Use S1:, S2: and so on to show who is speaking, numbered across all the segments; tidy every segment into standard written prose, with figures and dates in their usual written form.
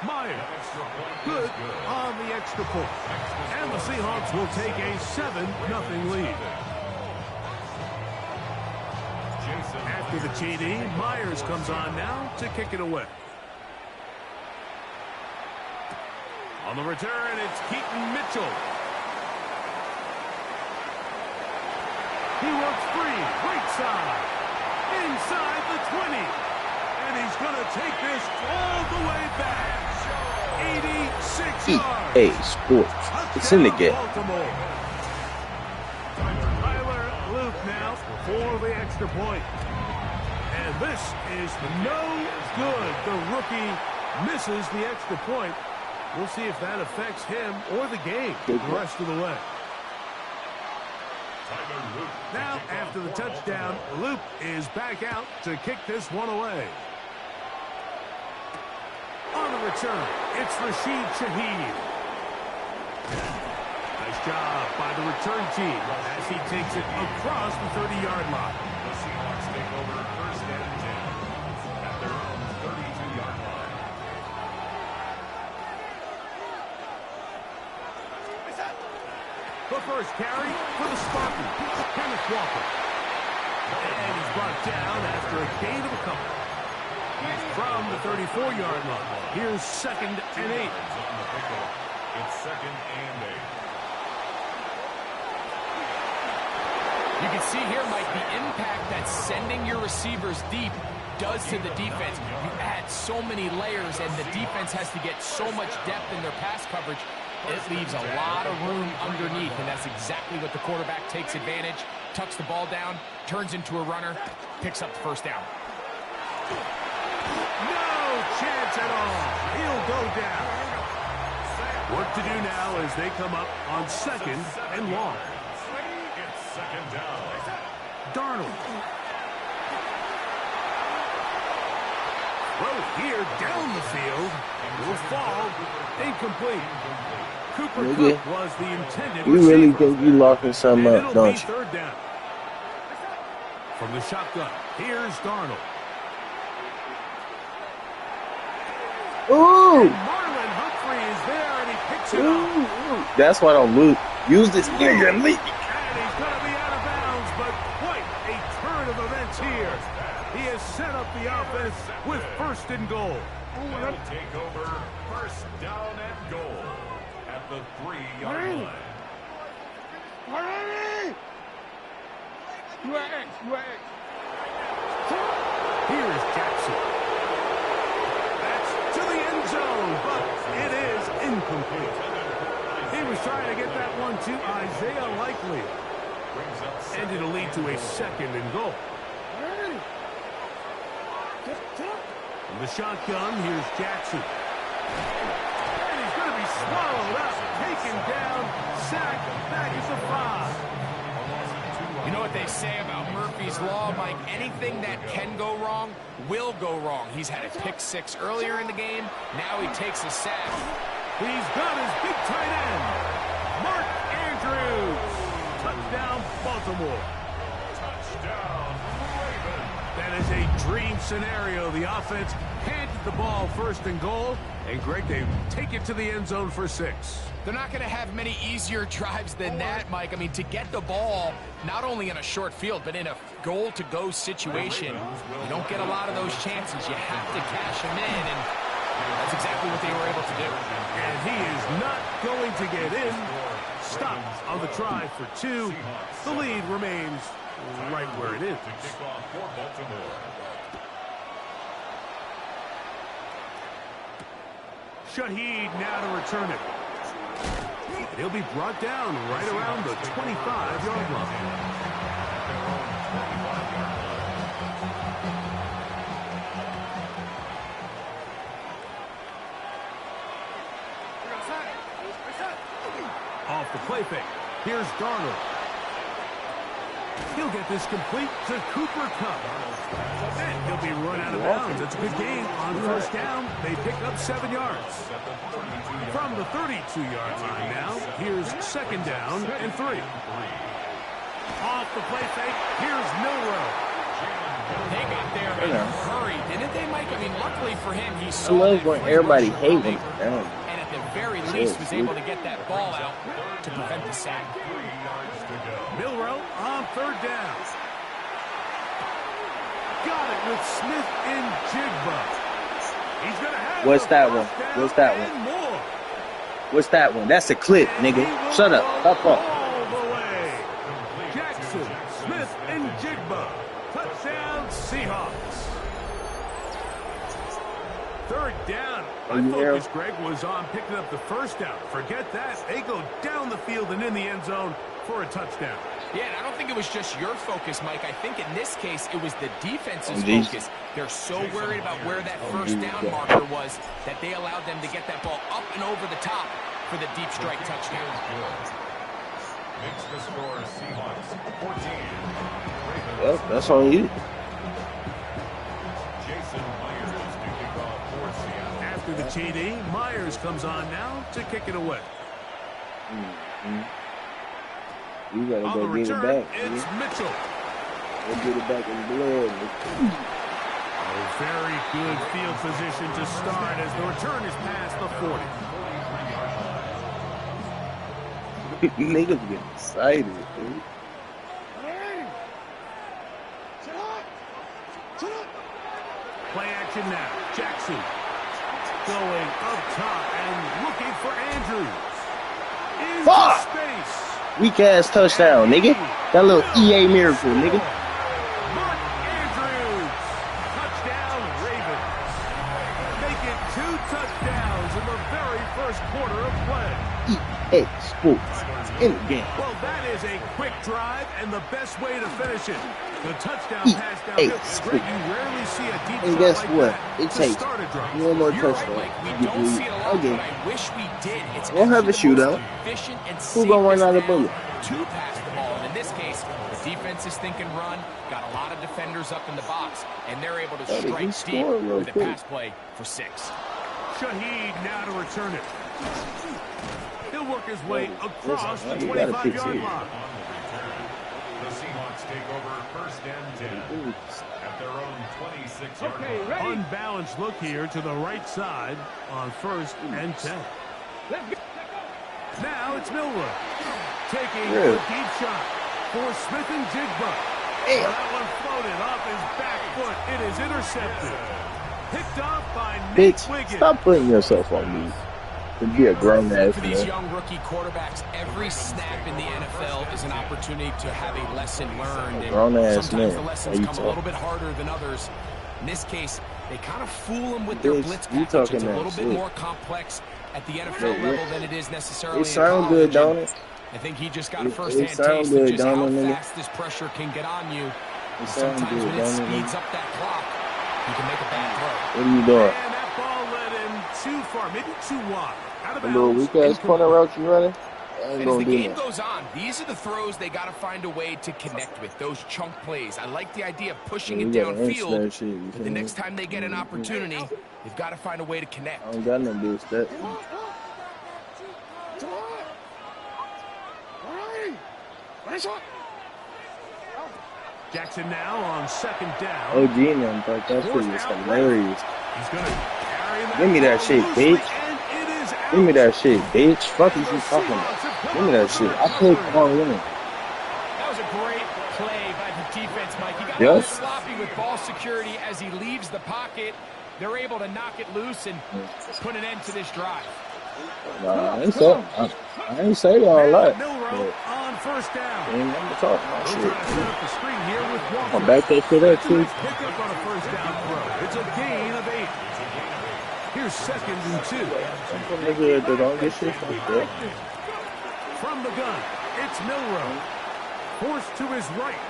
S1: Myers. Good on the extra point. And the Seahawks will take a 7-0 lead. After the TD, Myers comes on now to kick it away. On the return, it's Keaton Mitchell. He works free, right side, inside the 20. And he's going to take this all the way back. 86 yards.
S2: EA Sports. It's in the game.
S1: Baltimore. Tyler Luke now for the extra point. And this is no good. The rookie misses the extra point. We'll see if that affects him or the game the rest of the way. Now, after the touchdown, Luke is back out to kick this one away. On the return, it's Rashid Shaheed. Nice job by the return team as he takes it across the 30-yard line.
S3: The Seahawks take over first and 10 at their own 32-yard line.
S1: The first carry for the Spartans, Kenneth Walker. And he's brought down after a gain of a couple. He's from the 34-yard line. Here's 2nd and 8.
S3: It's 2nd and 8.
S4: You can see here, Mike, the impact that sending your receivers deep does to the defense. You add so many layers, and the defense has to get so much depth in their pass coverage. It leaves a lot of room underneath, and that's exactly what the quarterback takes advantage, tucks the ball down, turns into a runner, picks up the first down.
S1: No chance at all. He'll go down. Work to do now as they come up on 2nd and long.
S3: It's 2nd down.
S1: Darnold. Throw here down the field. Will fall. Incomplete. Cooper Kupp was the intended
S2: You really
S1: receiver.
S2: think you locking something up, don't you?
S1: 3rd down. From the shotgun, here's Darnold.
S2: Ooh!
S1: Marlon Humphrey is there, and he picks it up.
S2: That's why I don't lose. Use this nigga and leave.
S1: And he's going to be out of bounds, but quite a turn of events here. He has set up the offense with 1st and goal.
S3: They'll take over first down and goal at the 3-yard line.
S1: Here's Jackson. That's to the end zone, but it is incomplete. He was trying to get that one to Isaiah Likely. And it'll lead to a 2nd and goal. From the shotgun, here's Jackson. And he's going to be swallowed up, taken down, sacked, back is a 5.
S4: You know what they say about Murphy's Law, Mike? Anything that can go wrong will go wrong. He's had a pick 6 earlier in the game. Now he takes a sack.
S1: He's got his big tight end, Mark Andrews. Touchdown, Baltimore.
S3: Touchdown, Ravens.
S1: That is a dream scenario. The offense handed the ball 1st and goal. And, Greg, they take it to the end zone for 6.
S4: They're not going to have many easier drives than that, Mike. I mean, to get the ball, not only in a short field, but in a goal-to-go situation, you don't get a lot of those chances. You have to cash them in, and that's exactly what they were able to do.
S1: And he is not going to get in. Stopped on the try for 2. The lead remains right where it is.
S3: To kick off for Baltimore.
S1: Shaheed now to return it. He'll be brought down right around the 25-yard line. Off the play fake. Here's Darnold. He'll get this complete to Cooper Kupp. And he'll be run out of bounds. It's a good gain on 1st down. They pick up 7 yards. From the 32-yard line now, here's 2nd down and 3. Off the play fake, here's Milroe.
S4: They got there in a hurry, didn't they, Mike? I mean, luckily for him, he
S2: I
S4: saw
S2: love
S4: that
S2: when
S4: free
S2: everybody
S4: rusher
S2: hate
S4: coming,
S2: him.
S4: and at the very least was able to get that ball out to prevent the sack.
S1: Milroe on third down. Got it with Smith and Jigba. He's going to have
S2: What's that
S1: first
S2: one?
S1: down
S2: What's that
S1: and
S2: one?
S1: more.
S2: What's that one? That's a clip, nigga. Shut up. Stop
S1: All
S2: talking.
S1: the way. Jackson, Smith, and Jigba. Touchdown, Seahawks. Third down. My focus, Greg, was on picking up the first down. Forget that. They go down the field and in the end zone for a touchdown.
S4: Yeah, and I don't think it was just your focus, Mike. I think in this case, it was the defense's focus. They're so worried about where that first down marker was that they allowed them to get that ball up and over the top for the deep strike touchdown.
S3: Makes the score Seahawks 14.
S2: Well, that's on you.
S3: Jason Myers to kick off for Seattle.
S1: After the TD, Myers comes on now to kick it away.
S2: You gotta
S1: On
S2: go
S1: the
S2: get
S1: return,
S2: it back.
S1: it's Mitchell.
S2: Go get it back in blood.
S1: A very good field position to start as the return is past the 40.
S2: Niggas get excited, dude.
S1: Play action now. Jackson going up top and looking for Andrews. Into
S2: Fuck!
S1: space.
S2: Weak ass touchdown, nigga. That little EA miracle, nigga.
S1: Mark Andrews. Touchdown, Ravens. Make it 2 touchdowns in the very first quarter of play.
S2: EA Sports in the game.
S1: Well, that is a quick drive and the best way to finish it. The touchdown pass downfield. Greg, you rarely see a deep
S2: And
S1: shot
S2: guess
S1: like
S2: what?
S1: that
S2: It
S1: to
S2: takes
S1: start a drive.
S2: one more
S4: You're right,
S2: touchdown.
S4: Mike. We don't see it a lot, but I wish we did. It's
S2: We'll have a
S4: actually the
S2: shootout.
S4: most efficient and
S2: Who gonna run out of
S4: safest
S2: bullet?
S4: down to pass the ball. And in this case, the defense is thinking run, got a lot of defenders up in the box, and they're able to
S2: Hey, he
S4: strike deep
S2: scored real
S4: with a
S2: quick.
S4: pass play for 6.
S1: Shaheed now to return it. He'll work his way across the
S2: You gotta fix
S1: 25-yard
S2: it.
S1: line.
S3: The Seahawks take over first and 10 at their own 26-yard line.
S1: Unbalanced look here to the right side on first and 10. Now it's Milroe taking a deep shot for Smith and Jigba. That one floated off his back foot. It is intercepted. Picked off by Nate
S2: Bitch,
S1: Wiggins.
S2: stop putting yourself on me. To be a grown ass
S4: For these
S2: man.
S4: young rookie quarterbacks, every snap in the NFL is an opportunity to have a lesson learned.
S2: Grown-ass
S4: Sometimes
S2: man.
S4: the lessons
S2: How you
S4: come a
S2: talk?
S4: little bit harder than others. In this case, they kind of fool them with their
S2: Bitch,
S4: blitz
S2: you
S4: package.
S2: talking
S4: It's a
S2: that
S4: little bit
S2: shit.
S4: more complex at the NFL
S2: Yeah,
S4: level than it is necessarily
S2: It
S4: in
S2: sound
S4: college.
S2: good, don't it?
S4: I think he just got a
S2: It
S4: first-hand
S2: sound
S4: taste
S2: good,
S4: of just how
S2: don't it, nigga?
S4: fast this pressure can get on you.
S2: It sound
S4: Sometimes
S2: good,
S4: when it
S2: don't it,
S4: speeds
S2: nigga?
S4: up that clock, you can make a bad throw.
S2: What are you doing?
S1: And that ball led him too far, maybe too wide. Out of
S2: A little
S1: bounds.
S2: weak ass corner route you running? I ain't
S4: And as
S2: gonna
S4: the
S2: do
S4: game
S2: that.
S4: goes on, these are the throws they got to find a way to connect with, those chunk plays. I like the idea of pushing
S2: Yeah,
S4: it
S2: we gotta inch
S4: downfield,
S2: that shit, you
S4: but
S2: feel
S4: the
S2: me?
S4: next time they get an opportunity, they've got to find a way to connect.
S2: I don't got no bitch that.
S1: Jackson now on second down.
S2: OG and them thought that shit was hilarious.
S1: He's going to carry that
S2: Give me that
S1: ball
S2: shit,
S1: loosely,
S2: bitch.
S1: and it is out.
S2: Give me that shit, bitch. Fuck is you talking about? Give me that shit. I played all in.
S4: That was a great play by the defense, Mike. He got
S2: Yes.
S4: a little sloppy with ball security as he leaves the pocket. They're able to knock it loose and put an end to this drive.
S2: Nah, I ain't say all that.
S1: Milroe on first down.
S2: I ain't never talking about
S1: They'll
S2: shit.
S1: try to set up the screen here with Walker.
S2: I'm back there for that too.
S1: Pick up on a first down throw. It's a gain of 8. Here's second and 2.
S2: Some nigga that don't get shit like that.
S1: From the gun, it's Milroe. Forced to his right.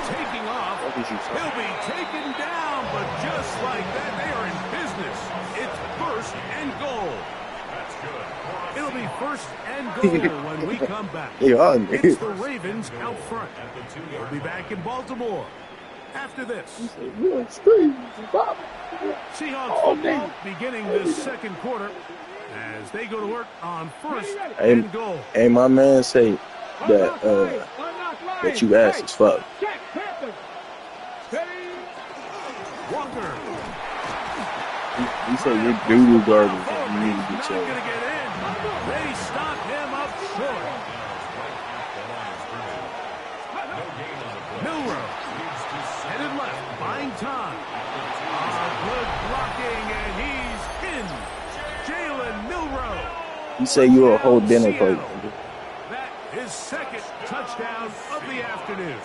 S1: Taking off.
S2: What is you talking
S1: He'll be taken down, but just like that, they are in business. It's first and goal.
S3: That's good.
S1: It'll be first and goal when we come back.
S2: Yeah,
S1: It's the Ravens out front. We'll be back in Baltimore after this.
S2: You extreme. Stop.
S1: Seahawks
S2: Oh,
S1: football
S2: man.
S1: beginning this second quarter as they go to work on first
S2: Hey,
S1: and goal.
S2: hey, my man say that that you ass as fuck. He said you're doo-doo garbage and you need to be
S1: Not
S2: chilled.
S1: going to get in. They stop him up short. Milroe headed left, buying time. Good blocking, and he's in. Jalen Milroe.
S2: He said you a whole dinner plate.
S1: That is second touchdown of the afternoon.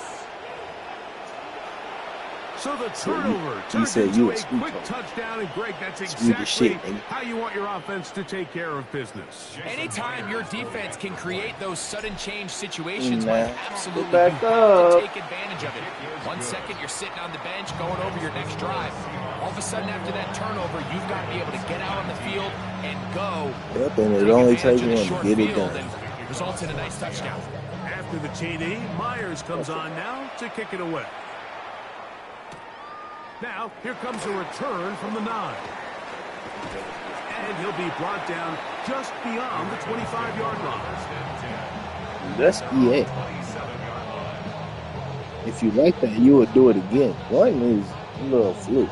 S1: So the turnover turns into a quick touchdown, and Greg, that's exactly how you want your offense to take care of business.
S4: Anytime your defense can create those sudden change situations, Mike, absolutely you
S2: back
S4: have to take advantage of it. 1 second, you're sitting on the bench going over your next drive. All of a sudden, after that turnover, you've got to be able to get out on the field and go.
S2: Yep, and it only takes one to get it done.
S4: And results in a nice touchdown.
S1: After the TD, Myers comes on now to kick it away. Now, here comes a return from the 9. And he'll be brought down just beyond the 25-yard line.
S2: That's EA. If you like that, you would do it again. One is a little fluke.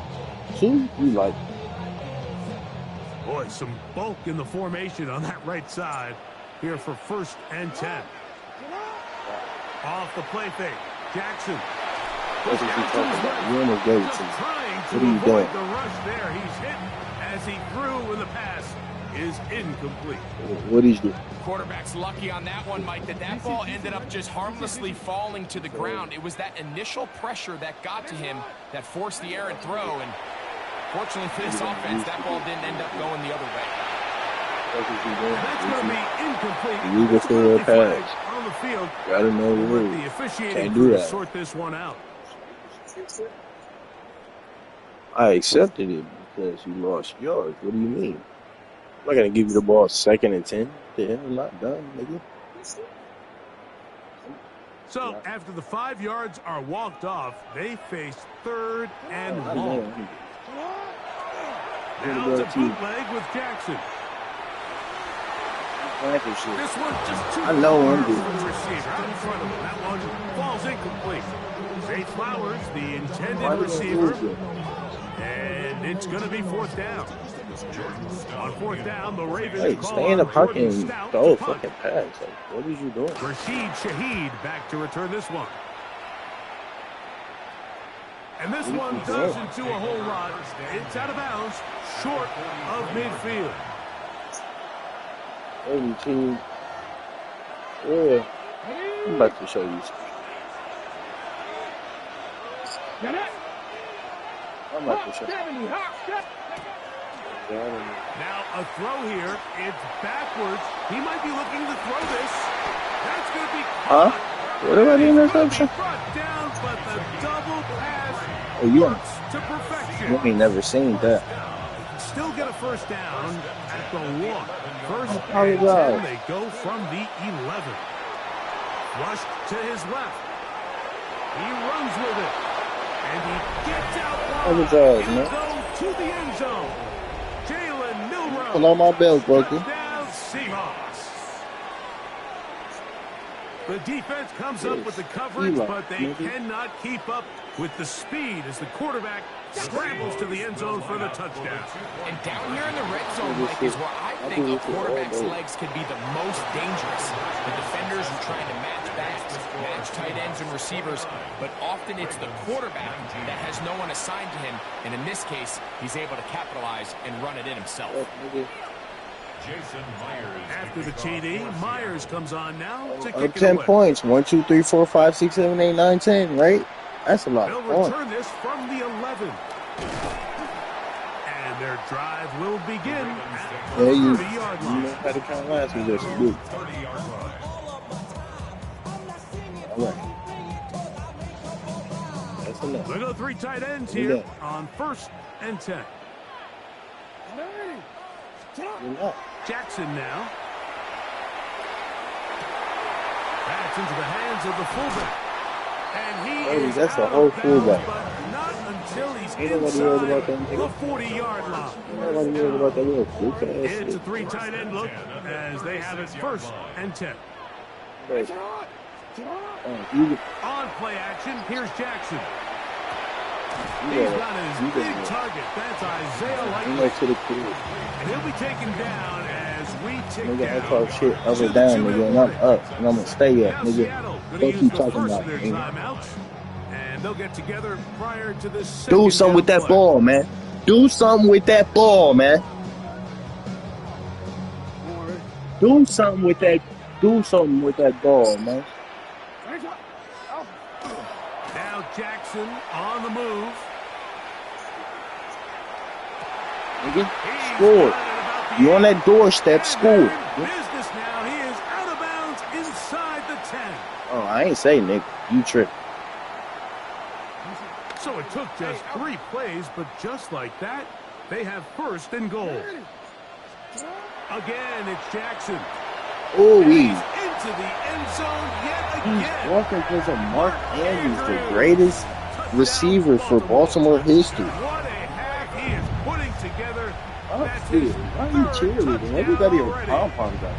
S2: 2, you like it.
S1: Boy, some bulk in the formation on that right side here for 1st and 10. Off the play fake. Jackson.
S2: That's what you talking about. You almost gave it to me. What are you doing?
S1: The rush there. He's hit as he threw, and the pass is incomplete.
S2: What is it?
S4: Quarterback's lucky on that one, Mike, that ball ended up just harmlessly falling to the ground. It was that initial pressure that got to him that forced the errant throw, and fortunately for this offense, that ball didn't end up going the other way.
S1: That's going to be incomplete.
S2: You go for a pass.
S1: On the field.
S2: Gotta know the rules.
S1: The officiating
S2: Can't do that.
S1: Sort this one out.
S2: I accepted it because you lost yards. What do you mean? I'm not gonna give you the ball 2nd and 10. The hell, I'm not done, nigga.
S1: So after the 5 yards are walked off, they face 3rd and long. Now it's a bootleg with Jackson. This one's just too
S2: I know
S1: far
S2: I'm
S1: from
S2: good.
S1: the receiver out in front of him. That one falls incomplete. Zay Flowers, the intended receiver, and it's going to be 4th down. On 4th down, the Ravens
S2: Hey,
S1: call
S2: stay in the
S1: on
S2: pocket
S1: Jordan
S2: and
S1: Stout
S2: throw a
S1: to punt.
S2: fucking pass. Like, what is you doing?
S1: Rashid Shaheed back to return this one. And this one doesn't do a whole lot. It's out of bounds, short of midfield.
S2: 32. Yeah. I'm about to show you. I'm about to show you.
S1: Now a throw here. It's backwards. He might be looking to throw this. That's going to be
S2: Huh? What about the interception?
S1: brought down, but the double pass
S2: Oh, you
S1: works to perfection.
S2: ain't never seen that.
S1: Still get a 1st down at the 1. 1st and
S2: Apologize.
S1: 10. They go from the 11. Flushed to his left. He runs with it. And he gets out wide.
S2: Apologize,
S1: He'll
S2: man.
S1: go to the end zone. Jalen Milroe.
S2: Pull on my belt, broken.
S1: Touchdown, Seahawks. The defense comes up with the coverage, but they cannot keep up with the speed as the quarterback scrambles to the end zone for the touchdown.
S4: And down here in the red zone, Mike, is where I think a quarterback's legs could be the most dangerous. The defenders are trying to match backs, match tight ends and receivers, but often it's the quarterback that has no one assigned to him, and in this case, he's able to capitalize and run it in himself.
S3: Jason Myers.
S1: After the TD, Myers comes on now to kick
S2: Up
S1: it
S2: 10
S1: away.
S2: points. 1, 2, 3, 4, 5, 6, 7, 8, 9, 10, right? That's a lot
S1: They'll
S2: of points.
S1: return this from the 11. And their drive will begin at the
S2: Yeah, you
S1: 30-yard
S2: know
S1: line.
S2: how to count last possession, dude.
S3: 30-yard line.
S2: All right. That's enough.
S1: We'll go 3 tight ends
S2: You're
S1: here
S2: done.
S1: on 1st and 10.
S2: You're not.
S1: Jackson now. That's into the hands of the fullback. And he
S2: Hey,
S1: is
S2: that's
S1: out
S2: a
S1: of
S2: whole
S1: bounds,
S2: fullback.
S1: but not until he's
S2: Ain't nobody worried about
S1: inside
S2: them,
S1: the
S2: nigga.
S1: 40-yard line.
S2: Nobody worried about that little fluke ass
S1: It's a
S2: shit.
S1: 3 tight end look as they have it 1st and 10.
S2: Right. You
S1: On play action, here's Jackson. He's got his big target. That's Isaiah Likely.
S2: To the crib.
S1: And he'll be taken down as we tick
S2: Nigga, I
S1: down.
S2: talk shit up
S1: to
S2: and
S1: the
S2: down,
S1: 2-minute
S2: nigga, and I'm
S1: warning.
S2: up, and I'm gonna stay up,
S1: Now
S2: nigga.
S1: Seattle gonna
S2: Don't
S1: use
S2: keep
S1: the
S2: talking
S1: first
S2: about
S1: of their
S2: it, nigga.
S1: timeouts, and they'll get together prior to this
S2: Do
S1: second
S2: something with
S1: down
S2: that
S1: play.
S2: ball, man. Do something with that ball, man. Do something with that. Do something with that ball, man.
S1: Now Jackson on the move.
S2: Nigga,
S1: He's
S2: score.
S1: got it about the
S2: You on
S1: 8.
S2: that doorstep,
S1: And
S2: score.
S1: they're in business now. He is out of bounds inside the 10.
S2: Oh, I ain't say, nigga. You tripping.
S1: So it took just 3 plays, but just like that, they have first and goal. Again, it's Jackson.
S2: Oh,
S1: And
S2: we.
S1: he's into the end zone yet
S2: He's
S1: again.
S2: walking because of Mark Andrews, the greatest receiver for Baltimore history.
S1: What a half he is putting together.
S2: Oh,
S1: That's
S2: dude,
S1: his
S2: why are you
S1: third
S2: cheerleading?
S1: touchdown
S2: Everybody on
S1: already.
S2: pom-poms out.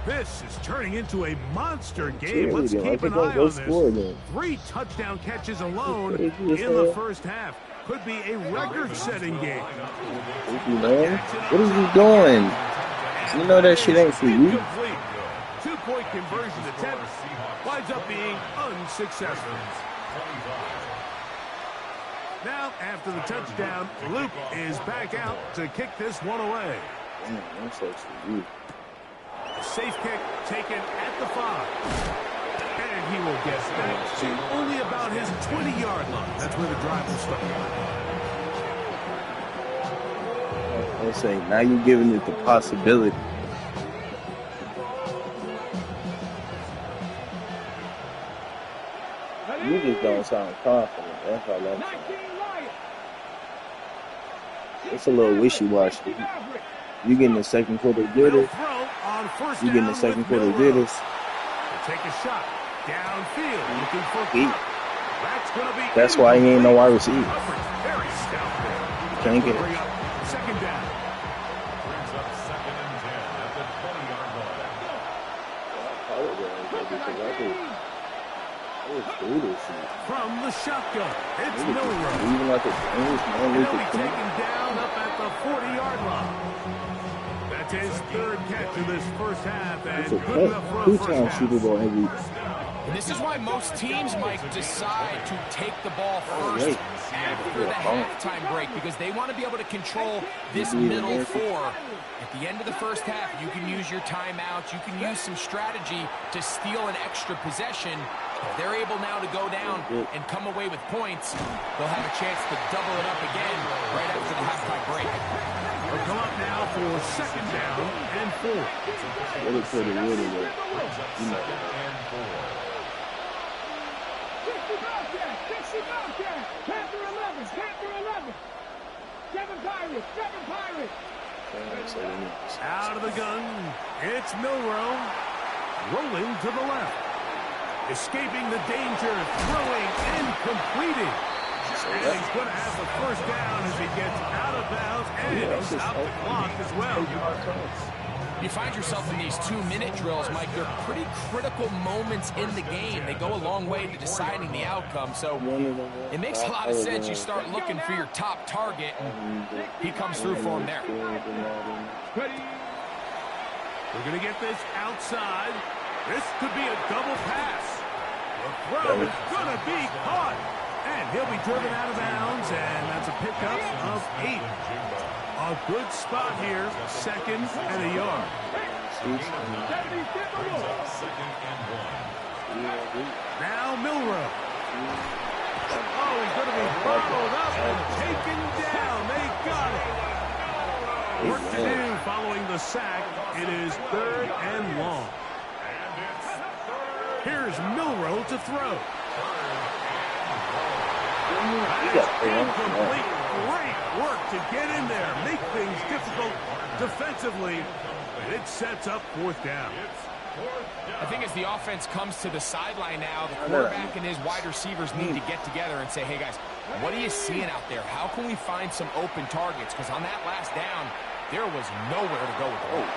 S1: This is turning into a monster game. Let's
S2: Cheerleading.
S1: keep
S2: Like
S1: an
S2: they're
S1: eye
S2: gonna
S1: on
S2: score
S1: this.
S2: again.
S1: 3 touchdown catches alone
S2: Crazy as
S1: in the
S2: hell.
S1: first half. Could be a record-setting game.
S2: Thank you, man. What are you doing? You know that shit ain't for you.
S1: Incomplete. 2-point conversion attempt winds up being unsuccessful. Now, after the touchdown, Luke is back out to kick this one away.
S2: Damn, that sucks for you.
S1: A safe kick taken at the 5. And he will get back to only about his 20-yard line. That's where the drive will start.
S2: I say, now you're giving it the possibility. You just don't sound confident. That's all I'm saying. It's a little wishy-washy. You getting the second quarter
S1: Will
S2: jitters.
S1: throw on first
S2: You getting the
S1: down
S2: second
S1: with
S2: quarter
S1: Milroe.
S2: jitters.
S1: He'll take a shot downfield, looking for
S2: He-
S1: Cup. That's going to be.
S2: That's why he ain't no wide receiver.
S1: Coverage very stout there.
S2: Can't get
S1: Bring
S2: it.
S1: up second down.
S3: Brings up 2nd and 10 at the 20-yard line.
S1: From the shotgun, it's Milroe.
S2: Even like a James, man,
S1: And he'll
S2: Lucas
S1: be
S2: King.
S1: taken down up at the 40-yard line. That's his 3rd catch of this first half, and
S2: It's a
S1: good enough for a first
S2: two-time
S1: half.
S2: Super Bowl MVP.
S4: And this is why most teams, Mike, decide to take the ball first
S2: wait.
S4: after the halftime break because they want to be able to control this middle 4. At the end of the first half, you can use your timeouts. You can use some strategy to steal an extra possession. If they're able now to go down and come away with points, they'll have a chance to double it up again right after the halftime break.
S1: They'll come up now for second down and 4.
S2: What a pretty really was. You know.
S1: Out of the gun, it's Milroe, rolling to the left. Escaping the danger, throwing and completing. And he's going to have the first down as he gets out of bounds, and he stopped the clock as well.
S4: You find yourself in these 2-minute drills, Mike. They're pretty critical moments in the game. They go a long way to deciding the outcome. So it makes a lot of sense. You start looking for your top target, and he comes through for him there.
S1: We're going to get this outside. This could be a double pass. The throw is going to be caught. And he'll be driven out of bounds, and that's a pickup of 8. A good spot here, 2nd and a yard.
S3: Brings up 2nd and 1.
S1: Now Milroe. Oh, he's going to be bottled up and taken down. They got it. Work to do following the sack. It is 3rd and long. Here's Milroe to throw. Incomplete. Great work to get in there, make things difficult defensively. It sets up 4th down.
S4: I think as the offense comes to the sideline now, the quarterback and his wide receivers need to get together and say, hey, guys, what are you seeing out there? How can we find some open targets? Because on that last down, there was nowhere to go with the ball.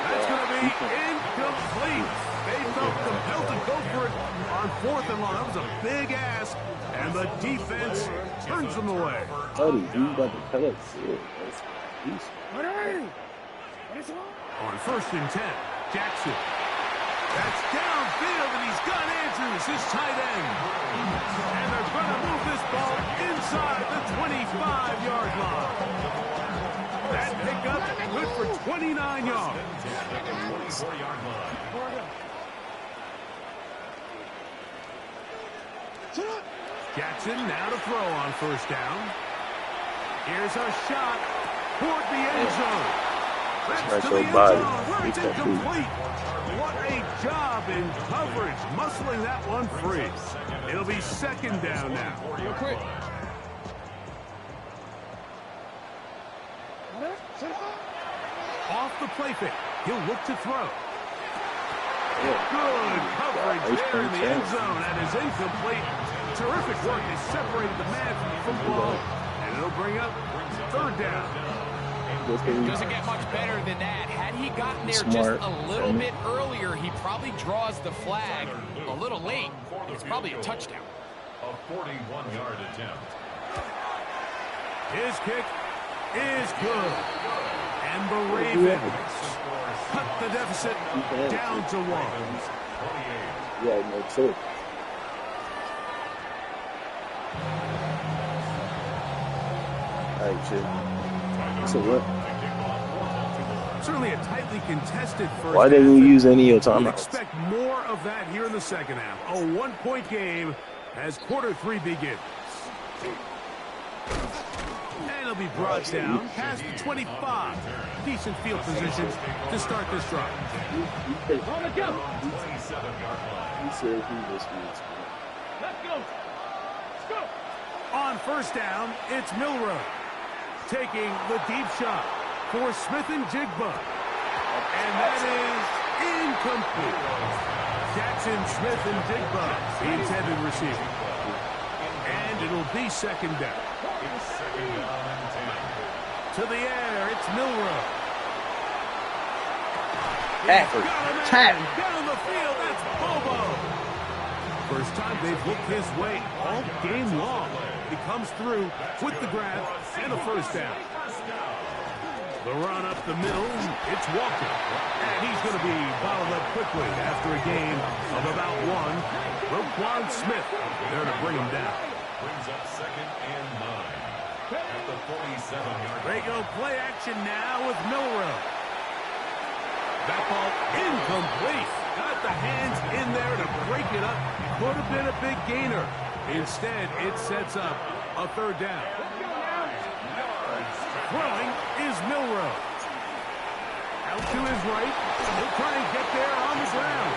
S1: That's going to be incomplete. They felt compelled to go for it on 4th and long. That was a big ask, and the defense turns them away.
S2: Buddy, he's about to cut up. That's decent.
S1: On 1st and 10, Jackson. That's downfield, and he's got Andrews, his tight end. And they're going to move this ball inside the 25-yard line. That pickup good for 29 yards. Jackson now to throw on 1st down. Here's a shot toward the end zone. That's to the end zone where it's incomplete. What a job in coverage, muscling that one free. It'll be 2nd down now.
S4: Real quick.
S1: Off the play fake. He'll look to throw. Good coverage there in the end zone. That is incomplete. Terrific work to separate the man from the football. And it'll bring up 3rd down.
S4: Doesn't get much better than that. Had he gotten there just a little bit earlier, he probably draws the flag a little late. It's probably a touchdown.
S3: A 41-yard attempt.
S1: His kick is good. And the Ravens cut the deficit down to 1.
S2: Yeah, no choice. All right, shit. So what?
S1: Certainly a tightly contested first.
S2: Why didn't you use any of your
S1: half.
S2: timeouts?
S1: Expect more of that here in the 2nd half. A 1-point game as quarter 3 begins. And it'll be brought down past the 25. Decent field position to start this drive.
S3: On the go. 27-yard line.
S2: He said he was good.
S3: Let's go. Let's go.
S1: On 1st down, it's Milroe taking the deep shot for Smith and Jigba. And that is incomplete. Jackson, Smith, and Jigba, the intended receiver. And it'll be 2nd down. To the air, it's Milroe.
S2: Tap.
S1: Down the field, that's Bobo. First time they've looked his way all game long. He comes through with the grab and a 1st down. The run up the middle, it's Walker. And he's going to be bottled up quickly after a gain of about 1. Roquan Smith there to bring him down.
S3: Brings up 2nd and 9. At the 47-yard line.
S1: They go play action now with Milroe. That ball incomplete. Got the hands in there to break it up. Could have been a big gainer. Instead, it sets up a 3rd down. Throwing is Milroe. Out to his right. He'll try and get there on the ground.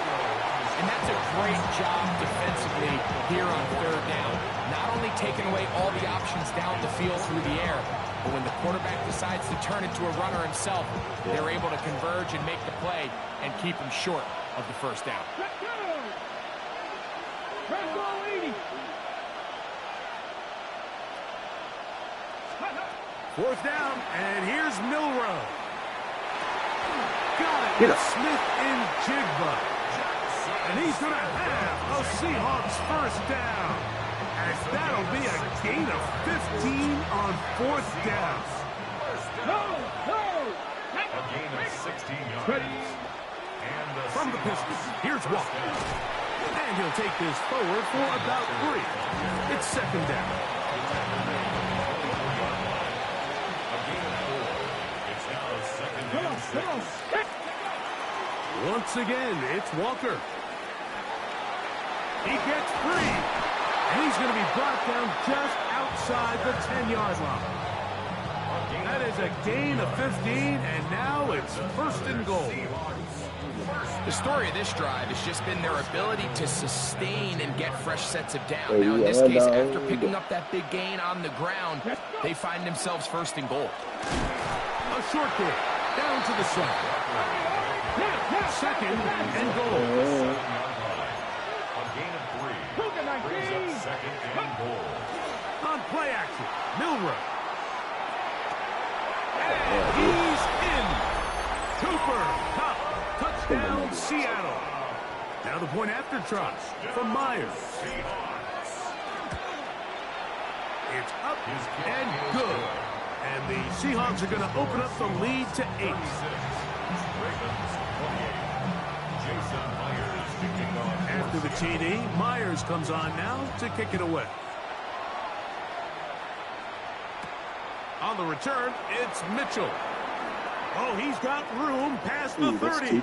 S4: And that's a great job defensively here on 3rd down. Not only taking away all the options down the field through the air, but when the quarterback decides to turn into a runner himself, they're able to converge and make the play and keep him short of the 1st down.
S3: Let's go. Let's go, 80.
S1: 4th down, and here's Milroe. Got it.
S2: Get up.
S1: Smith in Jigba. And he's going to have a Seahawks 1st down. And that'll be a gain of 15 on 4th down.
S3: A gain of 16 yards. And
S1: From the Pistons, here's Walker. And he'll take this forward for about 3. It's 2nd down. Once again, it's Walker. He gets free. And he's going to be brought down just outside the 10-yard line. That is a gain of 15, and now it's 1st and goal.
S4: The story of this drive has just been their ability to sustain and get fresh sets of down. Now, in this case, after picking up that big gain on the ground, they find themselves 1st and goal.
S1: A short kick down to the side. 2nd and goal.
S3: a gain of 3. Brings up 2nd and goal.
S1: On play action, Milroe. And he's in. Cooper Seattle. Now the point after try from Myers. It's up and good. And the Seahawks are going to open up the lead to 8. After the TD, Myers comes on now to kick it away. On the return, it's Mitchell. Oh, he's got room past the 30.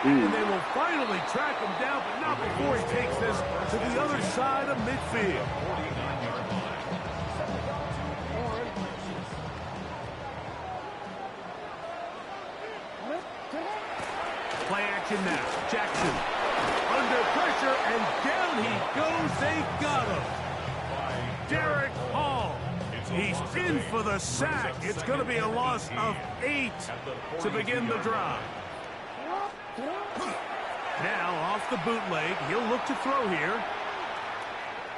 S1: And they will finally track him down, but not before he takes this to the other side of midfield. Play action now. Jackson under pressure, and down he goes. They got him. Derek Hall. He's in for the sack. It's going to be a loss of 8 to begin the drive. Now off the bootleg, he'll look to throw here.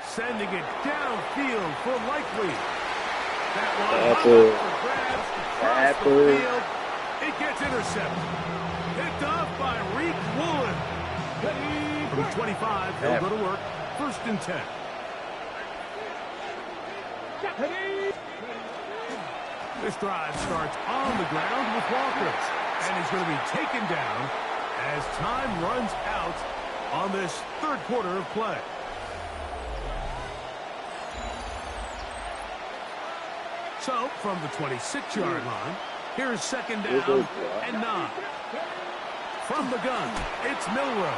S1: Sending it downfield for Likely. That one for grabs across the field. It gets intercepted. Picked off by Reek Woolen. From 25, he'll go to work. 1st and 10. This drive starts on the ground with Walker. And he's going to be taken down as time runs out on this 3rd quarter of play. So, from the 26-yard line, here's 2nd down and 9. From the gun, it's Milroe.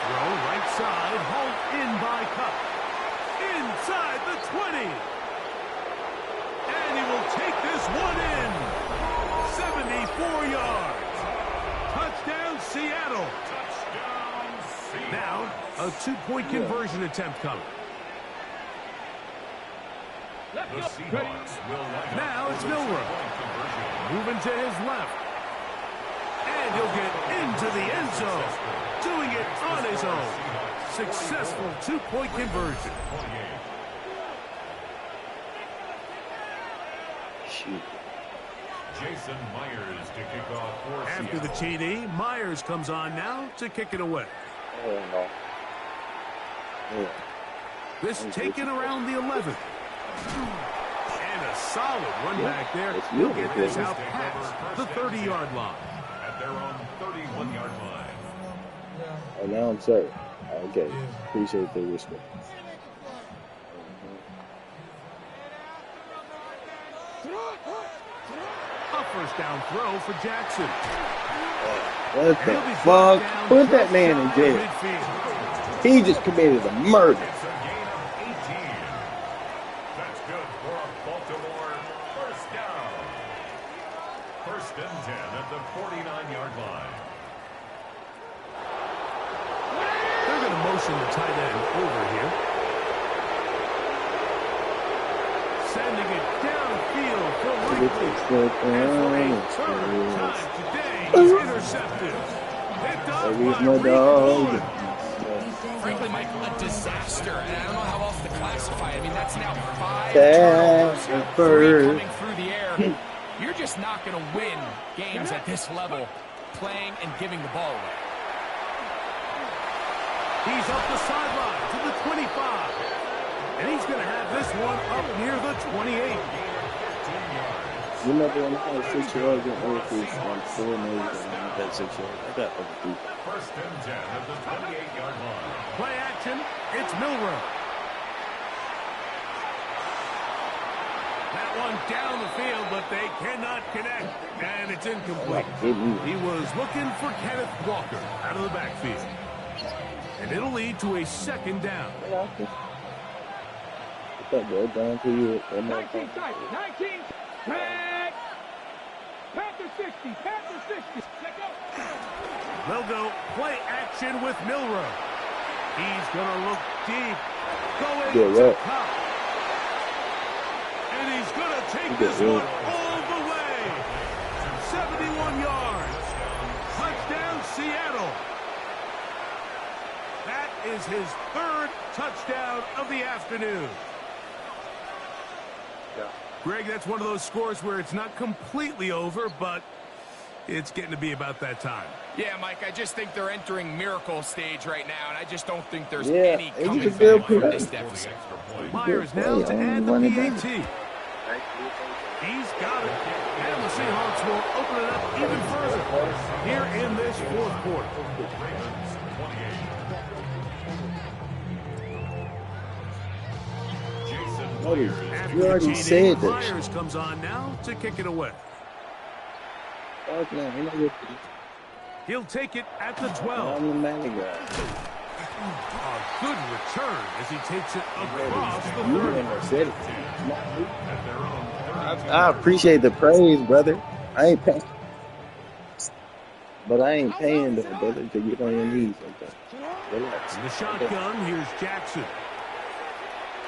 S1: Throw right side, hauled in by Cup. Inside the 20. And he will take this one in. 74 yards. Touchdown, Seattle. Now, a 2-point conversion attempt coming. Now it's Milroe. Moving to his left. And he'll get into the end zone. Doing it on his own. Successful 2-point conversion.
S2: Shoot.
S3: Jason Myers to kick off for
S1: After the TD, Myers comes on now to kick it away.
S2: Oh, no.
S1: This taken around the 11th. And a solid run back there. He'll get this out past the 30-yard line.
S3: at their own 31-yard line.
S2: Oh, now I'm sorry. Okay. Appreciate the respect.
S1: A 1st down throw for Jackson.
S2: What the fuck? Put that man in jail. He just committed a murder.
S3: It's a gain of 18. That's good for a Baltimore 1st down. 1st and 10 at the 49-yard line.
S1: They're going to motion the tight end over here. Sending it downfield for Likely. And for a 3rd time today, he's intercepted. Picked up by
S2: my
S1: Reek
S2: dog.
S1: Woolen.
S4: Frankly, Mike, a disaster. And I don't know how else to classify it. I mean, that's now 5 turnovers, 3 coming through the air. You're just not going to win games at this level playing and giving the ball away.
S1: He's up the sideline to the 25. And he's going to have this one up near the 28.
S2: You remember when I had 6 yards in overseas on 4 minutes and I had 6 yards? I got over 3.
S3: 1st and 10 at the 28-yard line.
S1: Play action. It's Milroe. That one down the field, but they cannot connect. And it's incomplete. He was looking for Kenneth Walker out of the backfield. And it'll lead to a 2nd down.
S2: Put that ball down to you.
S5: 19 tight. 19. Tag. Panther 60. Panther 60. Check out.
S1: They'll go play action with Milroe. He's going to look deep. Going to Cup. And he's going to take this one all the way. 71 yards. Touchdown, Seattle. That is his 3rd touchdown of the afternoon. Greg, that's one of those scores where it's not completely over, but It's getting to be about that time.
S4: Yeah, Mike, I just think they're entering miracle stage right now, and I just don't think there's
S2: Yeah,
S4: any
S2: it was
S4: coming
S2: a good
S4: back from
S2: play.
S4: this deficit.
S1: Myers now
S2: play.
S1: to
S2: I
S1: add the
S2: wanna run it
S1: PAT. He's got it. And the Seahawks will open it up even further here in this fourth quarter.
S3: Ravens 28. Jason Myers.
S1: After
S2: You already
S1: the cheating,
S2: said that.
S1: Myers comes on now to kick it away.
S2: Fuck no, he not good.
S1: He'll take it at the 12.
S2: I'm the man guy.
S1: A good return as he takes it across the
S2: You
S1: 30.
S2: never said it. I appreciate the praise, brother. I ain't paying. But I ain't paying though, brother, to get on your knees like that. Relax.
S1: In the shotgun, here's Jackson.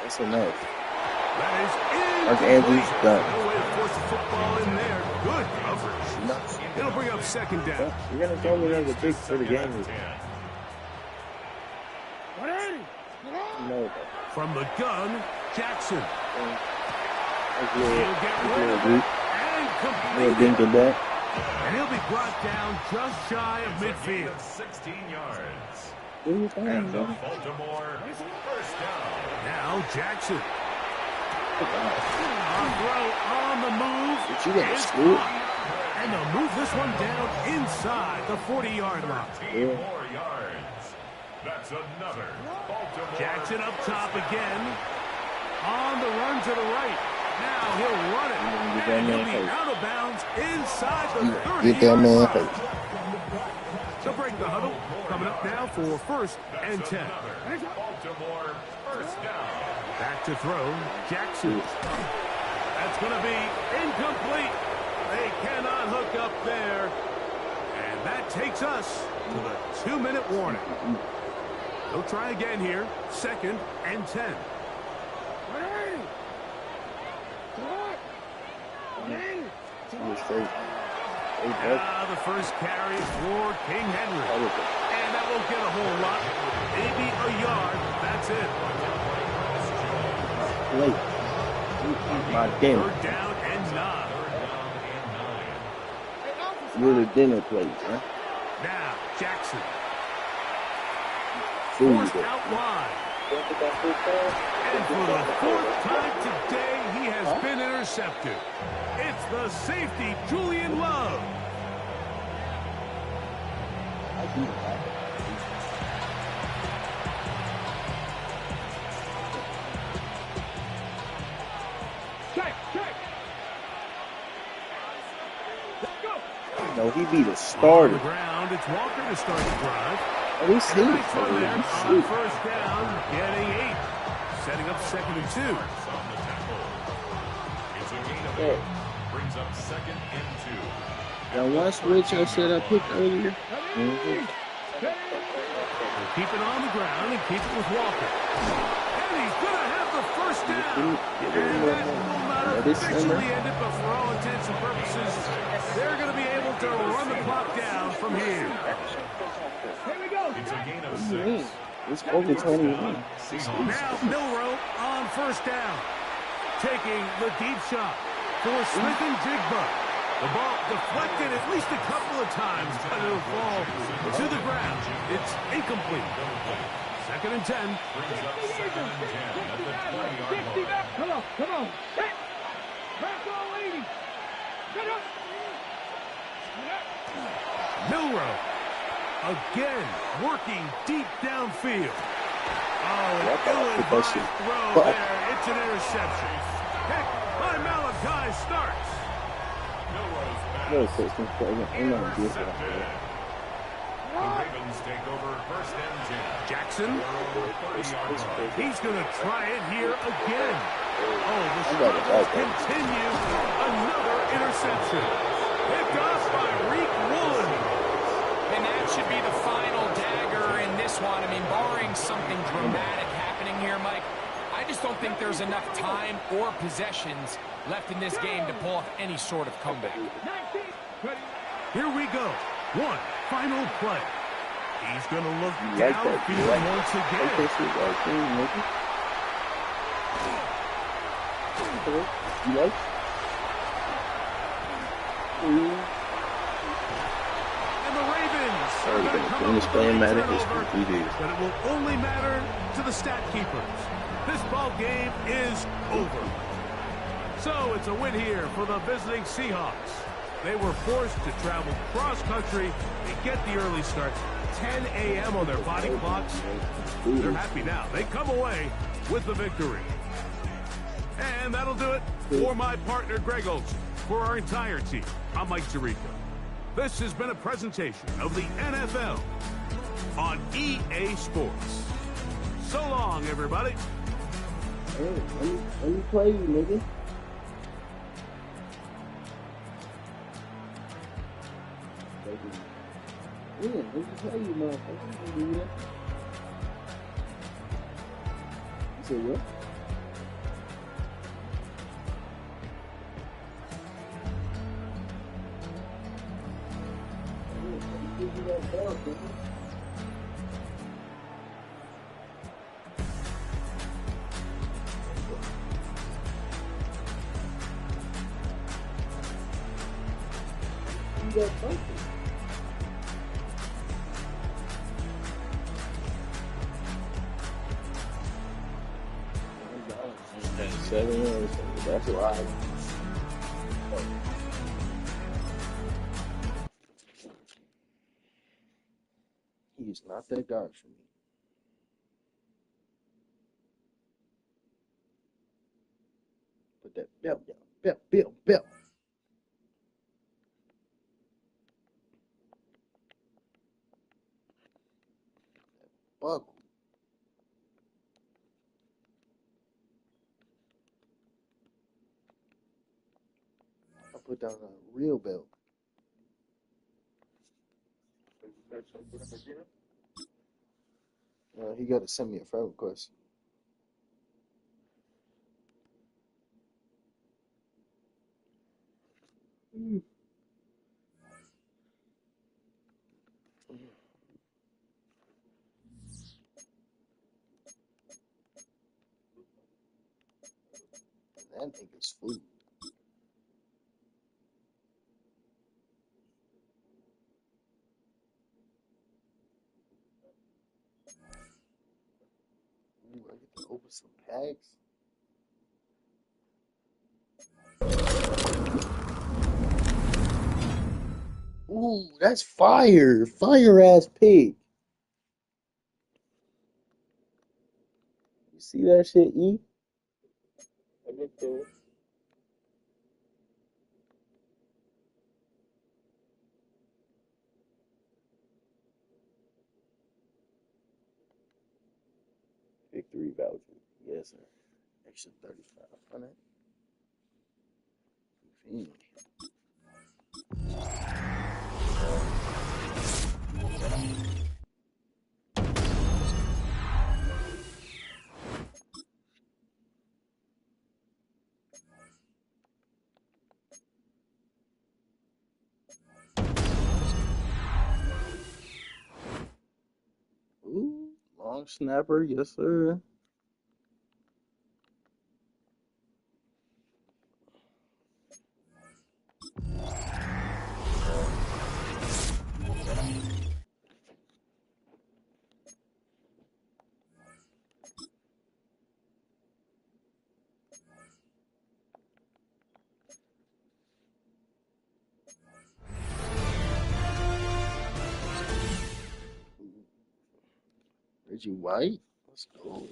S2: That's enough.
S1: That is
S2: Mark
S1: incomplete.
S2: Andrews done.
S1: No way to force the football in there. Good coverage.
S2: No.
S1: It'll bring up second down.
S2: You're gonna throw me another pick for the game. No,
S1: From the gun, Jackson.
S2: that's
S1: He'll
S2: little,
S1: get
S2: that's
S1: rid
S2: little
S1: of it
S2: weak.
S1: and
S2: Little
S1: complete
S2: dink
S1: it.
S2: of that.
S1: And he'll be brought down just shy of midfield.
S3: 16 yards.
S2: Do your thing,
S3: And the
S2: brother.
S3: Baltimore first down.
S1: Now Jackson. On throw, on the move.
S2: But you gotta
S1: is
S2: scoop.
S1: caught. And they'll move this one down inside the 40-yard line.
S3: 13 more yards. That's another Baltimore.
S1: Jackson up top again. On the run to the right. Now he'll run it.
S2: Get that
S1: And he'll
S2: man
S1: be
S2: hurt.
S1: out of bounds inside the
S2: Get that
S1: 30-yard
S2: man
S1: line.
S2: hurt.
S1: So break the huddle. Coming up now for first and 10.
S3: Another Baltimore first down.
S1: Back to throw. Jackson. That's going to be incomplete. They cannot hook up there. And that takes us to the 2-minute warning. They'll try again here. Second and 10.
S2: You're straight. Hey, bud.
S1: Now the first carry for King Henry.
S2: That was it.
S1: And that won't get a whole lot. Maybe a yard. That's it.
S2: Late. My damn.
S1: Third down and 9.
S2: You're the dinner plate, huh?
S1: Now Jackson.
S2: Food.
S1: Forced out wide. And for the fourth time today, he has been intercepted. It's the safety, Julian Love.
S5: Check. Let's go.
S2: No, he be the
S1: On
S2: starter.
S1: the ground, it's Walker to start the drive.
S2: Oh, he's
S1: And a
S2: sleep.
S1: nice run there
S2: He's
S1: on
S2: sleep.
S1: first down, getting 8. Setting up second and 2.
S3: On the tackle. It's a gain of
S2: Yeah.
S3: 8. Brings up second and 2.
S2: Now, watch Rich I said I picked earlier. Mm-hmm.
S1: We'll keep it on the ground and keep it with Walker. And he's going to have the first down. And that will not officially end it, but for all intents and purposes, they're going to be able to run the clock down from here.
S5: Here we go.
S3: It's a gain of
S2: What do you
S3: 6.
S2: mean? It's over 21.
S1: Now Milrow on first down. Taking the deep shot for Smith and Jigba. The ball deflected at least a couple of times, but it'll fall to the ground. It's incomplete. Second and 10.
S3: Brings up second and 10 at the 20-yard
S5: 60
S3: line.
S5: back. Come on. Hit. Back all 80. Get up.
S1: Milrow again working deep downfield. Oh, an
S2: What the
S1: ill-advised
S2: heck?
S1: throw there. It's an interception. Heck, by Malachi Starks.
S3: Milrose back.
S2: No, so it's I'm not gonna do it.
S3: Intercepted. The Ravens take over first and 10.
S1: Jackson,
S3: 30-yard line.
S1: he's going to try it here again. Oh, the
S2: I got it,
S1: struggles
S2: okay.
S1: continue. Another interception. Picked off by Reek Woolen.
S4: And that should be the final dagger in this one. I mean, barring something dramatic happening here, Mike, I just don't think there's enough time or possessions left in this game to pull off any sort of comeback.
S5: 19. Ready.
S1: Here we go. One final play. He's going to look
S2: You like that? You
S1: downfield
S2: like
S1: once
S2: that?
S1: again.
S2: Okay, so like, nigga. You like?
S1: are
S2: We're
S1: going to
S2: gonna
S1: come up
S2: finish
S1: with
S2: playing
S1: a
S2: Madden
S1: turnover,
S2: history 3 days.
S1: but it will only matter to the stat keepers. This ball game is over. So it's a win here for the visiting Seahawks. They were forced to travel cross-country and get the early start. 10 a.m. on their body clocks. They're happy now. They come away with the victory. And that'll do it for my partner, Greg Olsen. For our entire team, I'm Mike Tirico. This has been a presentation of the NFL on EA Sports. So long, everybody.
S2: Hey, let me play you, nigga. Yeah, let me play you, motherfucker. You said what? Give you that belt, nigga. You got something. $7, that's why. He is not that guy for me. Put that belt down. Belt. Buckle. I put down a real belt. He got to send me a friend request. That nigga's food. Ooh, I get to open some packs. Ooh, that's fire. Fire ass pig. You see that shit, E? I get to. Victory voucher. Yes, sir. Extra 3,500. Ooh, long snapper. Yes, sir. Reggie White. Let's go.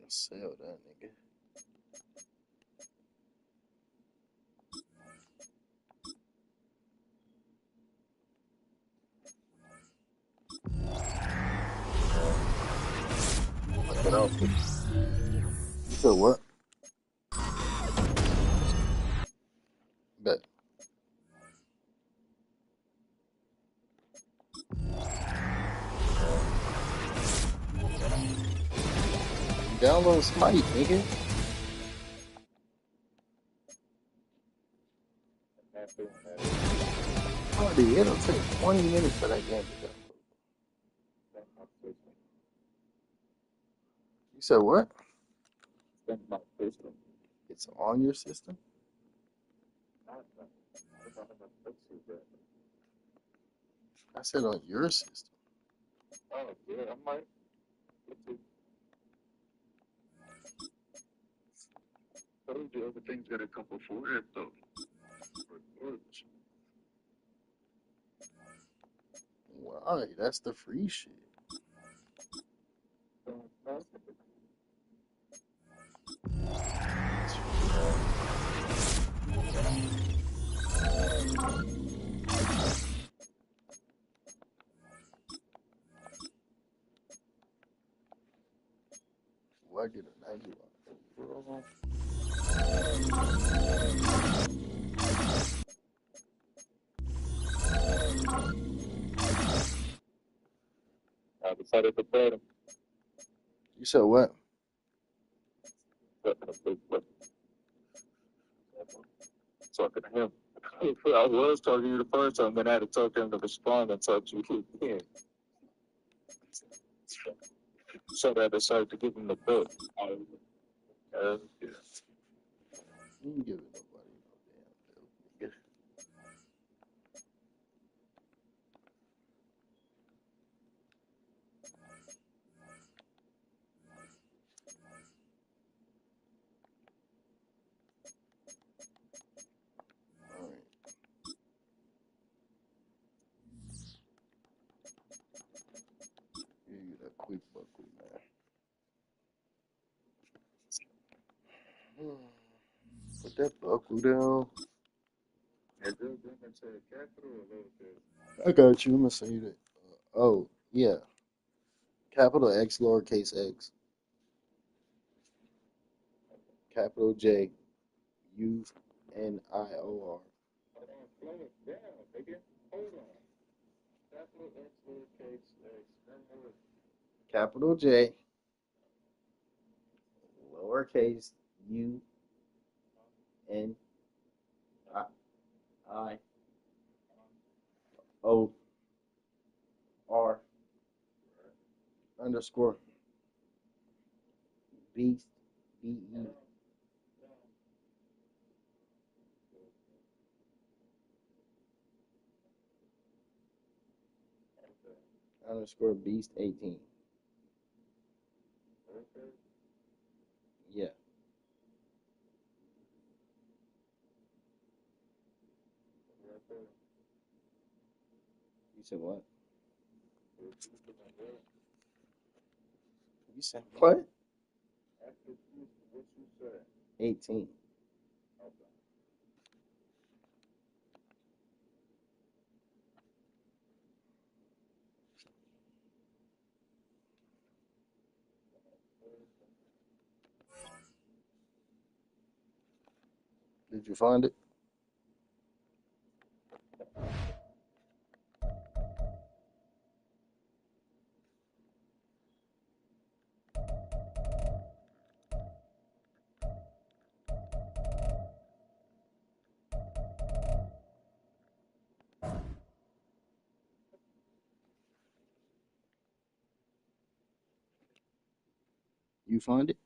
S2: Sell that nigga. What else? You said what? Bet. Download Smite, nigga. see, it'll take 20 minutes for that game to download. You said what? It's on your system? I said on your system. Why? That's the free shit. Why get a 91? You said what? You can give it nobody no damn bill. All right. Give you that quick buckle, man. Put that buckle down. I got you. I'm gonna say that. Oh, yeah. Capital X, lowercase x, capital J, U, N, I, O, R. Capital J, lowercase U, N, I, O, R, underscore, beast, B-E, underscore, beast 18. Yeah. You said what? You said what? 18. Did you find it? You find it?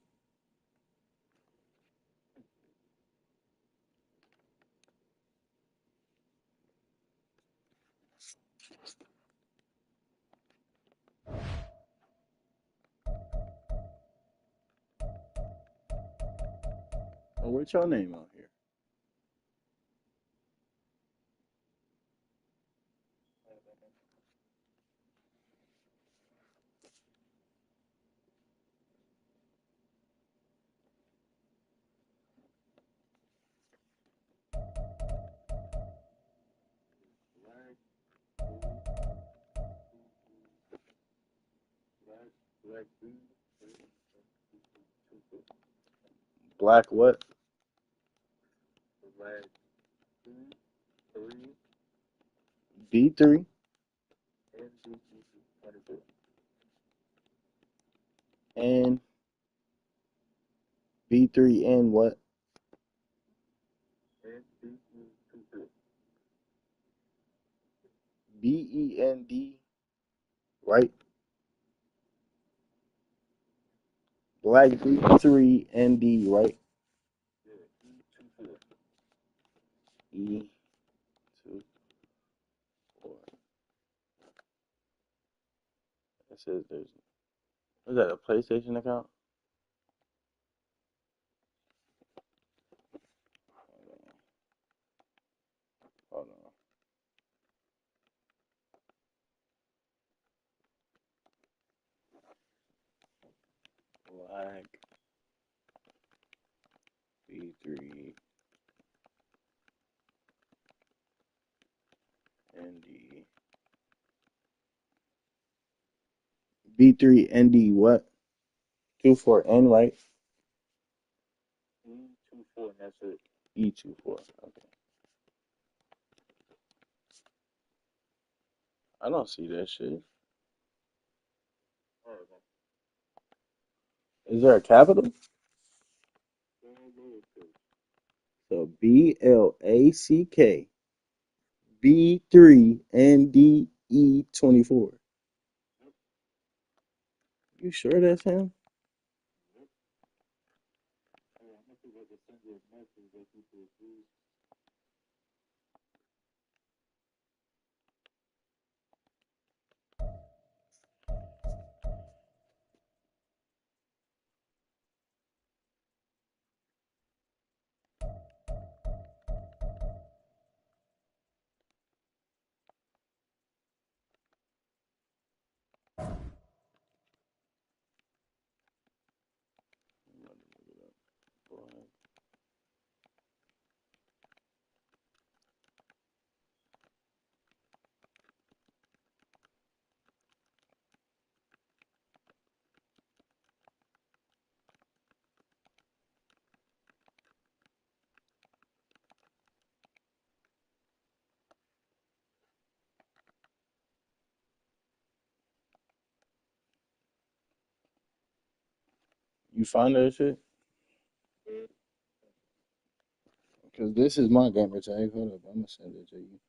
S2: Oh, what's your name out here? Black what? B3? And B3 and what? BEND, right? Black B3ND, right? E24. It says there's. Is that a PlayStation account? Hold on. Black B3ND. B3ND what? 24N, right? E24, that's it. E24. Okay. I don't see that shit. Is there a capital? So BLACK B3NDE24. You sure that's him? You find that shit? Because this is my gamer tag. Hold up, I'm gonna send it to you.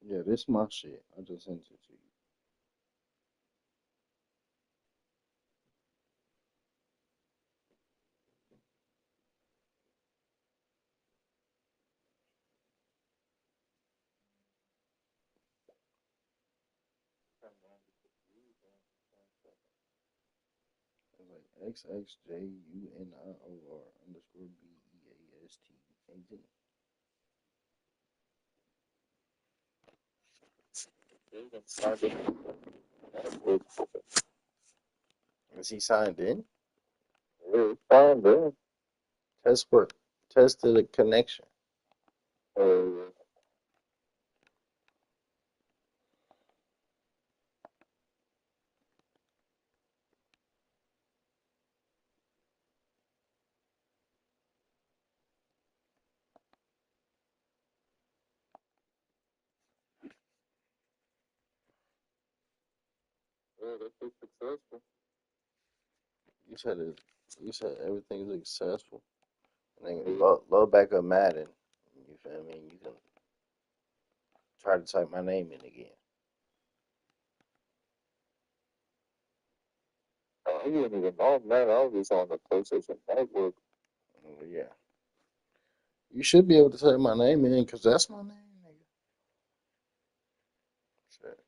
S2: Yeah, this my shit. I just sent it to you. It's like XXJUNIOR_BEAST. Is he signed in? Yeah, signed in. Test work. Test to the connection. Uh, yeah, that's successful. You said it. You said everything's successful. And then load back up Madden. You feel me? You can try to type my name in again. I didn't even know, man. I was just on the PlayStation Network. Yeah. You should be able to type my name in because that's my name, nigga. Shit.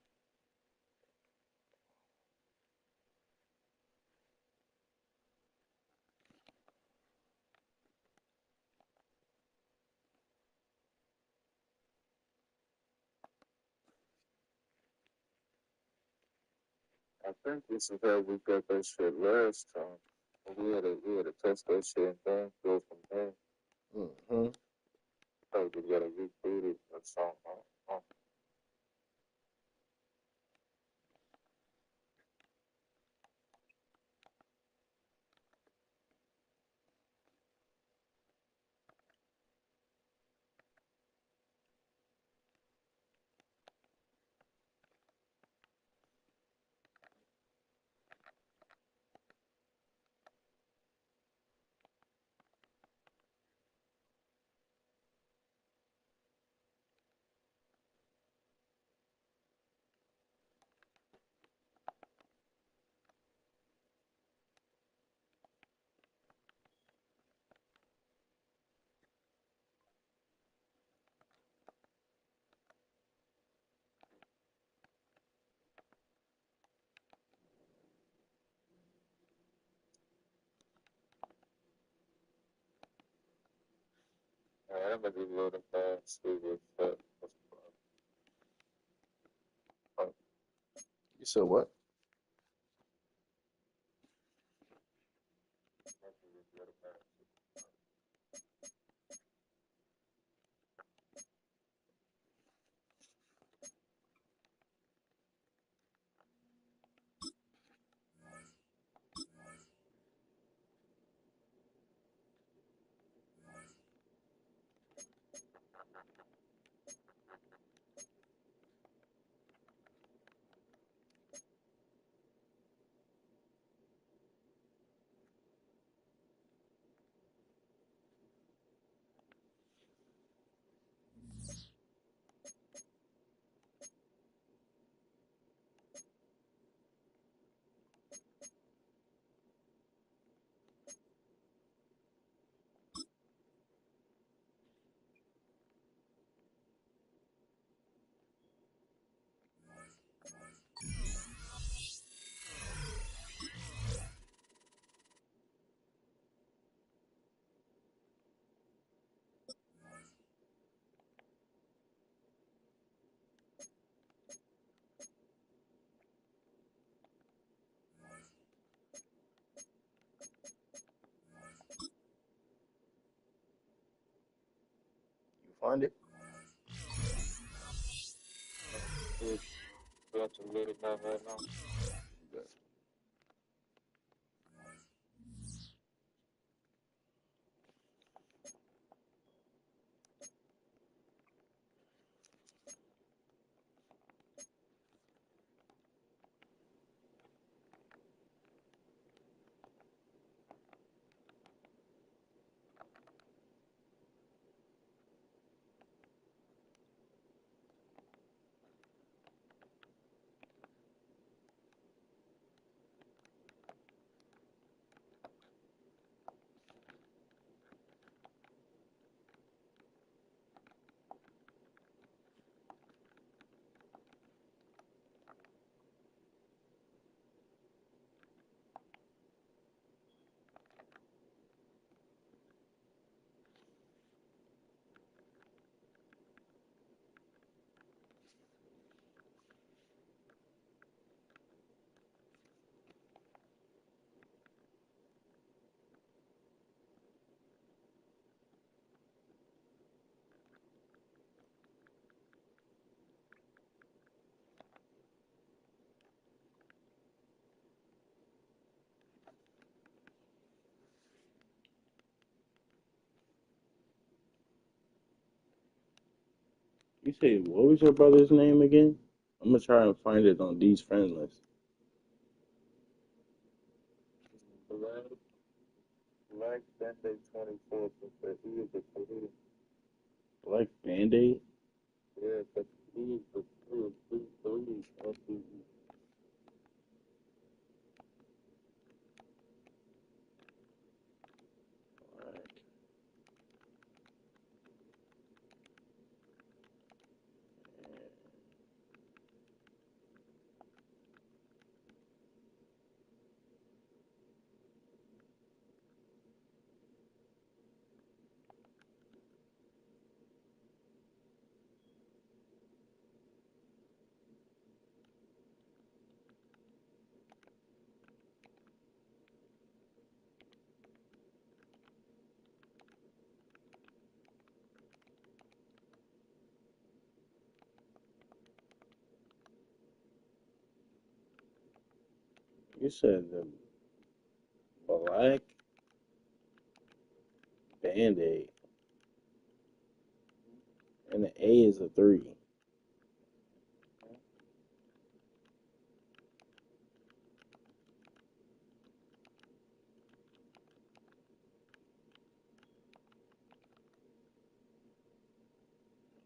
S2: I think this is how we got that shit last time. We had to test that shit and then go from there. Mm-hmm. So we gotta reboot it or something. You said what? You find it? Good. You say what was your brother's name again? I'm gonna try and find it on these friend lists. Like Band-Aid? Alright. You said the black Band-Aid and the A is a 3.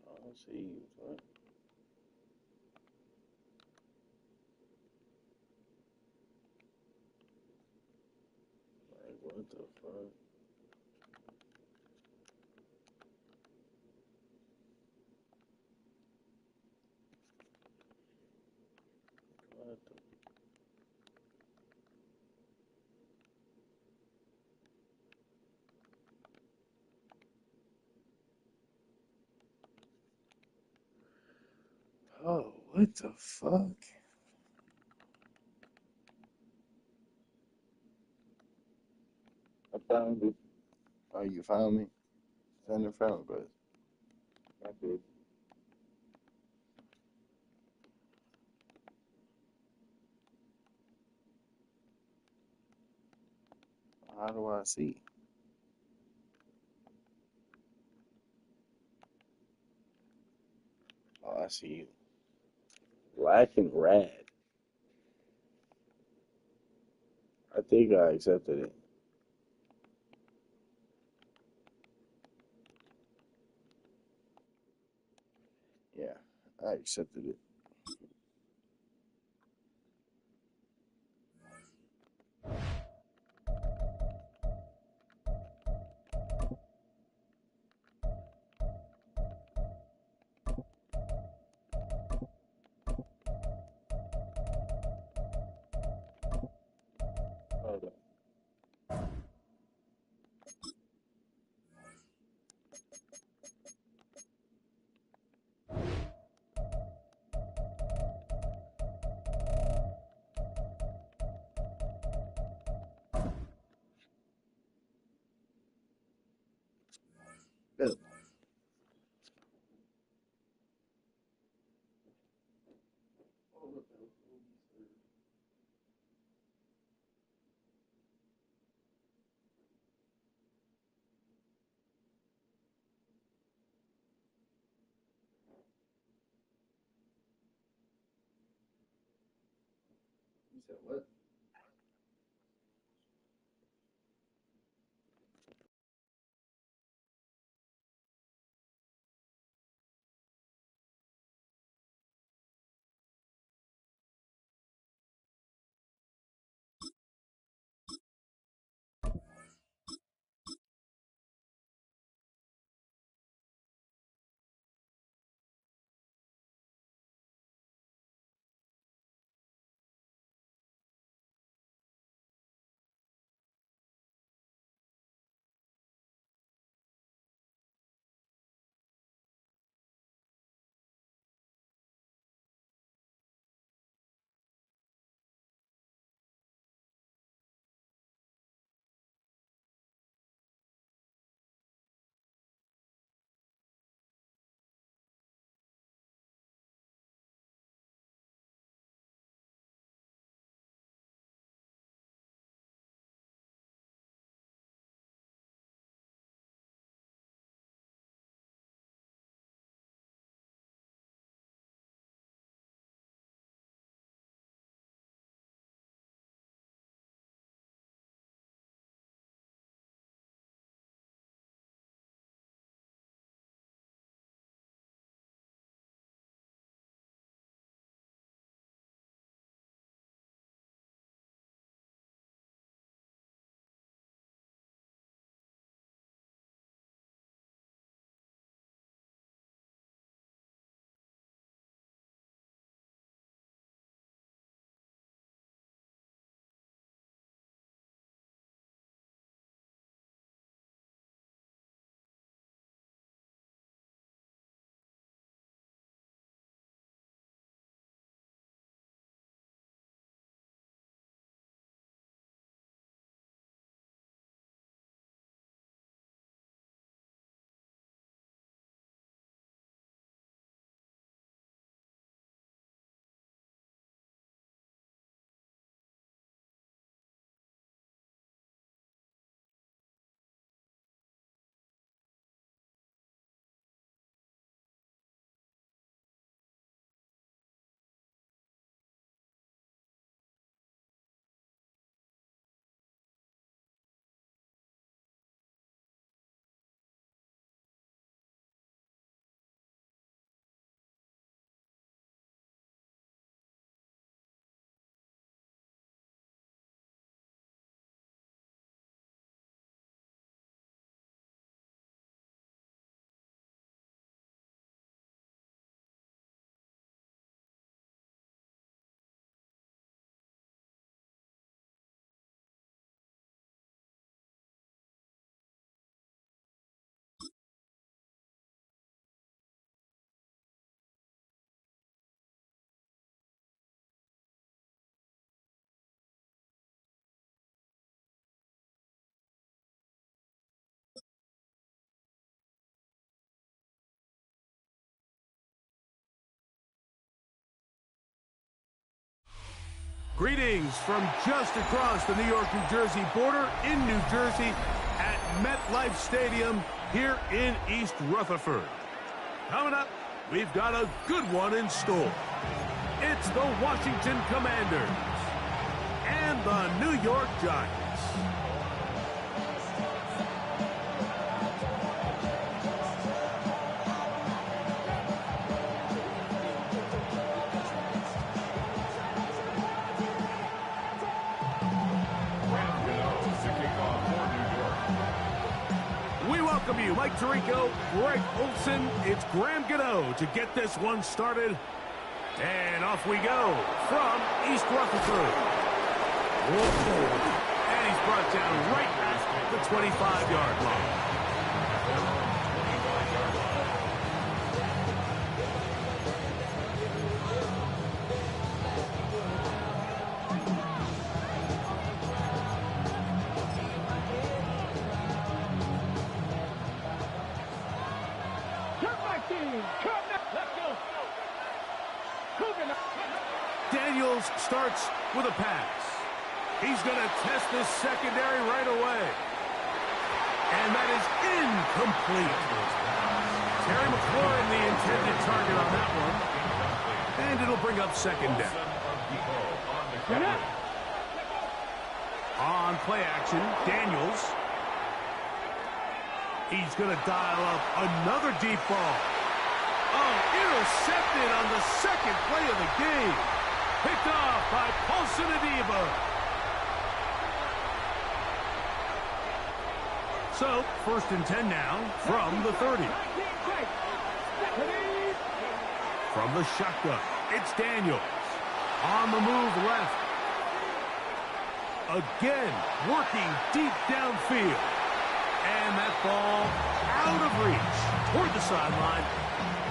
S2: I don't see what, like what the fuck? What the What the fuck? I found it. Oh, you found me? Send it from, but I did. How do I see? Oh, I see you. Black and red. I think I accepted it. Yeah, I accepted it. Hold on. Good. You said what?
S1: Greetings from just across the New York-New Jersey border in New Jersey at MetLife Stadium here in East Rutherford. Coming up, we've got a good one in store. It's the Washington Commanders and the New York Giants. Welcome you, Mike Tirico, Greg Olson. It's Graham Gano to get this one started. And off we go from East Rutherford. And he's brought down right at the 25-yard line. Daniels starts with a pass. He's going to test this secondary right away. And that is incomplete. Terry McLaurin, the intended target on that one. And it'll bring up second down. On play action, Daniels. He's going to dial up another deep ball. Oh, intercepted on the second play of the game. Picked off by Paulson Adebo. So, 1st and 10 now from the 30. From the shotgun, it's Daniels. On the move left. Again, working deep downfield. And that ball out of reach toward the sideline.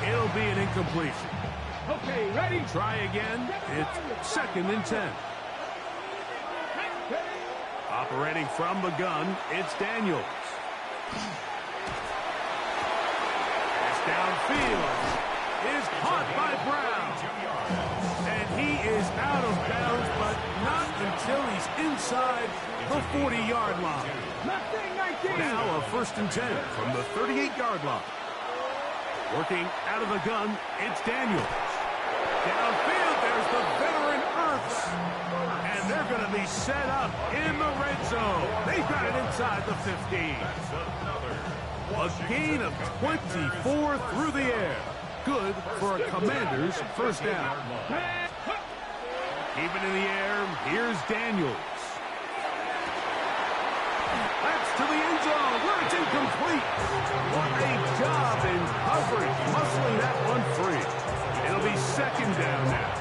S1: It'll be an incompletion.
S5: Okay, ready?
S1: Try again. It's 2nd and 10. Operating from the gun, it's Daniels. Pass downfield is caught by Brown. And he is out of bounds, but not until he's inside the 40-yard line. Now a 1st and 10 from the 38-yard line. Working out of the gun, it's Daniels. Downfield, there's the veteran Ertz. And they're going to be set up in the red zone. They've got it inside the 15. A gain of 24 through the air. Good for a Commanders first down. Keep it in the air. Here's Daniels. That's to the end zone where it's incomplete. What a job in coverage, muscling that one free. It'll be 2nd down now.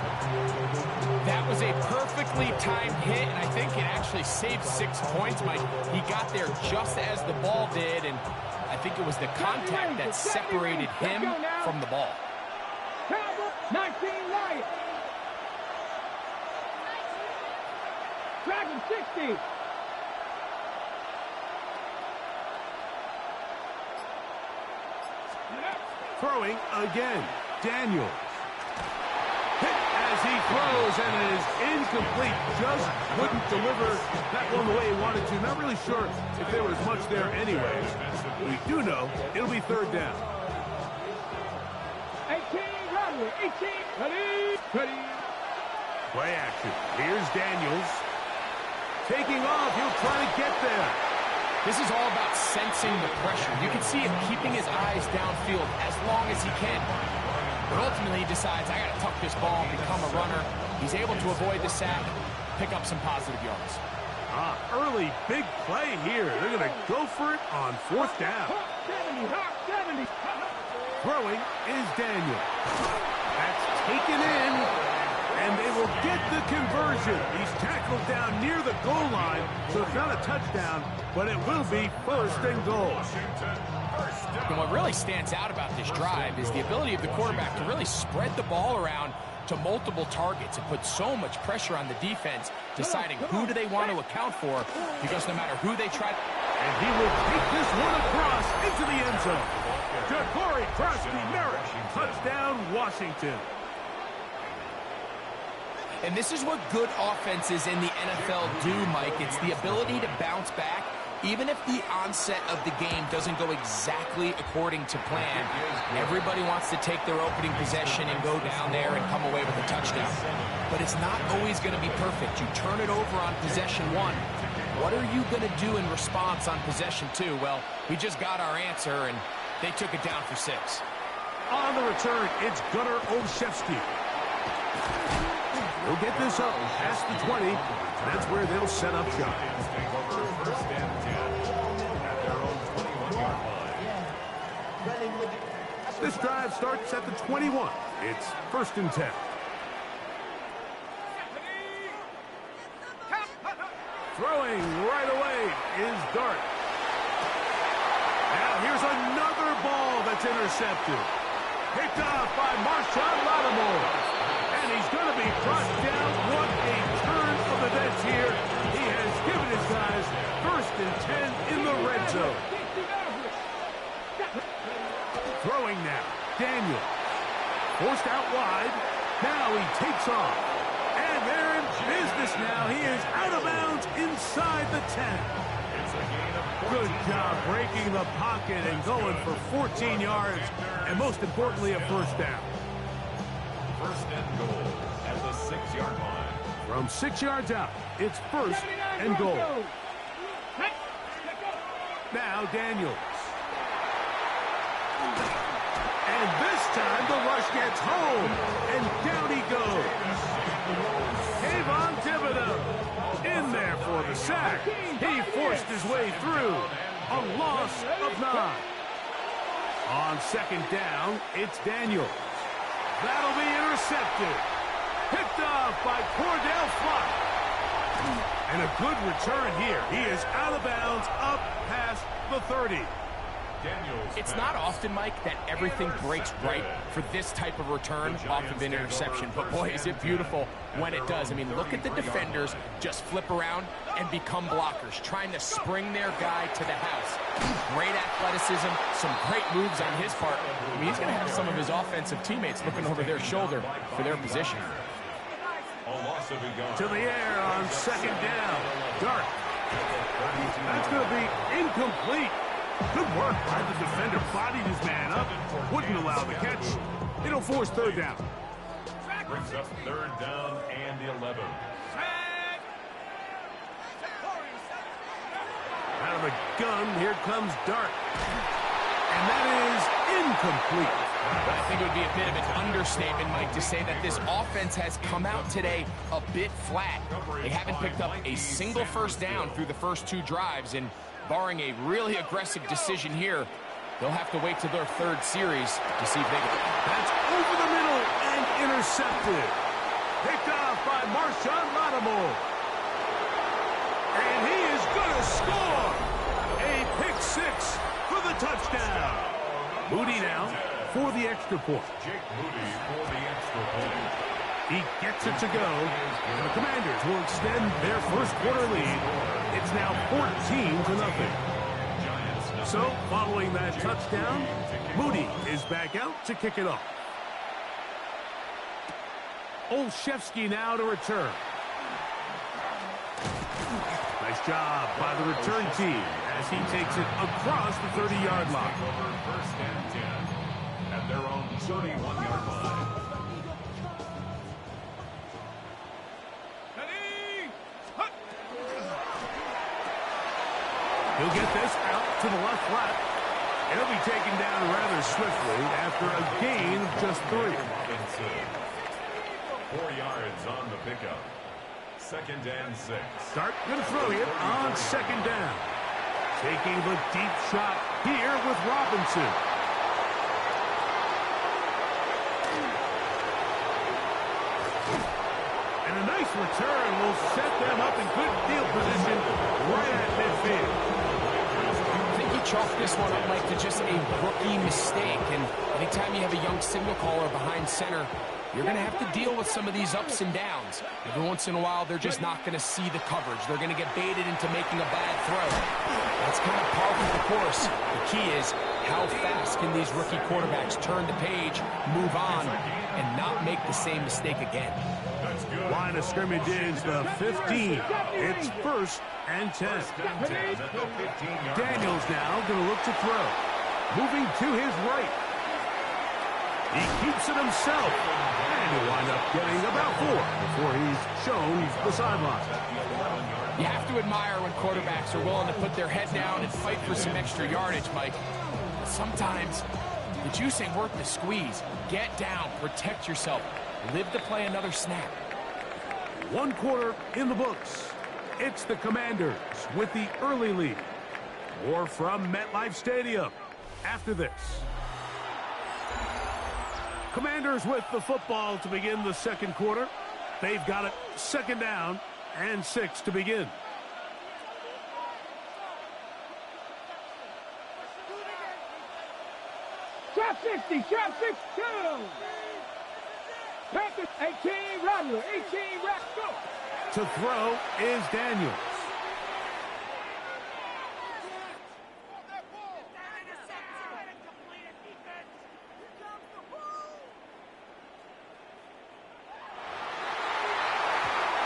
S4: That was a perfectly timed hit, and I think it actually saved 6 points, Mike. He got there just as the ball did, and I think it was the contact that separated him from the ball.
S5: 19 Lions. Dragon 60.
S1: Throwing again, Daniels. Hit as he throws, and it is incomplete. Just wouldn't deliver that one the way he wanted to. Not really sure if there was much there anyways. We do know it'll be 3rd down.
S5: 18, runway, 18, ready.
S1: Play action. Here's Daniels. Taking off, he'll try to get there.
S4: This is all about sensing the pressure. You can see him keeping his eyes downfield as long as he can. But ultimately he decides, I got to tuck this ball and become a runner. He's able to avoid the sack, pick up some positive yards.
S1: Early big play here. They're going to go for it on 4th down.
S5: 70.
S1: Throwing is Daniel. That's taken in, and they will get the conversion. He's tackled down near the goal line, so it's not a touchdown, but it will be 1st and goal.
S4: And what really stands out about this drive is the ability of the quarterback to really spread the ball around to multiple targets and put so much pressure on the defense, deciding who do they want to account for, because no matter who they try.
S1: And he will take this one across into the end zone. Ja'Cory Krosky-Merritt, touchdown Washington.
S4: And this is what good offenses in the NFL do, Mike. It's the ability to bounce back, even if the onset of the game doesn't go exactly according to plan. Everybody wants to take their opening possession and go down there and come away with a touchdown. But it's not always going to be perfect. You turn it over on possession 1. What are you going to do in response on possession 2? Well, we just got our answer, and they took it down for 6.
S1: On the return, it's Gunnar Olszewski. He'll get this up past the 20. That's where they'll set up shop.
S3: First and 10 at their own 21-yard line.
S1: This drive starts at the 21. It's 1st and 10. Throwing right away is Dart. Now here's another ball that's intercepted. Picked off by Marshawn Lattimore. And he's going to be brought down. What a turn of events here. He has given his guys 1st and 10 in the red zone. Throwing now. Daniel. Forced out wide. Now he takes off. And they're in business now. He is out of bounds inside the 10. Good job breaking the pocket and going for 14 yards. And most importantly, a 1st down.
S3: 1st and goal at the 6-yard line.
S1: From 6 yards out, it's 1st and goal. Now Daniels. And this time the rush gets home. And down he goes. Kayvon Thibodeaux in there for the sack. He forced his way through. A loss of 9. On 2nd down, it's Daniels. That'll be intercepted. Picked off by Cordell Flock. And a good return here. He is out of bounds up past the 30.
S4: It's not often, Mike, that everything breaks right for this type of return off of an interception. But, boy, is it beautiful when it does. I mean, look at the defenders just flip around and become blockers, trying to spring their guy to the house. Great athleticism, some great moves on his part. I mean, he's going to have some of his offensive teammates looking over their shoulder for their position.
S1: To the air on 2nd down. Dart. That's going to be incomplete. Good work by the defender. Bodied his man up. Wouldn't allow the catch. It'll force 3rd down.
S3: Brings up 3rd down and 11.
S1: Out of the gun, here comes Dart. And that is incomplete.
S4: I think it would be a bit of an understatement, Mike, to say that this offense has come out today a bit flat. They haven't picked up a single 1st down through the first 2 drives, and barring a really aggressive decision here, they'll have to wait to their 3rd series to see if they can.
S1: That's over the middle and intercepted. Picked off by Marshawn Lattimore. And he is going to score. A pick 6 for the touchdown. Moody now for the extra point.
S3: Jake Moody for the extra point.
S1: He gets it to go. And the Commanders will extend their 1st quarter lead. It's now 14-0. So, following that touchdown, Moody is back out to kick it off. Olszewski now to return. Nice job by the return team as he takes it across the 30-yard line.
S3: 1st and 10 at their own 31-yard line.
S1: He'll get this out to the left flat. And he'll be taken down rather swiftly after a gain of just 3.
S3: 4 yards on the pickup. 2nd and 6.
S1: Dart going to throw it on 2nd down. Taking the deep shot here with Robinson. And a nice return will set them up in good field position right at midfield.
S4: I think you chalk this one up, Mike, to just a rookie mistake. And anytime you have a young signal caller behind center, you're going to have to deal with some of these ups and downs. Every once in a while, they're just not going to see the coverage. They're going to get baited into making a bad throw. That's kind of par for the course. The key is how fast can these rookie quarterbacks turn the page, move on, and not make the same mistake again.
S3: That's
S1: Line of scrimmage is the 15. It's 1st and 10. Daniels now going to look to throw. Moving to his right. He keeps it himself. And he'll wind up getting about 4 before he's shown the sideline.
S4: You have to admire when quarterbacks are willing to put their head down and fight for some extra yardage, Mike. But sometimes the juice ain't worth the squeeze. Get down, protect yourself, live to play another snap.
S1: 1 quarter in the books. It's the Commanders with the early lead. More from MetLife Stadium after this. Commanders with the football to begin the second quarter. They've got it 2nd down and 6 to begin.
S5: Trap 60, trap 62. Panthers 18, Rattler, 18, Rattler, go.
S1: To throw is Daniels.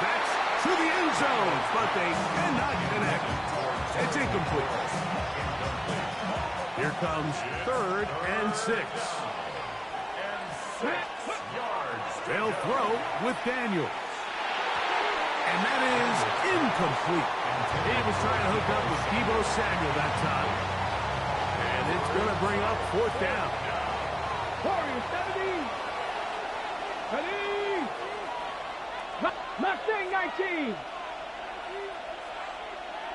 S1: That's to the end zone, but they cannot connect. It's incomplete. Here comes 3rd and 6. They'll throw with Daniels. And that is incomplete. He was trying to hook up with Deebo Samuel that time. And it's going to bring up 4th down.
S5: Warriors 70. Mustang 19.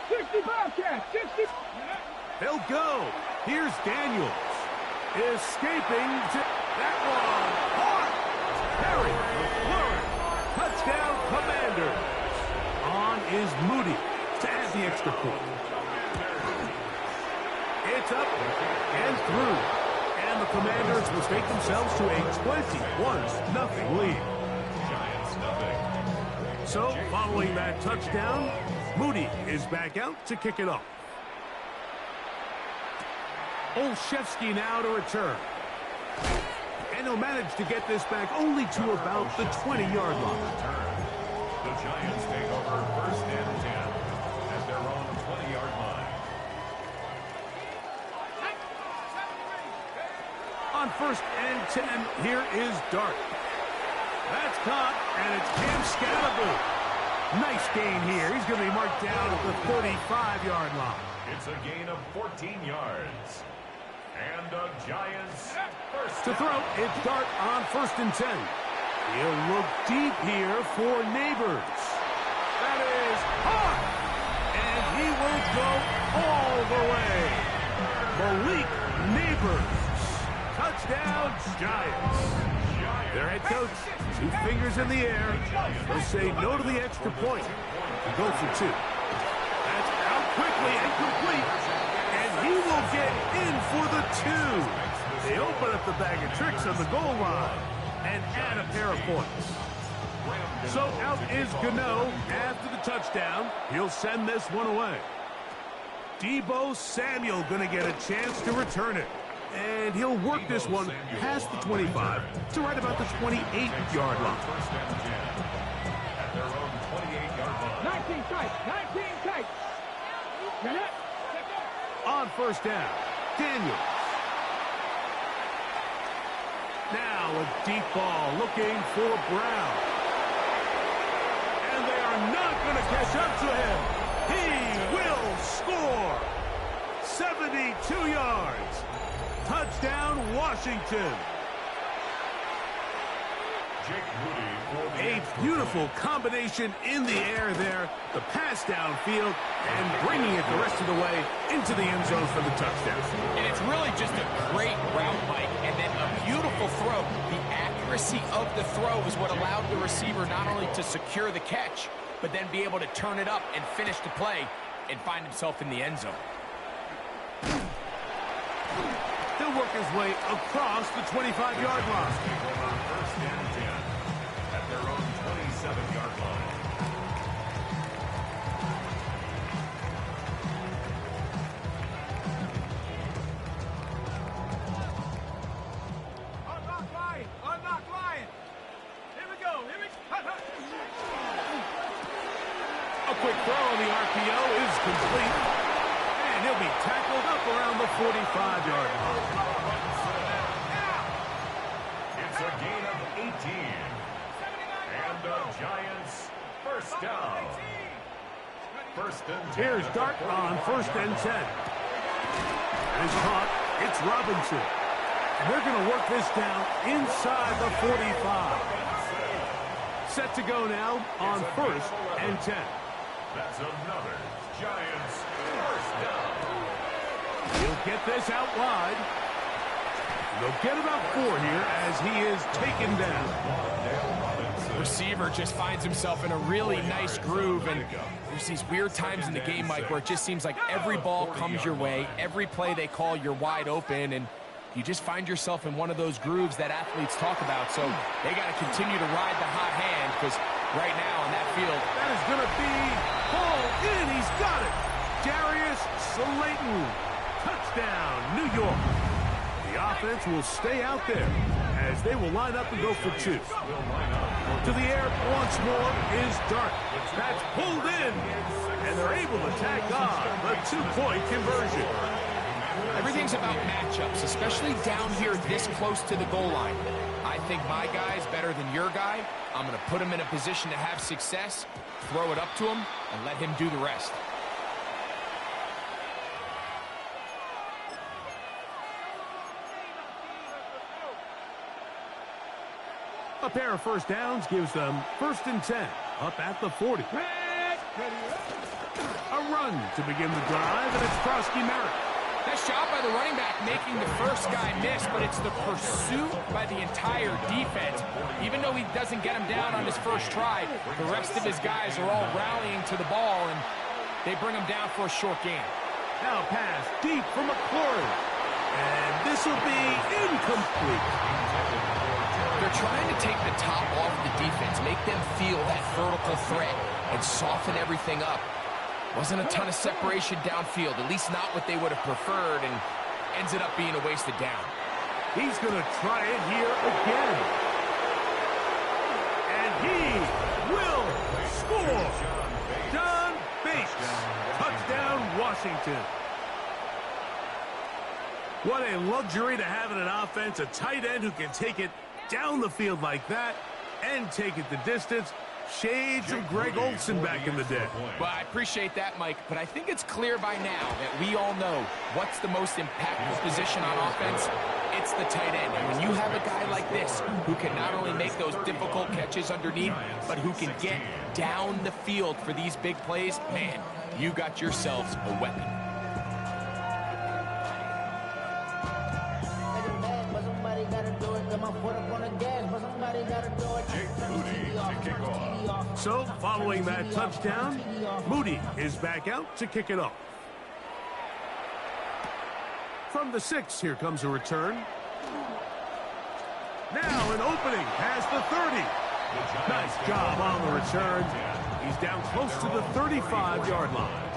S5: 60 Bobcats, 60.
S1: They'll go. Here's Daniels. Escaping to that one. Hard. Perry. McLaurin. Touchdown, Commanders. On is Moody to add the extra point. It's up and through. And the Commanders will take themselves to a 21-0 lead. So, following that touchdown, Moody is back out to kick it off. Olszewski now to return. And he'll manage to get this back only to about the 20-yard line.
S3: The Giants take over 1st and 10 at their own 20-yard line.
S1: On 1st and 10, here is Dart. That's caught, and it's Cam Scalaboo. Nice gain here. He's going to be marked down at the 35-yard line.
S3: It's a gain of 14 yards. And the Giants first.
S1: To throw, it's Dart on 1st and 10. He'll look deep here for Neighbors. That is hot. And he will go all the way. Malik Neighbors. Touchdown, Giants. Their head coach, 2 fingers in the air. He'll say no to the extra point and go for 2. That's out quickly and complete. And he will get in for the 2. They open up the bag of tricks on the goal line and add a pair of points. So out is Gano after the touchdown. He'll send this one away. Deebo Samuel going to get a chance to return it. And he'll work this one past the 25 to right about the 28-yard line.
S3: First and 10 at their own 28-yard line.
S5: 19 tight, 19 tight.
S1: On 1st down, Daniels. Now a deep ball looking for Brown. And they are not going to catch up to him. He will score. 72 yards. Touchdown, Washington.
S3: Jake Moody for the
S1: A beautiful combination in the air there. The pass downfield and bringing it the rest of the way into the end zone for the touchdown.
S4: And it's really just a great route, Mike, and then a beautiful throw. The accuracy of the throw is what allowed the receiver not only to secure the catch, but then be able to turn it up and finish the play and find himself in the end zone.
S1: He'll work his way across the 25-yard line.
S3: first and 10 at their own 27-yard line.
S5: Unlock line. Unlock line. Here we go. Here we go.
S1: RPO is complete. And he'll be tackled up around the 45-yard line.
S3: It's a gain of 18. And the Giants first down. First and 10.
S1: Here's Dart on first and 10. And it's caught. It's Robinson. And they're going to work this down inside the 45. Set to go now on first and 10.
S3: That's another Giants first down.
S1: He'll get this out wide. They'll get about 4 here as he is taken down.
S4: Receiver just finds himself in a really nice groove, and there's these weird times in the game, Mike, where it just seems like every ball comes your way, every play they call, you're wide open, and you just find yourself in one of those grooves that athletes talk about. So they got to continue to ride the hot hand, because right now on that field,
S1: That is going to be hauled in. He's got it. Darius Slayton. Touchdown, New York. The offense will stay out there as they will line up and go for 2. To the air once more is Dart. That's pulled in, and they're able to tack on the 2-point conversion.
S4: everything's about matchups, especially down here this close to the goal line. I think my guy's better than your guy. I'm going to put him in a position to have success, throw it up to him, and let him do the rest.
S1: A pair of first downs gives them first and 10 up at the 40. A run to begin the drive, and it's Krosky Merritt.
S4: Nice job by the running back making the first guy miss, but it's the pursuit by the entire defense. Even though he doesn't get him down on his first try, the rest of his guys are all rallying to the ball, and they bring him down for a short gain.
S1: Now pass deep for McLaurin. And this will be incomplete.
S4: They're trying to take the top off the defense, make them feel that vertical threat, and soften everything up. Wasn't a ton of separation downfield, at least not what they would have preferred, and ends it up being a wasted down.
S1: He's going to try it here again. And he will score. John Bates. Touchdown, Washington. What a luxury to have in an offense, a tight end who can take it down the field like that and take it the distance. Shades of Greg Olsen back in the day.
S4: Well, I appreciate that, Mike, but I think it's clear by now that we all know what's the most impactful position on offense. It's the tight end. And when you have a guy like this who can not only make those difficult catches underneath, but who can get down the field for these big plays, man, you got yourselves a weapon.
S1: So, following that touchdown, Moody is back out to kick it off. From the 6, here comes a return. Now an opening past the 30. Nice job on the return. He's down close to the 35-yard line.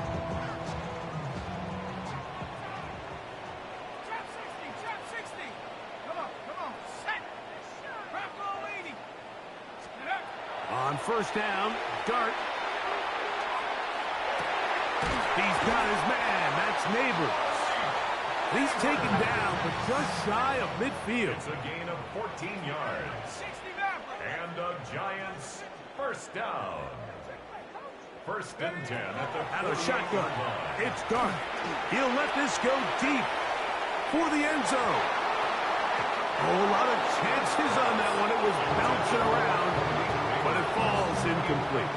S1: On first down, Dart. He's got his man. That's Neighbors. He's taken down, but just shy of midfield.
S3: It's a gain of 14 yards. And the Giants first down. First and 10 at the
S1: Out of shotgun. It's Dart. He'll let this go deep for the end zone. A whole lot of chances on that one. It was bouncing around, but it falls incomplete.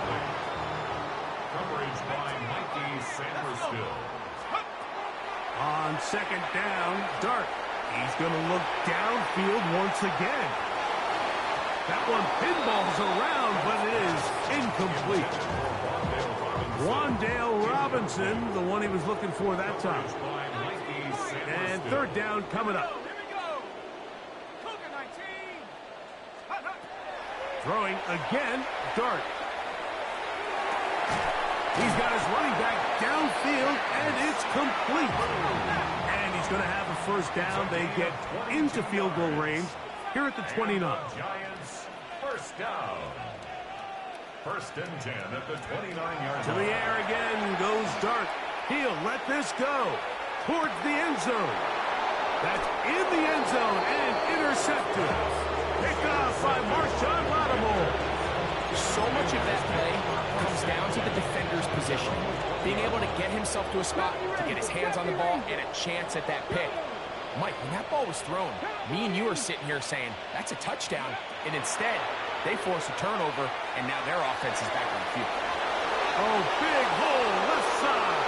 S3: Coverage by Mikey Sanderstill.
S1: On second down, Dart. He's going to look downfield once again. That one pinballs around, but it is incomplete. Wandale Robinson, the one he was looking for that time. And third down coming up. Throwing again, Dart. He's got his running back downfield, and it's complete. And he's going to have a first down. They get into field goal range here at the 29.
S3: Giants first down. First and 10 at the 29-yard
S1: To the
S3: line.
S1: air again goes Dart. He'll let this go towards the end zone. That's in the end zone and intercepted. Picked off by Marshawn Lattimore.
S4: So much of that play comes down to the defender's position. Being able to get himself to a spot, to get his hands on the ball, and a chance at that pick. Mike, when that ball was thrown, me and you are sitting here saying, that's a touchdown. And instead, they force a turnover, and now their offense is back on the field.
S1: Oh, big hole left side.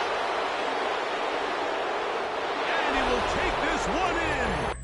S1: And he will take this one in.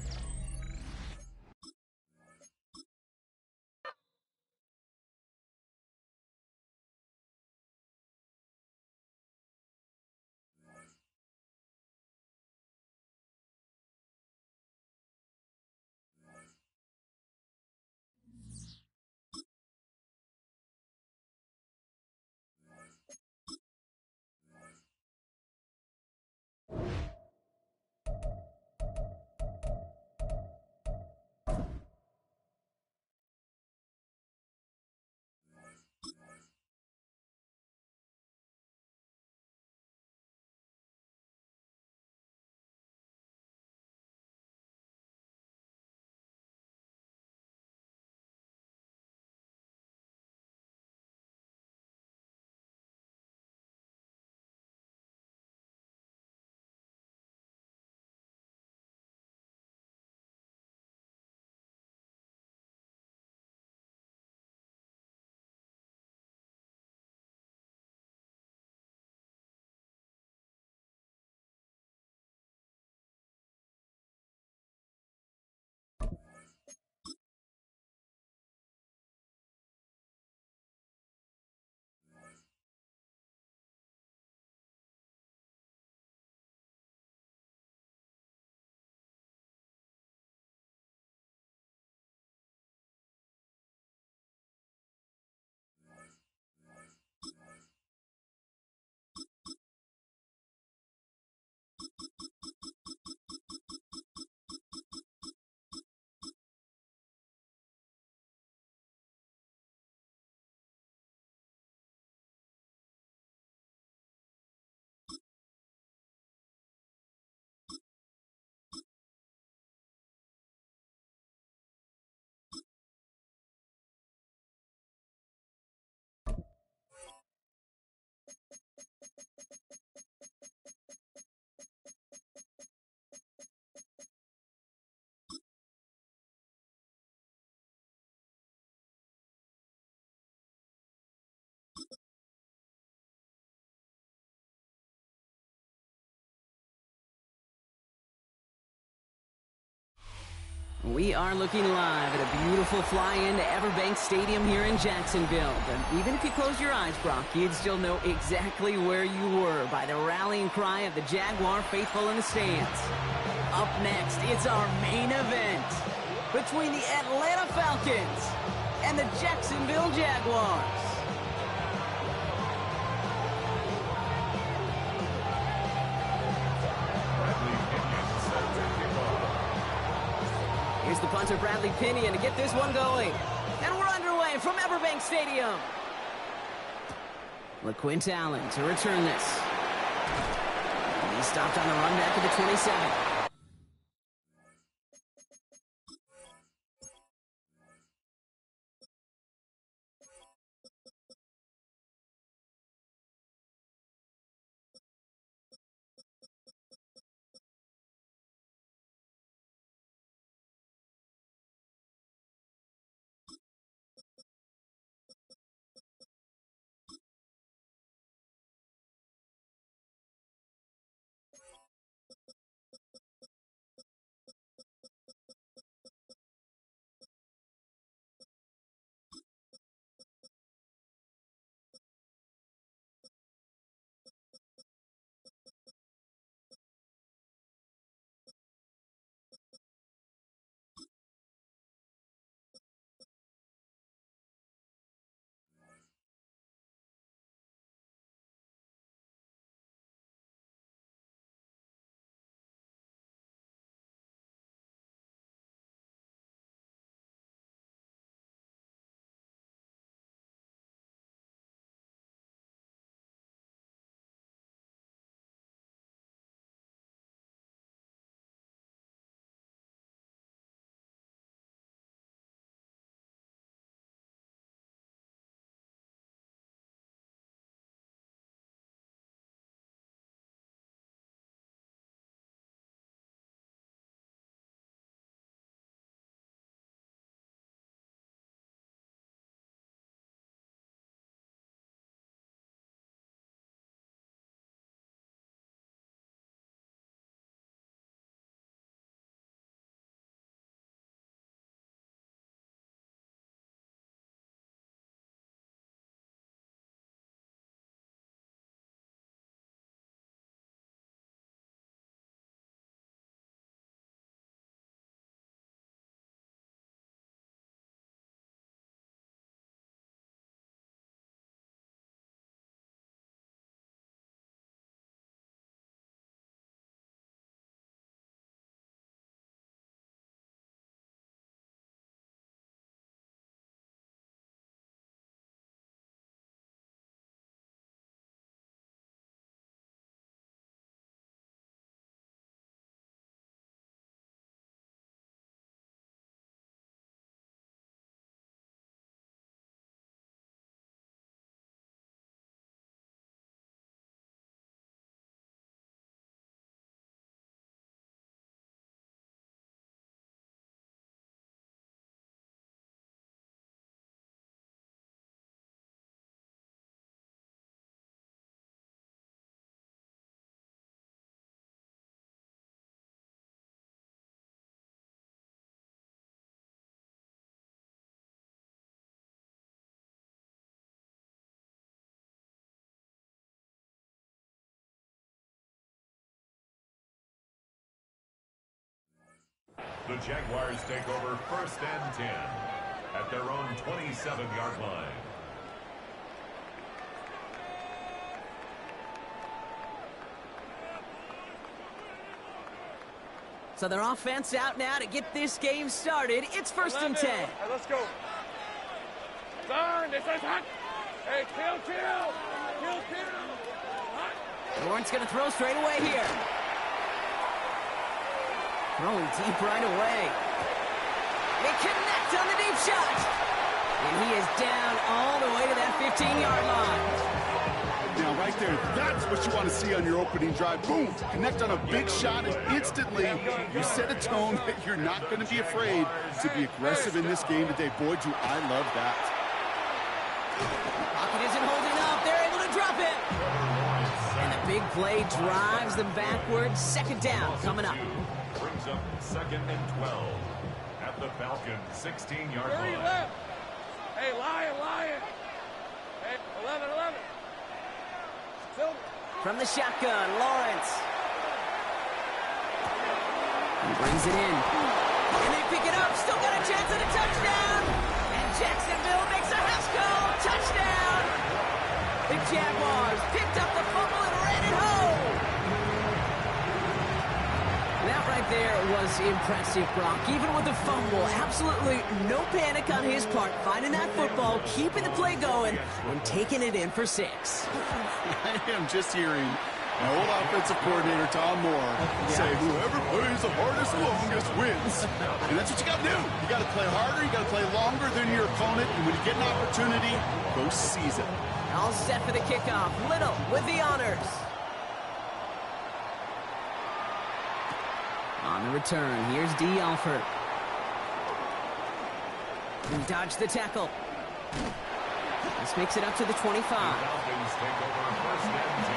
S6: We are looking live at a beautiful fly-in to Everbank Stadium here in Jacksonville. But even if you close your eyes, Brock, you'd still know exactly where you were by the rallying cry of the Jaguar faithful in the stands. Up next, it's our main event between the Atlanta Falcons and the Jacksonville Jaguars. Here's the punter, Bradley Pinion, to get this one going. And we're underway from Everbank Stadium. LaQuint Allen to return this. And he stopped on the run back at the 27.
S3: The Jaguars take over 1st and 10 at their own 27-yard line.
S6: So their offense out now to get this game started. It's 1st and 10.
S5: Hey, let's go. Turn. This is hot. Hey, kill. Hot.
S6: Lawrence going to throw straight away here. Throwing deep right away. They connect on the deep shot. And he is down all the way to that 15-yard line.
S7: Now, right there, that's what you want to see on your opening drive. Boom! Connect on a big shot, and instantly you set a tone that you're not going to be afraid to be aggressive in this game today. Boy, do I love that.
S6: Pocket isn't holding up. They're able to drop it. And the big play drives them backwards. 2nd down coming up.
S3: Brings up 2nd and 12 at the Falcons' 16-yard line.
S5: Left. Hey, Lion. Hey, 11.
S6: From the shotgun, Lawrence. He brings it in. And they pick it up. Still got a chance at a touchdown. And Jacksonville makes a house call. Touchdown. The Jaguars picked up the fumble and ran it home. That right there was impressive, Brock. Even with the fumble, absolutely no panic on his part. Finding that football, keeping the play going, and taking it in for 6.
S7: I am just hearing my old offensive coordinator, Tom Moore, say, whoever plays the hardest, longest wins. And that's what you got to do. You got to play harder. You got to play longer than your opponent. And when you get an opportunity, go seize it.
S6: All set for the kickoff. Little with the honors. On the return, here's D. Alford. He dodged the tackle. This makes it up to the 25.
S3: Falcons take over 1st and 10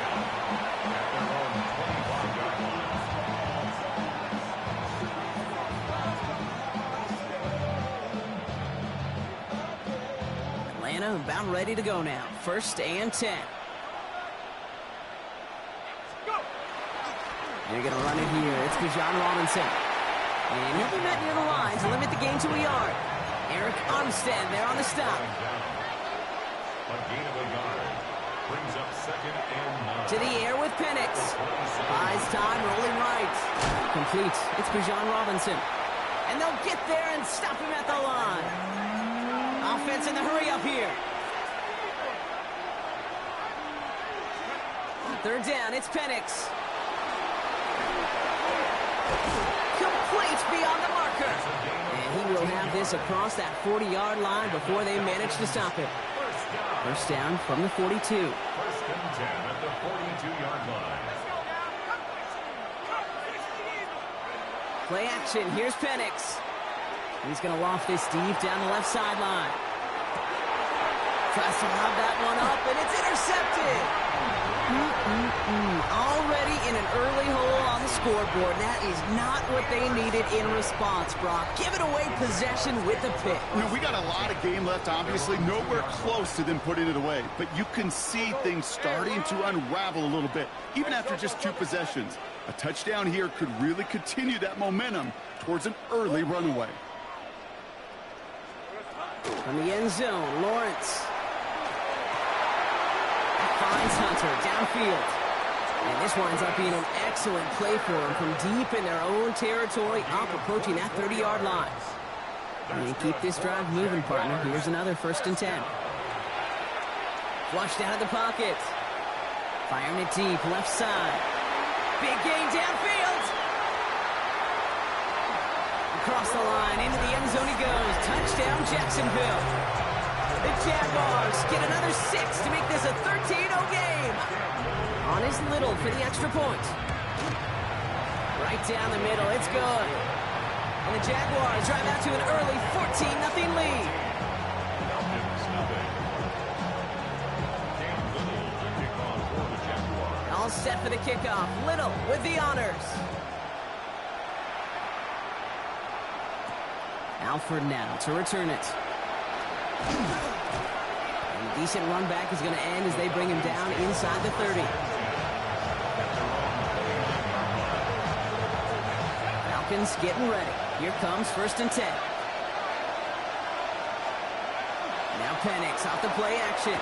S3: at their own 25-yard line.
S6: Atlanta about ready to go now. 1st and 10. They're going to run it here. It's Bijan Robinson. And he'll be met near the line to limit the gain to a yard. Eric Armstead there on the stop.
S3: A gain of a yard. Brings up 2nd and 9.
S6: To the air with Penix. Buys time, rolling right. Complete. It's Bijan Robinson. And they'll get there and stop him at the line. Offense in the hurry up here. 3rd down, it's Penix. Complete beyond the marker. And he will have this across that 40-yard line before they manage to stop him. 1st down from the 42.
S3: 1st and 10 at the 42-yard line.
S6: Play action. Here's Penix. He's going to loft this deep down the left sideline. Tries to lob that one up, and it's intercepted. Already in an early hole on the scoreboard. That is not what they needed in response, Brock. Giving away possession with the pick.
S7: You know, we got a lot of game left, obviously. Nowhere close to them putting it away. But you can see things starting to unravel a little bit, even after just 2 possessions. A touchdown here could really continue that momentum towards an early runaway.
S6: From the end zone, Lawrence finds Hunter downfield. And this winds up being an excellent play for him from deep in their own territory, up approaching that 30-yard line. And keep this drive moving, partner. Here's another 1st and 10. Flushed out of the pocket. Firing it deep, left side. Big gain downfield. Across the line, into the end zone he goes. Touchdown, Jacksonville. The Jaguars get another 6 to make this a 13-0 game. On is Little for the extra point. Right down the middle, it's good. And the Jaguars drive out to an early 14-0 lead. All set for the kickoff. Little with the honors. Alford now to return it. And a decent run back is going to end as they bring him down inside the 30. Falcons getting ready. Here comes 1st and 10. Now Penix off the play action.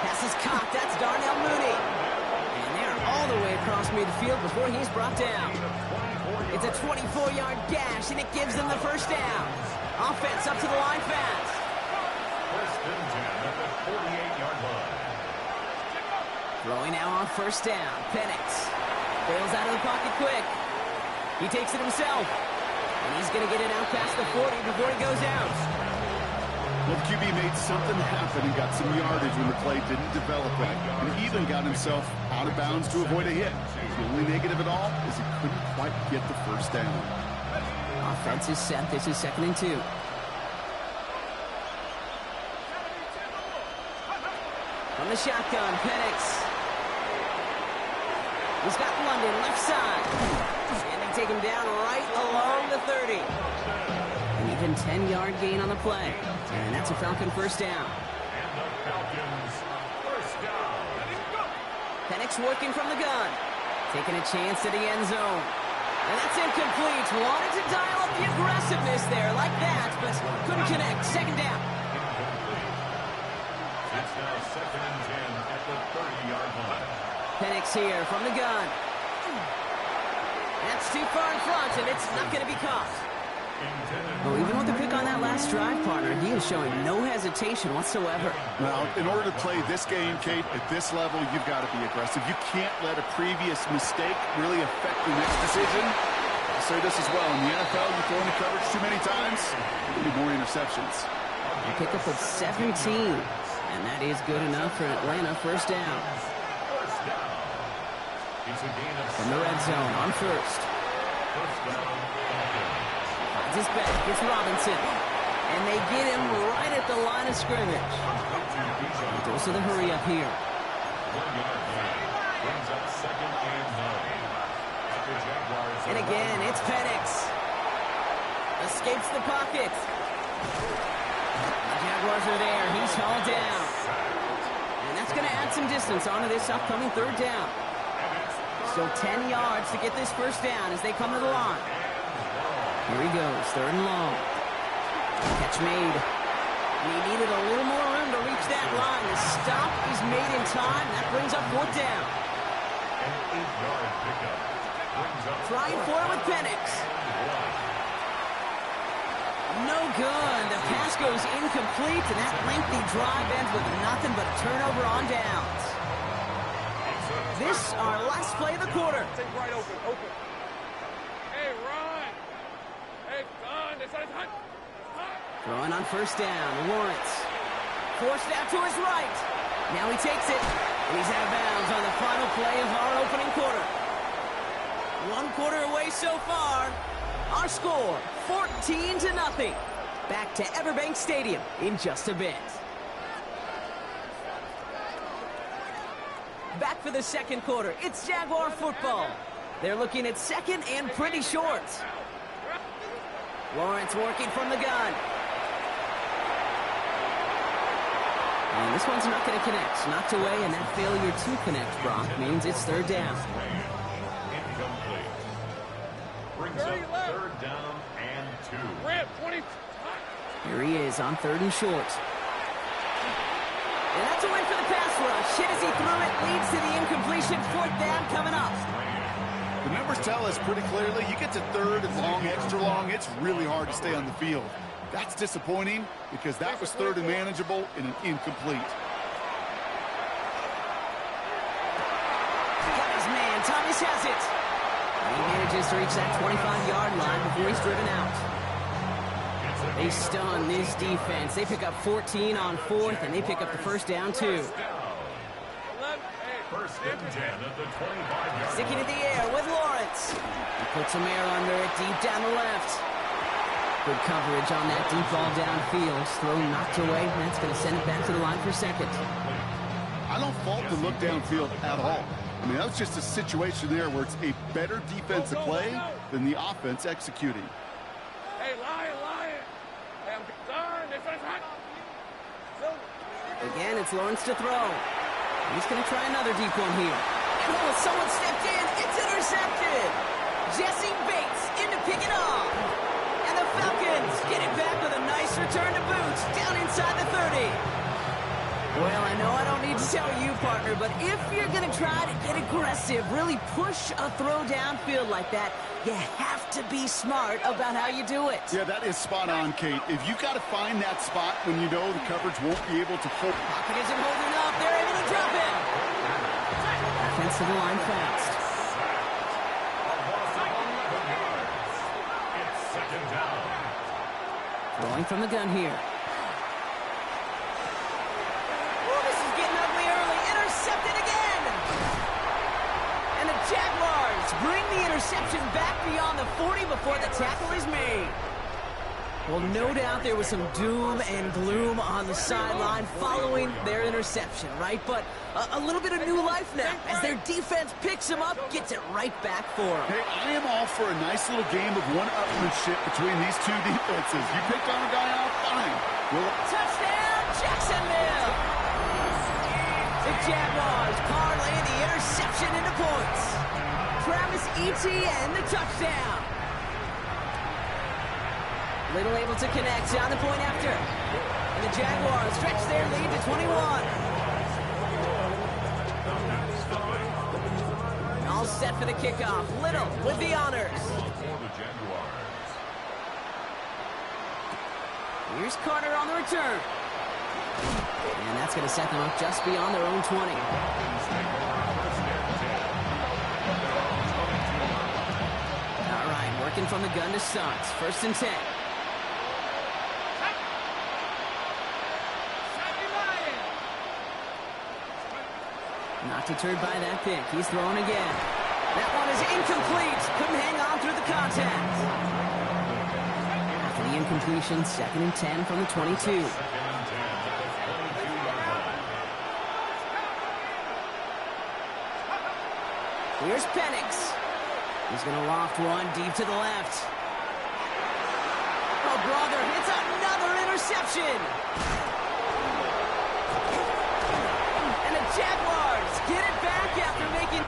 S6: Pass is caught. That's Darnell Mooney. And they're all the way across midfield before he's brought down. It's a 24-yard gash, and it gives them the first down. Offense up to the line fast.
S3: 1st and 10 at the 48-yard line.
S6: Throwing now on 1st down. Penix bails out of the pocket quick. He takes it himself. And he's going to get it out past the 40 before he goes out.
S7: Well, the QB made something happen and got some yardage when the play didn't develop right. And even got himself out of bounds to avoid a hit. The only negative at all is he couldn't quite get the first down.
S6: Offense is set. This is 2nd and 2. From the shotgun, Penix. He's got London left side. And they take him down right along the 30. An even 10-yard gain on the play. And that's a Falcon first down.
S3: And the Falcons first down.
S6: Penix working from the gun. Taking a chance at the end zone. And that's incomplete. Wanted to dial up the aggressiveness there like that, but couldn't connect. 2nd down.
S3: It's now 2nd and 10 at the 30-yard line.
S6: Penix here from the gun. That's too far in front, and it's not going to be caught. Well, even with the pick on that last drive, partner, he is showing no hesitation whatsoever.
S7: Now, in order to play this game, Kate, at this level, you've got to be aggressive. You can't let a previous mistake really affect the next decision. I'll say this as well. In the NFL, you throw into coverage too many times, there'll be more interceptions.
S6: A pickup of 17, and that is good enough for Atlanta first down.
S3: First down. It's a gain of
S6: From the red zone on 1st.
S3: First down.
S6: Finds his back. It's Robinson. And they get him right at the line of scrimmage. He goes to the hurry up here.
S3: 1-yard gain. Brings up 2nd and 9. The Jaguars
S6: And again, it's Penix. Escapes the pocket. The Jaguars are there. He's hauled down. And that's going to add some distance onto this upcoming 3rd down. So 10 yards to get this first down as they come to the line. Here he goes, 3rd and long. Catch made. And he needed a little more room to reach that line. The stop is made in time. That brings up 4th down.
S3: An 8-yard pickup. Brings up
S6: Trying for it with Penix. No good. The pass goes incomplete, and that lengthy drive ends with nothing but a turnover on downs. This, our last play of the quarter.
S5: Take right open. Hey, run. Hey, Don, it's hot.
S6: Throwing on 1st down, Lawrence. Forced out to his right. Now he takes it, and he's out of bounds on the final play of our opening quarter. 1 quarter away so far. Our score, 14-0. Back to Everbank Stadium in just a bit. Back for the 2nd quarter. It's Jaguar football. They're looking at 2nd and pretty short. Lawrence working from the gun. And this one's not going to connect. Knocked away, and that failure to connect, Brock, means it's 3rd down.
S3: incomplete. Brings up 3rd down and 2.
S5: Rip, 20.
S6: Here he is on 3rd and short. And that's a win for the pass rush. Hit as he threw it, leads to the incompletion. 4th down coming up.
S7: The numbers tell us pretty clearly, you get to 3rd and long, extra long, it's really hard to stay on the field. That's disappointing because that was 3rd and manageable and an incomplete.
S6: Got his man. Thomas has it. And he manages to reach that 25-yard line before he's driven out. They stun this defense. They pick up 14 on 4th, and they pick up the first down, too.
S3: First and 10 at the 25-yard
S6: Sticking in the air with Lawrence. He puts some air under it deep down the left. Good coverage on that deep ball downfield. Throw knocked away, and that's going to send it back to the line for 2nd.
S7: I don't fault the look downfield at all. I mean, that was just a situation there where it's a better defensive play than the offense executing.
S5: Hey, Lion. Hey, I'm concerned. This is hot.
S6: Again, it's Lawrence to throw. He's going to try another deep one here. And oh, someone stepped in. It's intercepted. Jesse Bates in to pick it up. return to boots, down inside the 30. Well, I know I don't need to tell you, partner, but if you're going to try to get aggressive, really push a throw downfield like that, you have to be smart about how you do it.
S7: Yeah, that is spot on, Kate. If you got to find that spot when you know the coverage won't be able to hold.
S6: Pocket isn't holding up. They're able to drop him. Offense to the line fast.
S3: It's second down.
S6: Throwing from the gun here. Oh, this is getting ugly early. Intercepted again. And the Jaguars bring the interception back beyond the 40 before the tackle is made. Well, no doubt there was some doom and gloom on the sideline following their interception, right? But a little bit of new life now as their defense picks them up, gets it right back for them.
S7: Hey, I am all for a nice little game of one-upmanship between these two defenses. You picked on a guy off, fine. Well,
S6: Touchdown, Jacksonville! The Jaguars parlay the interception into points. Travis Etienne, the touchdown. Little able to connect on the point after. And the Jaguars stretch their lead to 21. All set for the kickoff. Little with the honors.
S3: For the Jaguars.
S6: Here's Carter on the return. And that's going to set them up just beyond their own 20. All right, working from the gun to start. 1st and 10. Not deterred by that pick. He's throwing again. That one is incomplete. Couldn't hang on through the contact. After the incompletion, 2nd and 10 from the 22. Here's Penix. He's going to loft one deep to the left. Oh, brother, it's another interception. And the Jaguars get it back after making...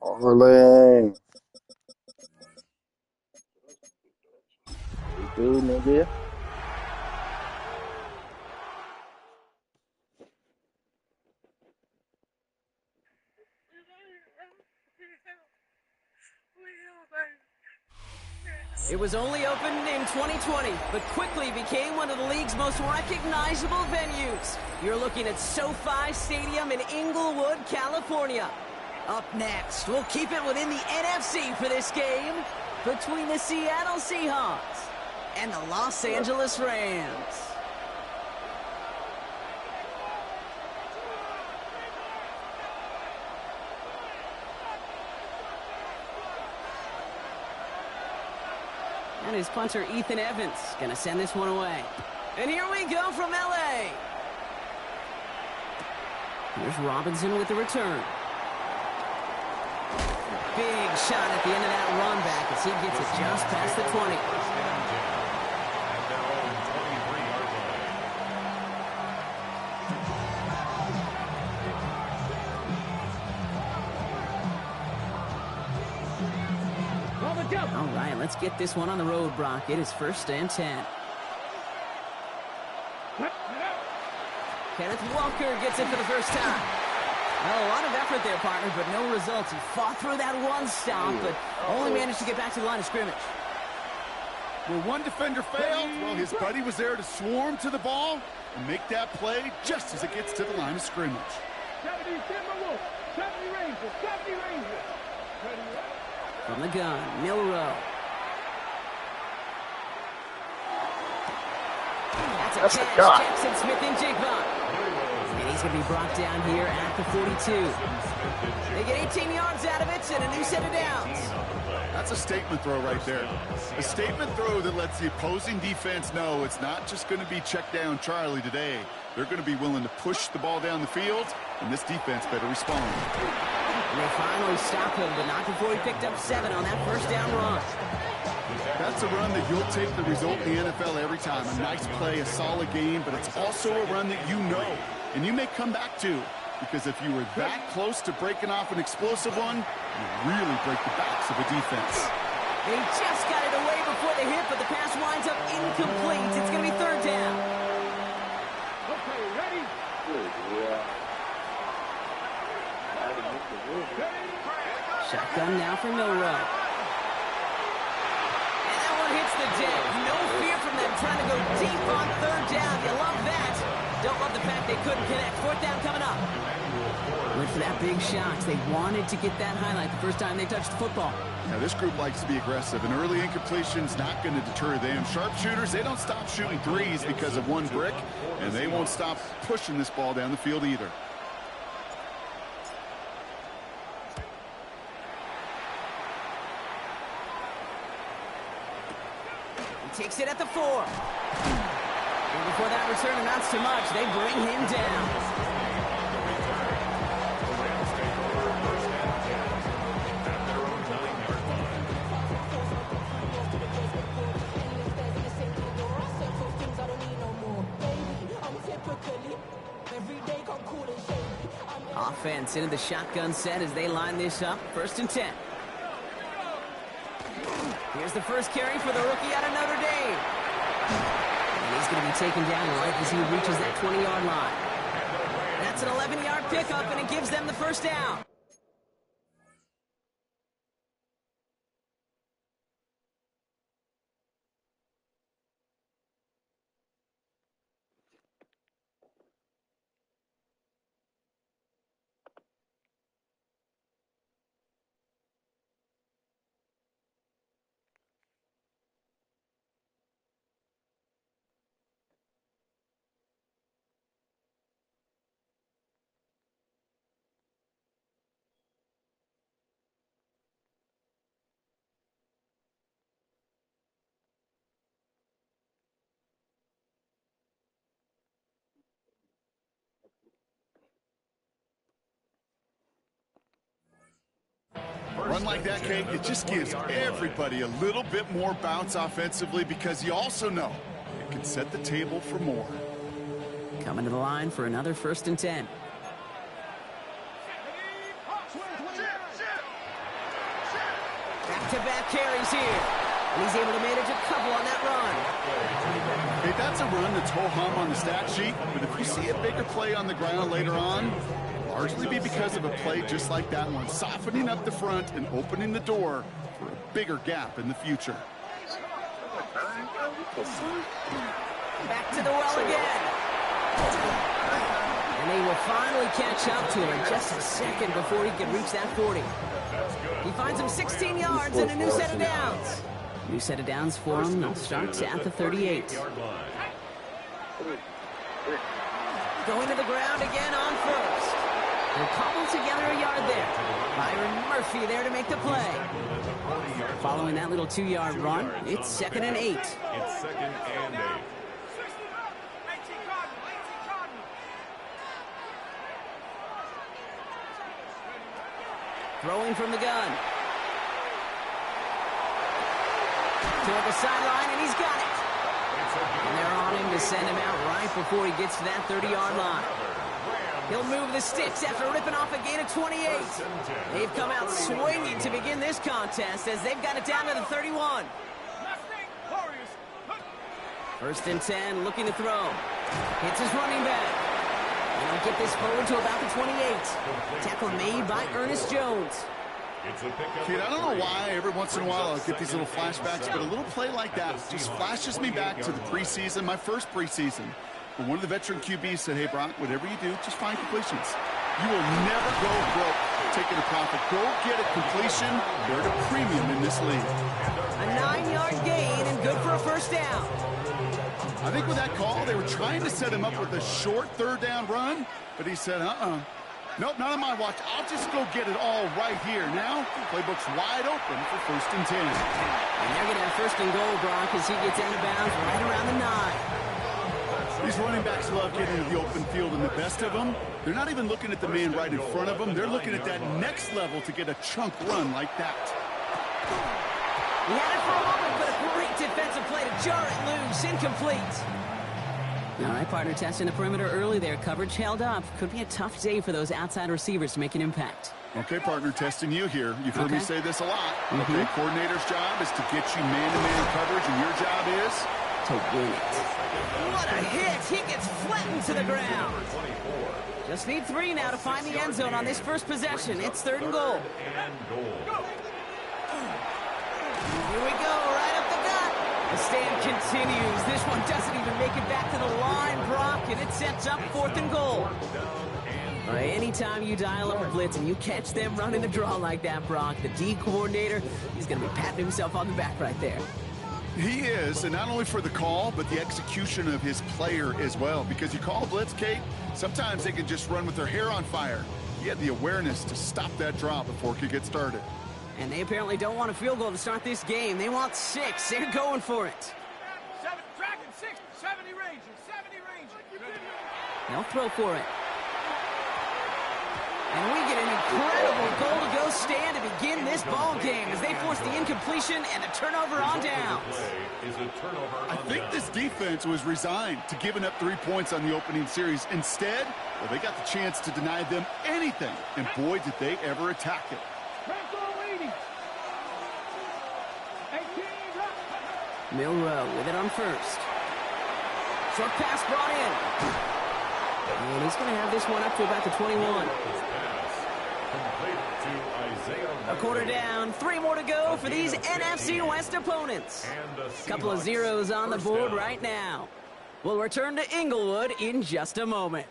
S2: Orlin. You do, nigga?
S6: It was only opened in 2020, but quickly became one of the league's most recognizable venues. You're looking at SoFi Stadium in Inglewood, California. Up next, we'll keep it within the NFC for this game between the Seattle Seahawks and the Los Angeles Rams. And his punter, Ethan Evans, going to send this one away. And here we go from L.A. Here's Robinson with the return. Big shot at the end of that run back as he gets it just past the 20. All right, let's get this one on the road, Brock. It is 1st and 10. Kenneth Walker gets it for the first time. Well, a lot of effort there, partner, but no results. He fought through that one stop, but only managed to get back to the line of scrimmage.
S7: Where one defender failed, well, his buddy was there to swarm to the ball and make that play just as it gets to the line of scrimmage.
S5: 70 Timberwolves, 70 Rangers, 70 Rangers.
S6: From the gun, Milroe. That's a catch. Jackson Smith and Jigba. And he's going to be brought down here at the 42. They get 18 yards out of it and a new set of downs.
S7: That's a statement throw right there. A statement throw that lets the opposing defense know it's not just going to be check down Charlie today. They're going to be willing to push the ball down the field, and this defense better respond.
S6: And they finally stopped him, but not before he picked up 7 on that first down run.
S7: That's a run that you'll take the result in the NFL every time. A nice play, a solid game, but it's also a run that you know, and you may come back to. Because if you were that close to breaking off an explosive one, you really break the backs of a defense.
S6: They just got it away before the hit, but the pass winds up incomplete. It's going to be 3rd down.
S5: Okay, ready?
S6: Shotgun now for Milroe. And that one hits the deck. No fear from them trying to go deep on 3rd down. You love that. Don't love the fact they couldn't connect. 4th down coming up. Went for that big shot. They wanted to get that highlight the first time they touched the football.
S7: Now, this group likes to be aggressive. An early incompletion's not going to deter them. Sharpshooters, they don't stop shooting threes because of one brick, and they won't stop pushing this ball down the field either.
S6: He takes it at the 4. And before that return amounts to much, they bring him down. Offense into the shotgun set as they line this up. 1st and 10. Here's the first carry for the rookie out of Notre Dame. And he's going to be taken down right as he reaches that 20-yard line. That's an 11-yard pickup, and it gives them the 1st down.
S7: A run like that, Kate, it just gives everybody a little bit more bounce offensively because you also know it can set the table for more.
S6: Coming to the line for another 1st and 10. Back-to-back carries here. And he's able to manage a couple on that run.
S7: Hey, that's a run that's ho-hum on the stat sheet, but if you see a bigger play on the ground later on, largely be because of a play just like that one, softening up the front and opening the door for a bigger gap in the future.
S6: Back to the well again. And they will finally catch up to him in just a second before he can reach that 40. He finds him 16 yards and a new set of downs. New set of downs for him. They'll start at the 38. Going to the ground again on first. They'll cobble together a yard there. Byron Murphy there to make the play. Following that little 2-yard run, it's 2nd and 8.
S3: It's 2nd and 8.
S6: Throwing from the gun. Toward the sideline, and he's got it. And they're on him to send him out right before he gets to that 30-yard line. He'll move the sticks after ripping off a gain of 28. They've come out swinging to begin this contest as they've got it down to the 31. 1st and 10, looking to throw. Hits his running back. And he'll get this forward to about the 28. Tackle made by Ernest Jones.
S7: Kid, I don't know why every once in a while I'll get these little flashbacks, but a little play like that just flashes me back to the preseason, my first preseason. When one of the veteran QBs said, hey, Brock, whatever you do, just find completions. You will never go broke taking a profit. Go get a completion. They're at a premium in this league.
S6: A 9-yard gain and good for a first down.
S7: I think with that call, they were trying to set him up with a short 3rd down run, but he said, nope, not on my watch. I'll just go get it all right here. Now, playbook's wide open for 1st and 10.
S6: And they're going to have 1st and goal, Brock, as he gets out of bounds right around the 9.
S7: These running backs love getting into the open field, and the best of them, they're not even looking at the man right in front of them. They're looking at that next level to get a chunk run like that.
S6: He had it for a moment, but a great defensive play to jar it loose. Incomplete. All right, partner, testing the perimeter early there. Coverage held up. Could be a tough day for those outside receivers to make an impact.
S7: Okay, partner, testing you here. You've heard me say this a lot. Okay, coordinator's job is to get you man-to-man coverage, and your job is
S6: to win it. What a hit! He gets flattened to the ground. Just need 3 now to find the end zone on this first possession. It's 3rd and goal. Here we go, right up the gut. The stand continues. This one doesn't even make it back to the line, Brock, and it sets up 4th and goal. Anytime you dial up a blitz and you catch them running a draw like that, Brock, the D coordinator, he's going to be patting himself on the back right there.
S7: He is, and not only for the call, but the execution of his player as well. Because you call a blitz, Kate, sometimes they can just run with their hair on fire. He had the awareness to stop that draw before it could get started.
S6: And they apparently don't want a field goal to start this game. They want 6. They're going for it.
S5: 70 Rangers, 70 Rangers.
S6: They'll throw for it. And we get an incredible goal-to-go stand to begin this ball game as they force the incompletion and a turnover on downs.
S7: I think this defense was resigned to giving up 3 points on the opening series. Instead, well, they got the chance to deny them anything, and boy, did they ever attack it.
S6: Milrow with it on first. Short pass brought in. And he's going to have this one up to about the 21. A quarter down, 3 more to go for these NFC West opponents. A couple of zeros on the board right now. We'll return to Inglewood in just a moment.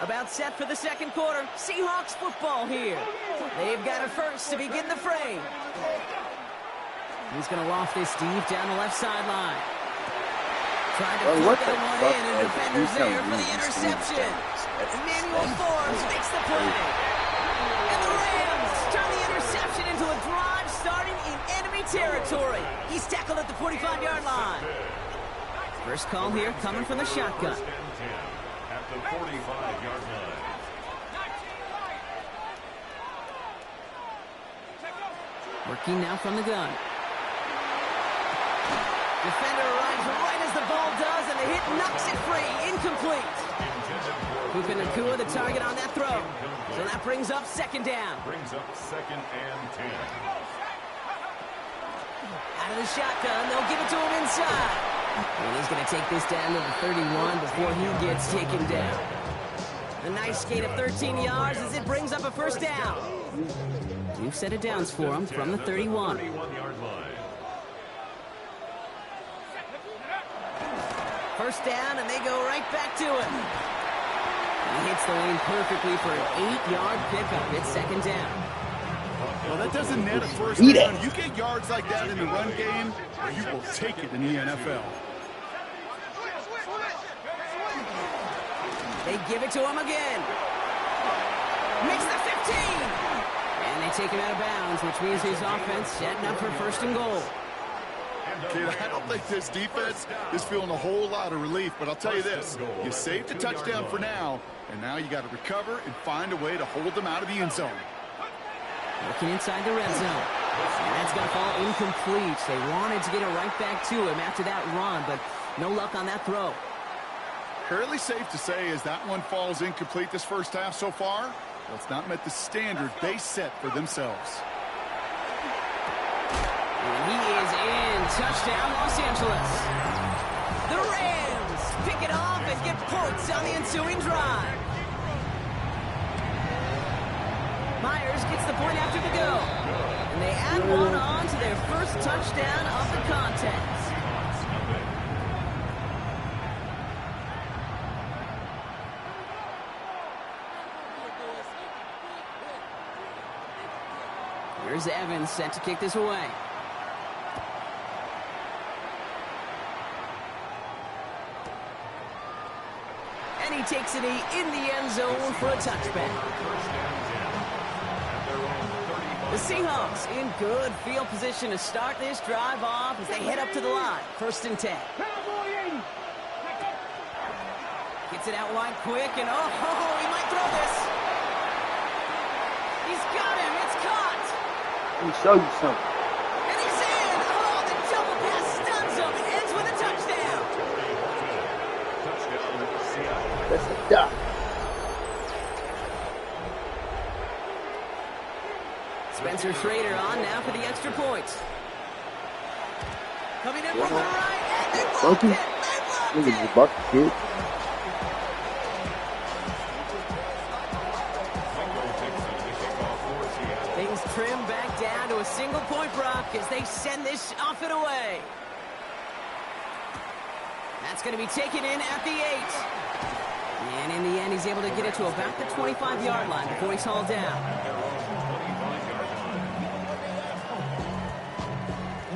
S6: About set for the 2nd quarter. Seahawks football here. They've got it first to begin the fray. He's going to loft this deep down the left sideline. Trying to put that one in, and defenders there for the interception. Emmanuel Forbes makes the play. And the Rams turn the interception into a drive starting in enemy territory. He's tackled at the 45-yard line. First call here coming from the shotgun.
S3: At the 45-yard line.
S6: Working now from the gun. Defender arrives right as the ball does, and the hit knocks it free. Incomplete. Puka Nacua, the target on that throw. So that brings up second down.
S3: Brings up 2nd and 10.
S6: Out of the shotgun, they'll give it to him inside. And he's going to take this down to the 31 before he gets taken down. A nice gain of 13 yards as it brings up a first down. New set of downs for him from the 31.
S3: 31-yard line.
S6: First down, and they go right back to him. He hits the lane perfectly for an 8-yard pickup. It's second down.
S7: Well, that doesn't net a first down. You get yards like that in the run game, you will take it in the NFL.
S6: They give it to him again. Makes the 15. And they take him out of bounds, which means his offense setting up for first and goal.
S7: Kid, I don't think this defense is feeling a whole lot of relief, but I'll tell you this. You saved a touchdown for now, and now you got to recover and find a way to hold them out of the end zone.
S6: Looking inside the red zone. And that's going to fall incomplete. They wanted to get it right back to him after that run, but no luck on that throw.
S7: Fairly safe to say as that one falls incomplete this first half so far, well, it's not met the standard they set for themselves.
S6: And he is in. Touchdown, Los Angeles. The Rams pick it off and get points on the ensuing drive. Myers gets the point after the go. And they add one on to their first touchdown of the contest. Here's Evans set to kick this away. And he takes it in the end zone for a touchback. The Seahawks in good field position to start this drive off as they head up to the line. First and 10. Gets it out wide quick, and oh, he might throw this. He's got him. It's caught.
S2: Let me show you something.
S6: And he's in. Oh, the double pass stuns him. It ends with a touchdown.
S2: That's a duck.
S6: Spencer Schrader on now for the extra point. Coming in from the right, and they blocked it. They
S2: Look
S6: blocked
S2: at
S6: it.
S2: the bucket, kid.
S6: Things trim back down to a single point, Brock, as they send this off and away. That's going to be taken in at the 8. And in the end, he's able to get it to about the 25-yard line before he's hauled down.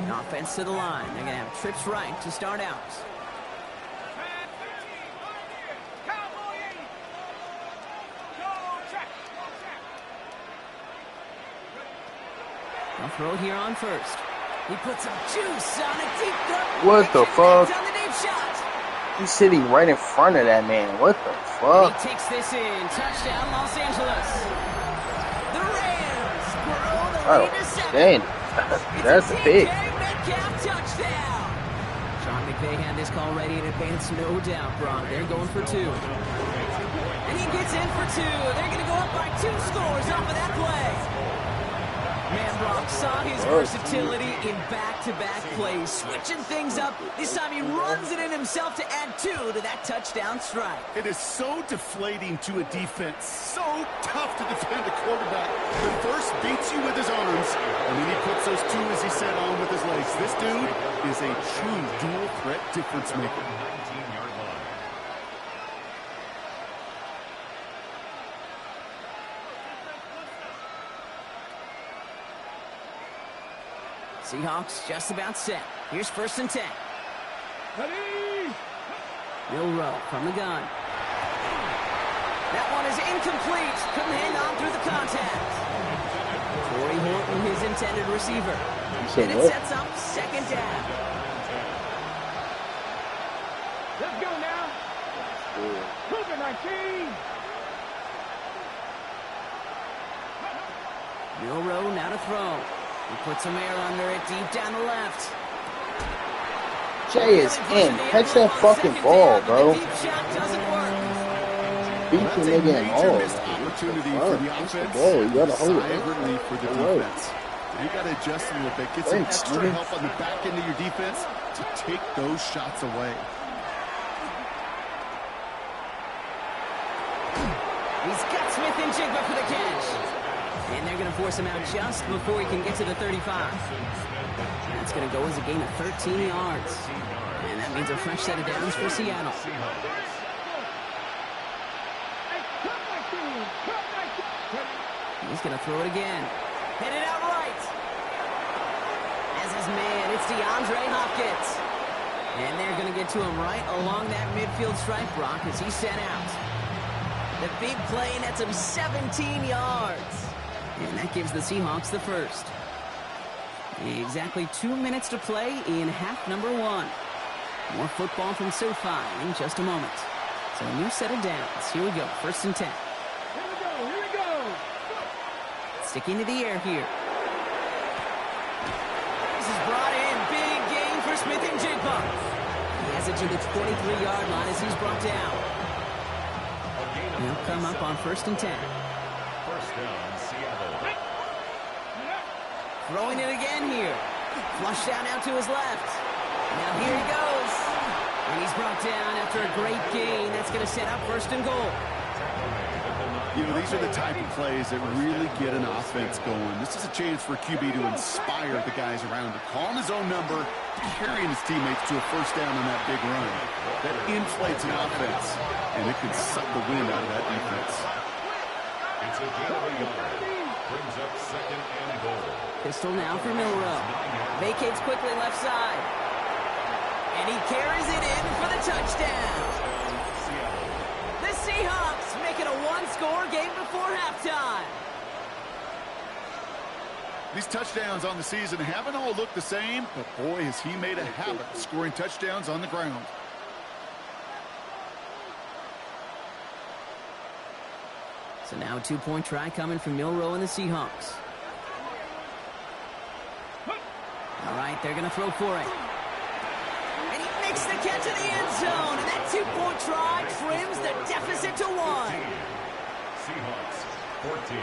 S6: Offense to the line. They're going to have trips right to start out. They'll throw it here on first. He puts some juice on a deep throw.
S2: What the fuck?
S6: On the deep shot.
S2: He's sitting right in front of that man. What the fuck?
S6: He takes this in. Touchdown, Los Angeles. The Rams grow the lead to 7.
S2: Dang. That's big.
S6: Metcalf touchdown. Sean McVay had this call ready in advance, no doubt, Brock. They're going for 2. And he gets in for 2. They're going to go up by 2 scores off of that play. Man, Brock saw his versatility in back-to-back plays, switching things up. This time he runs it in himself to add 2 to that touchdown strike.
S7: It is so deflating to a defense, so tough to defend a quarterback that first beats you with his arms, and then he puts those 2, as he said, on with his legs. This dude is a true dual-threat difference maker.
S3: 19-yard line.
S6: Seahawks just about set. Here's first and 10.
S5: Ready?
S6: Milroe from the gun. That one is incomplete. Couldn't hang on through the contact. Corey Horton, his intended receiver. And it sets up second down.
S5: Let's go now. Cougar 19.
S6: Milroe now to throw. He puts some air under it deep down the left.
S2: Jay is in. Catch that fucking ball, bro. Beat the nigga in all.
S7: Missed opportunity for the offense.
S2: You gotta hold
S7: Sigh of relief for the defense. You got to adjust a little bit. Get some extra help on the back end of your defense to take those shots away.
S6: He's got Smith and Jigba for the catch. And they're going to force him out just before he can get to the 35. That's going to go as a gain of 13 yards. And that means a fresh set of downs for Seattle. He's going to throw it again. Headed out right. As his man, it's DeAndre Hopkins. And they're going to get to him right along that midfield stripe, Brock, as he's sent out. The big play nets him 17 yards. And that gives the Seahawks the first. Exactly 2 minutes to play in half number 1. More football from SoFi in just a moment. So a new set of downs. Here we go, 1st and 10.
S5: Here we go.
S6: Sticking to the air here. This is brought in. Big gain for Smith and Jigba. He has it to the 23-yard line as he's brought down. He'll come up on 1st and 10.
S3: First down, Seattle.
S6: Throwing it again here. Flush down out to his left. Now here he goes. And he's brought down after a great gain. That's going to set up 1st and goal.
S7: You know, these are the type of plays that really get an offense going. This is a chance for QB to inspire the guys around him. Calling his own number, carrying his teammates to a 1st down on that big run. That inflates an offense, and it can suck the wind out of that defense.
S3: It's a gain of a yard. Brings up 2nd and goal.
S6: Pistol now for Milroe. Vacates quickly left side. And he carries it in for the touchdown. The Seahawks make it a 1-score game before halftime.
S7: These touchdowns on the season haven't all looked the same, but boy, has he made a habit of scoring touchdowns on the ground.
S6: So now a 2-point try coming from Milroe and the Seahawks. All right, they're going to throw for it. And he makes the catch in the end zone. And that 2-point try trims the deficit to 1.
S3: Seahawks, 14.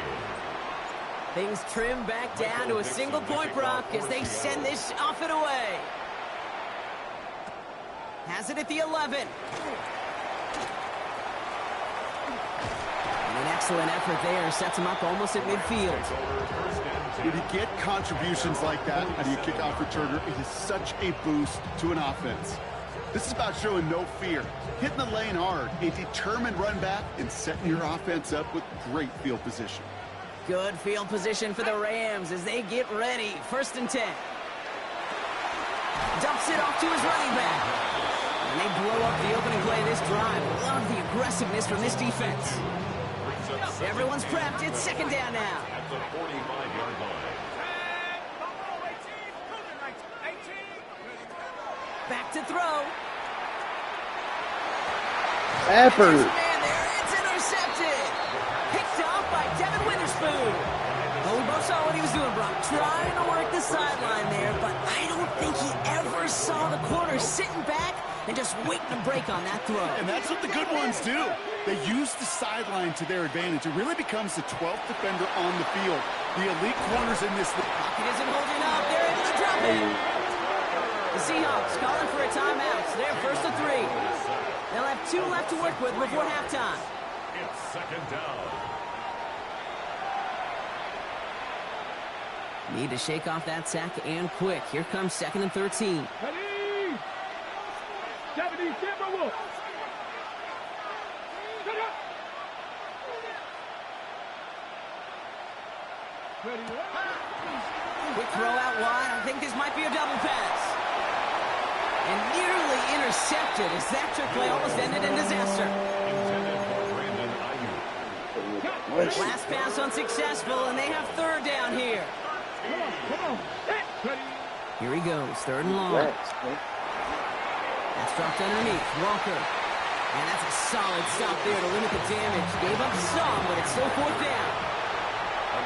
S6: Things trim back down to a single point, Brock, as they send this off and away. Has it at the 11. And an excellent effort there. Sets him up almost at midfield.
S7: When you get contributions like that out of your kickoff returner, it is such a boost to an offense. This is about showing no fear, hitting the lane hard, a determined run back, and setting your offense up with great field position.
S6: Good field position for the Rams as they get ready. 1st and 10. Dumps it off to his running back. And they blow up the opening play of this drive. Love the aggressiveness from this defense. Everyone's prepped. It's 2nd down now.
S3: At the 45-yard line.
S6: Back to throw.
S2: Stafford.
S6: Man there, it's intercepted. Picked off by Devin Witherspoon. Well, we both saw what he was doing, Brock. Trying to work the sideline there, but I don't think he ever saw the corner sitting back and just waiting to break on that throw.
S7: And that's what the good ones do. They use the sideline to their advantage. It really becomes the 12th defender on the field. The elite corners in this league.
S6: Pocket isn't holding up. They're able to drop it. The Seahawks calling for a timeout. So they're 1st and 3. They'll have 2 left to work with before halftime.
S3: It's 2nd down.
S6: Need to shake off that sack and quick. Here comes 2nd and 13.
S5: Ready? 70 Timberwolves. Set up. Ready?
S6: Quick throw out wide. I think this might be a double pass. And nearly intercepted as that trick play almost ended in disaster. Last pass unsuccessful, and they have 3rd down here.
S5: Come on. Ready?
S6: Here he goes, 3rd and long. That's dropped underneath. Walker. And that's a solid stop there to limit the damage. Gave up some, but it's still 4th down.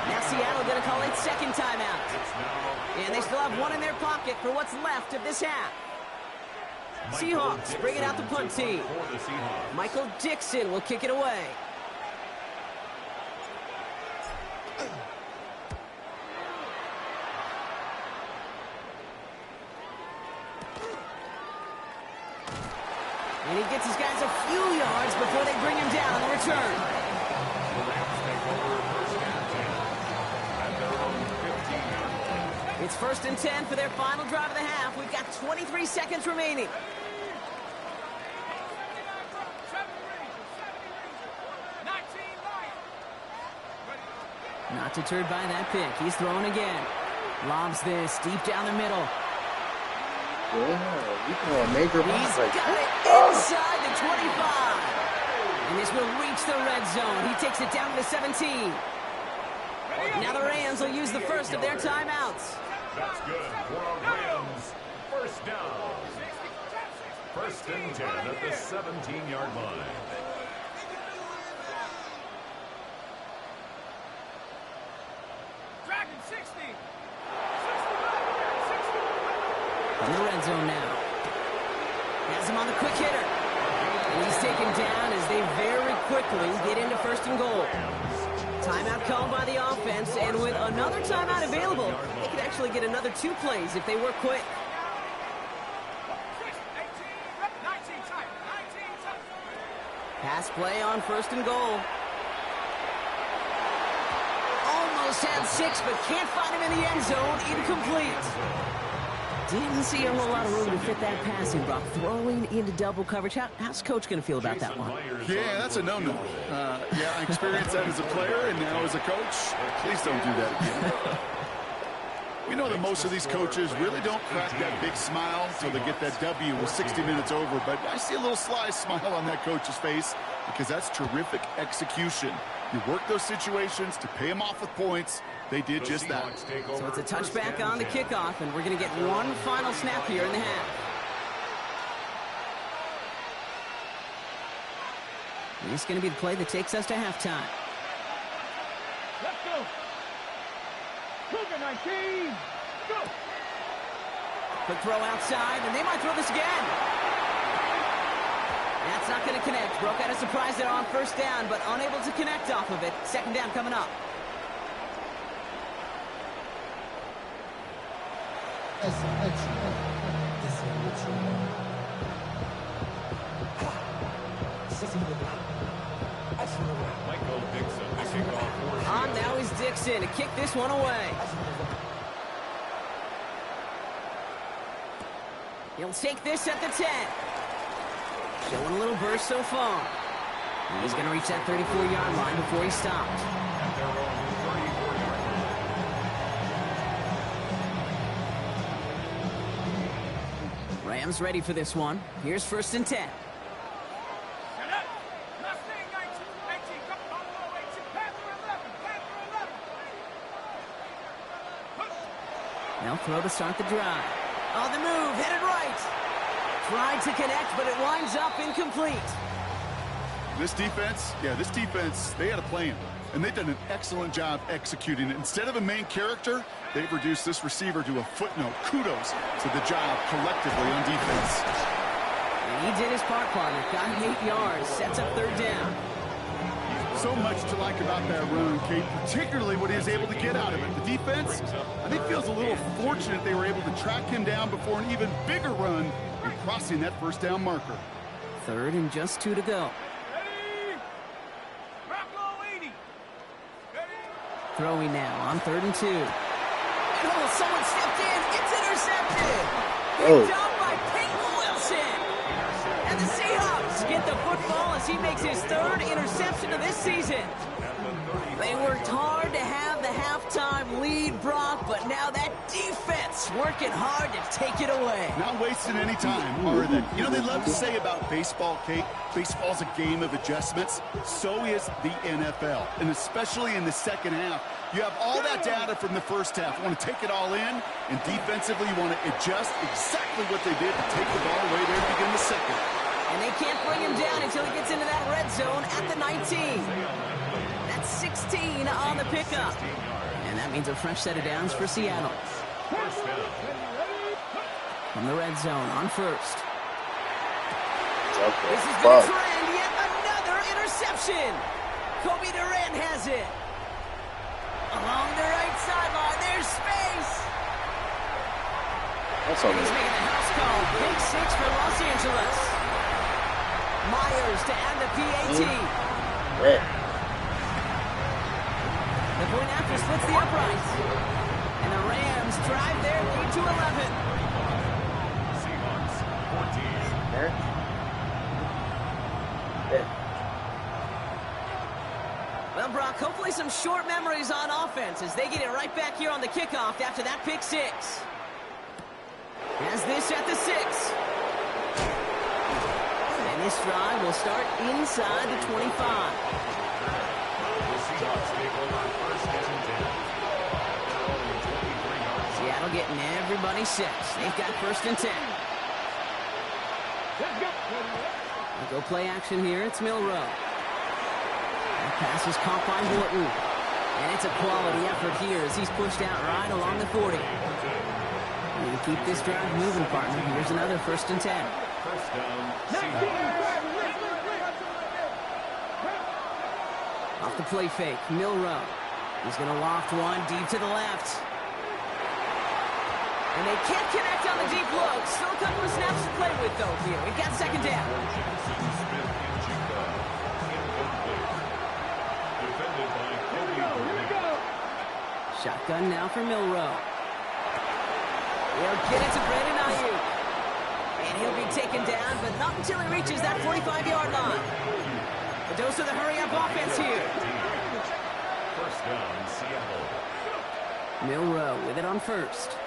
S6: Now Seattle going to call it 2nd timeout. And they still have 1 in their pocket for what's left of this half. Seahawks bring it out the punt team.
S3: For the Seahawks.
S6: Michael Dixon will kick it away. And he gets his guys a few yards before they bring him down on the return.
S3: The Rams take over first and 10 at their own 15-yard line.
S6: It's 1st and 10 for their final drive of the half. We've got 23 seconds remaining. Not deterred by that pick. He's throwing again. Lobs this deep down the middle.
S2: Yeah, you can have a major
S6: He's
S2: pass like
S6: got
S2: that.
S6: it inside the 25. And this will reach the red zone. He takes it down to the 17. Now the Rams will use the first of their timeouts.
S3: That's good for a Rams first down. 1st and 10 at the 17-yard line.
S5: Dragon 60.
S6: In the red zone now. Has him on the quick hitter. And he's taken down as they very quickly get into 1st and goal. Timeout called by the offense, and with another timeout available, they could actually get another 2 plays if they work quick.
S5: 19 time.
S6: Pass play on 1st and goal. Almost had 6, but can't find him in the end zone. Incomplete. Didn't see a whole lot of room to fit that passing, Brock. Throwing into double coverage. How's Coach going to feel about that one?
S7: Yeah, that's a no-no. Yeah, I experienced that as a player and now as a coach. Please don't do that again. We know that most of these coaches really don't crack that big smile until they get that W with 60 minutes over, but I see a little sly smile on that coach's face because that's terrific execution. You work those situations to pay them off with points. They did just that.
S6: So it's a touchback on the kickoff, and we're going to get one final snap here in the half. This is going to be the play that takes us to halftime.
S5: Let's go. Cougar 19. Go.
S6: Quick throw outside, and they might throw this again. That's not going to connect. Broke out a surprise there on 1st down, but unable to connect off of it. 2nd down coming up.
S3: Michael Dixon to kick off.
S6: On now is Dixon to kick this one away. He'll take this at the 10. Showing a little burst so far. He's going to reach that 34-yard line before he stopped.
S3: At their own 34-yard line.
S6: Rams ready for this one. Here's 1st and 10.
S5: Set up. Mustang 19. Come on, 18. Panther 11.
S6: They'll throw to start the drive. On the move, headed right. Tried to connect, but it winds up incomplete.
S7: This defense, they had a plan, and they've done an excellent job executing it. Instead of a main character, they've reduced this receiver to a footnote. Kudos to the job collectively on defense.
S6: And he did his part, partner. Got him 8 yards. Sets up 3rd down.
S7: So much to like about that run, Kate, particularly what he was able to get out of it. The defense, I think, feels a little fortunate they were able to track him down before an even bigger run and crossing that 1st down marker.
S6: 3rd and just 2 to go.
S5: Ready. Rocco 80. Ready.
S6: Throwing now on 3rd and 2. And oh, someone stepped in. It's intercepted. Picked up by Peyton Wilson. And the Seahawks get the football as he makes his 3rd interception of this season. They worked hard to have the halftime lead, Brock, but now that defense working hard to take it away.
S7: Not wasting any time, are they? You know, they love to say about baseball, Kate, baseball's a game of adjustments. So is the NFL, and especially in the 2nd half. You have all that data from the 1st half. You want to take it all in, and defensively you want to adjust exactly what they did to take the ball away there to begin the 2nd.
S6: And they can't bring him down until he gets into that red zone at the 19. That's 16 on the pickup. And that means a fresh set of downs for Seattle. From the red zone on 1st.
S2: Okay.
S6: This is going to
S2: Fuck.
S6: trend. Yet another interception. Kobe Durant has it. Along the right sideline, there's space.
S2: That's on
S6: He's
S2: me.
S6: making the house call. Pick 6 for Los Angeles. Myers to add the PAT.
S2: Yeah.
S6: The point after splits the uprights. And the Rams drive their lead to 11.
S3: Seahawks 14.
S2: Yeah.
S6: Well, Brock, hopefully some short memories on offense as they get it right back here on the kickoff after that pick 6. Has this at the 6. And this drive will start inside the 25.
S3: The Seahawks take over first and 10.
S6: Seattle getting everybody set. They've got first and 10.
S5: Let's go.
S6: We'll go play action here. It's Milroe. That pass is caught by Horton. And it's a quality effort here as he's pushed out right along the 40. And to keep this drive moving, partner, here's another first and 10.
S3: First down, Seahawks.
S6: Off the play fake, Milroe. He's going to loft one deep to the left. And they can't connect on the deep look. Still a couple of snaps to play with, though, here. We've got second down.
S3: Defended by Kobe Durant.
S6: Shotgun now for Milroe. He'll get it to Brandon Ayuk. And he'll be taken down, but not until he reaches that 45-yard line. A dose of the hurry-up offense here.
S3: First down, Seattle.
S6: Milroe with it on first.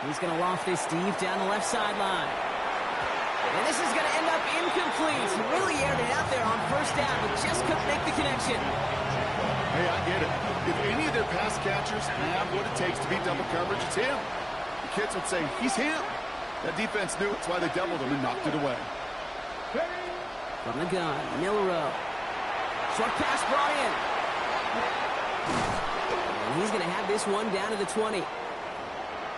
S6: He's going to loft this deep down the left sideline. And this is going to end up incomplete. He really aired it out there on first down, but just couldn't make the connection.
S7: Hey, I get it. If any of their pass catchers have what it takes to beat double coverage, it's him. The kids would say, he's him. That defense knew it's why they doubled him and knocked it away.
S6: From the gun, Milroe. Short pass brought in. And he's going to have this one down to the 20.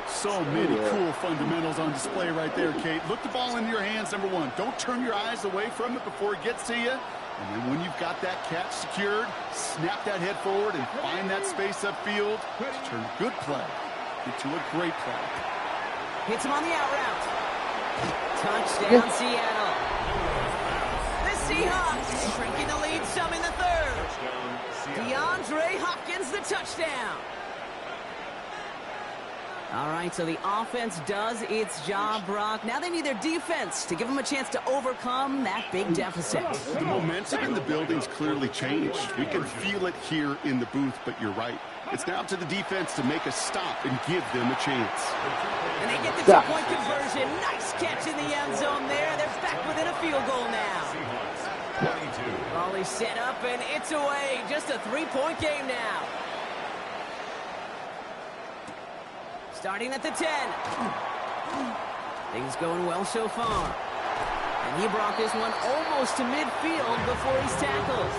S7: So many cool fundamentals on display right there, Kate. Look the ball into your hands, number one. Don't turn your eyes away from it before it gets to you. And then when you've got that catch secured, snap that head forward and find that space upfield to turn good play into a great play.
S6: Hits him on the out route. Touchdown, Seattle. The Seahawks shrinking the lead some in the third. DeAndre Hopkins, the touchdown. All right, so the offense does its job, Brock. Now they need their defense to give them a chance to overcome that big deficit.
S7: The momentum in the building's clearly changed. We can feel it here in the booth, but you're right. It's now to the defense to make a stop and give them a chance.
S6: And they get the two-point conversion. Nice catch in the end zone there. They're back within a field goal now.
S3: Seahawks 22.
S6: Ball is set up, and it's away. Just a three-point game now. Starting at the 10. Things going well so far. And he brought this one almost to midfield before he's tackled.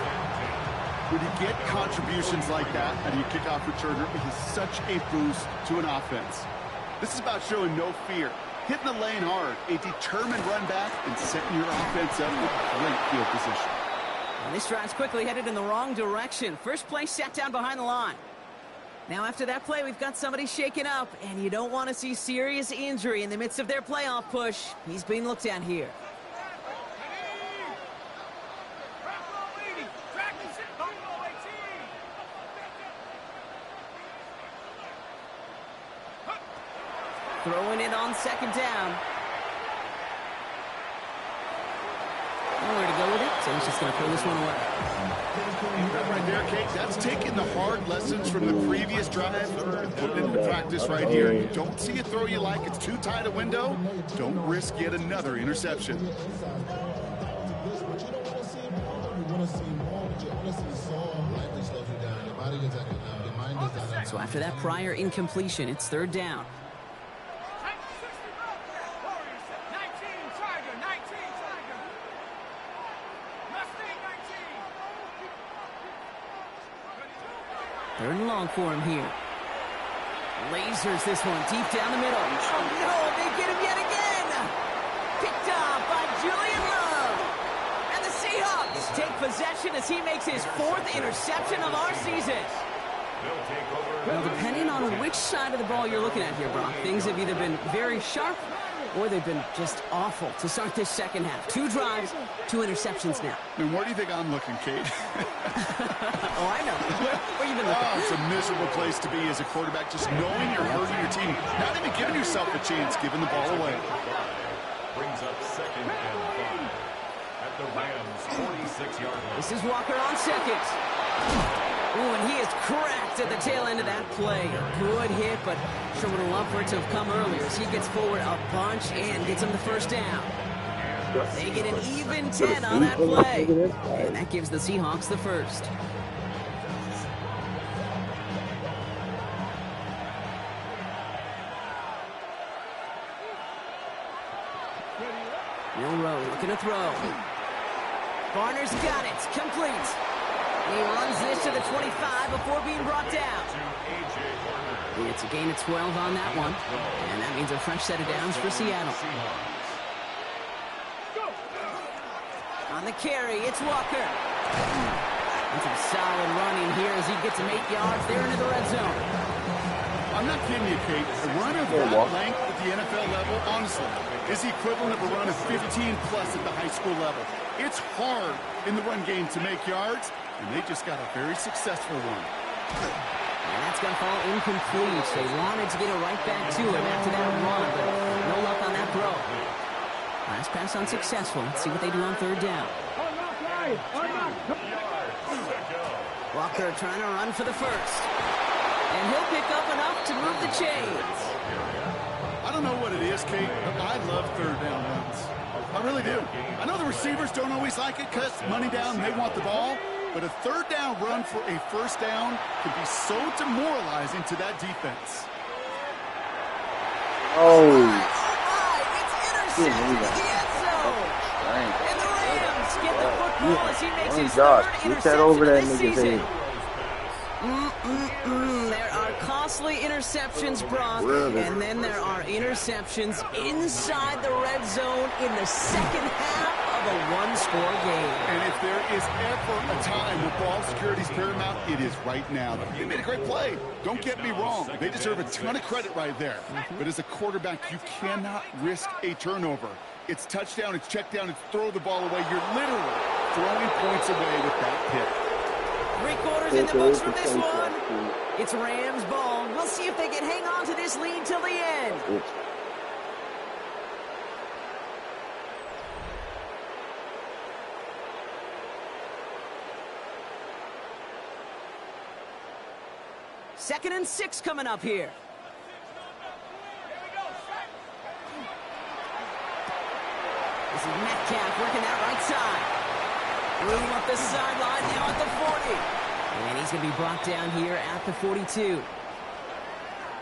S7: When you get contributions like that out of your kickoff returner, it is such a boost to an offense. This is about showing no fear, hitting the lane hard, a determined run back, and setting your offense up with great field position.
S6: And this drive's quickly headed in the wrong direction. First play sat down behind the line. Now after that play, we've got somebody shaken up, and you don't want to see serious injury in the midst of their playoff push. He's being looked at here. Throwing it on second down. Nowhere to go with it, so he's just going to throw this one away.
S7: That right there, Kate, that's taking the hard lessons from the previous drive and putting it into practice right here. You don't see a throw you like, it's too tight a window, don't risk yet another interception.
S6: So after that prior incompletion, it's third down. Third and long for him here. Lasers this one deep down the middle. Oh no, they get him yet again. Picked off by Julian Love. Seahawks take possession as he makes his 4th interception of our season. Well, depending on which side of the ball you're looking at here, Brock, things have either been very sharp or they've been just awful to start this second half. 2 drives, 2 interceptions now.
S7: And where do you think I'm looking, Kate?
S6: Oh, I know. Where you been looking?
S7: Oh, it's a miserable place to be as a quarterback, just knowing you're hurting your team. Not even giving yourself a chance, giving the ball away.
S3: Brings up 2nd and 5 at the Rams' 46-yard line.
S6: This is Walker on second. Ooh, and he is cracked at the tail end of that play. A good hit, but sure would have loved for it to have come earlier as he gets forward a bunch and gets him the first down. They get an even 10 on that play. And that gives the Seahawks the first. Milroe looking to throw. Barner's got it. Complete. He runs this to the 25 before being brought down. It's a gain of 12 on that one. And that means a fresh set of downs for Seattle. On the carry, it's Walker. And some solid running here as he gets him 8 yards there into the red zone.
S7: I'm not kidding you, Kate. A run of that length at the NFL level, honestly, is the equivalent of a run of 15-plus at the high school level. It's hard in the run game to make yards, and they just got a very successful one.
S6: And that's going to fall incomplete. They wanted to get it right back to him after that run, but no luck on that throw. Last pass unsuccessful. Let's see what they do on 3rd down. Walker trying to run for the first. And he'll pick up enough to move the chains.
S7: I don't know what it is, Kate, but I love 3rd down runs. I really do. I know the receivers don't always like it because money down, they want the ball. But a 3rd down run for a first down can be so demoralizing to that defense.
S2: Oh,
S6: It's intercepted in the end zone. And the Rams get the football as he makes his
S2: Josh,
S6: 3rd
S2: get that over that
S6: interception of this
S2: nigga's
S6: season. There are costly interceptions, Brock, and then there are interceptions inside the red zone in the second half of a one-score game.
S7: And if there is ever a time where ball security is paramount, it is right now. They made a great play. Don't get me wrong. They deserve a ton of credit right there. But as a quarterback, you cannot risk a turnover. It's touchdown, it's check down, it's throw the ball away. You're literally throwing points away with that pick.
S6: 3 quarters in the books from this one. It's Rams ball. We'll see if they can hang on to this lead till the end. Second and 6 coming up here. This is Metcalf working that right side. Room up the sideline now at the 40. And he's going to be brought down here at the 42.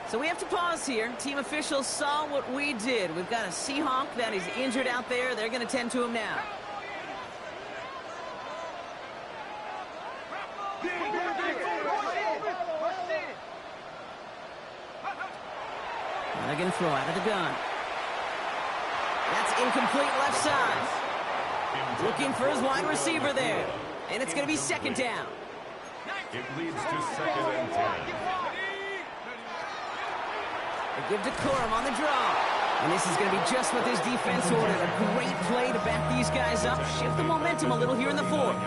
S6: So we have to pause here. Team officials saw what we did. We've got a Seahawk that is injured out there. They're going to tend to him now. They're going to throw out of the gun. That's incomplete left side. Looking for his wide receiver there. And it's going to be 2nd down.
S3: It leads to 2nd and 10.
S6: They give to Corum on the draw. And this is going to be just what this defense ordered. A great play to back these guys up. Shift the momentum a little here in the 4th.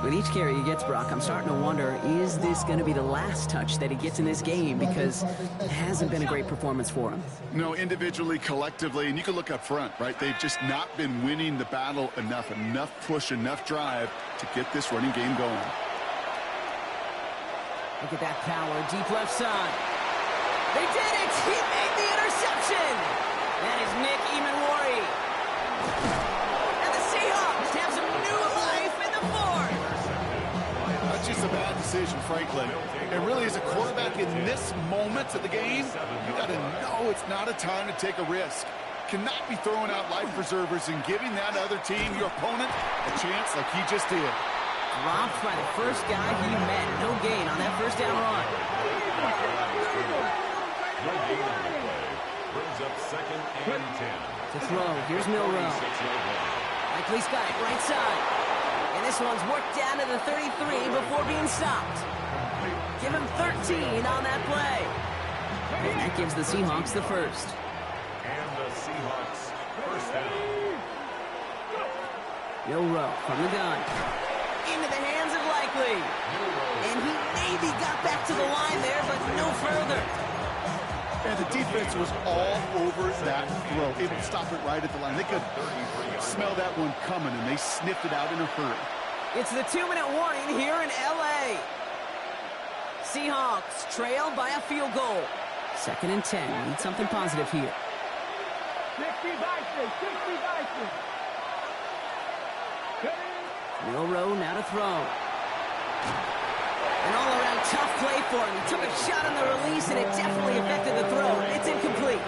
S6: With each carry he gets, Brock, I'm starting to wonder, is this going to be the last touch that he gets in this game? Because it hasn't been a great performance for him.
S7: No, individually, collectively, and you can look up front, right? They've just not been winning the battle enough push, enough drive to get this running game going.
S6: Look at that power, deep left side. They did it! He made the interception! That is Nick Emanwari. And the Seahawks have some new life in the 4th.
S7: That's just a bad decision, frankly. And really, as a quarterback in this moment of the game, you got to know it's not a time to take a risk. Cannot be throwing out life preservers and giving that other team, your opponent, a chance like he just did.
S6: Dropped by the first guy he met. No gain on that first down run.
S3: No gain on the play. Brings up 2nd and 10.
S6: To throw. Here's Milroe. Likely's got it right side. this one's worked down to the 33 before being stopped. Give him 13 on that play. And that gives the Seahawks the first.
S3: And the Seahawks first down.
S6: Milroe from the gun. Into the hands of Likely. And he maybe got back to the line there, but no further.
S7: And the defense was all over that throw, able to stop it right at the line. They could smell that one coming, and they sniffed it out in a hurry.
S6: It's the 2-minute warning here in L.A. Seahawks trail by a field goal. 2nd and 10. Need something positive here.
S5: 60 Bison, 60 Bison.
S6: Milroe now to throw. An all-around tough play for him. He took a shot on the release, and it definitely affected the throw. It's incomplete.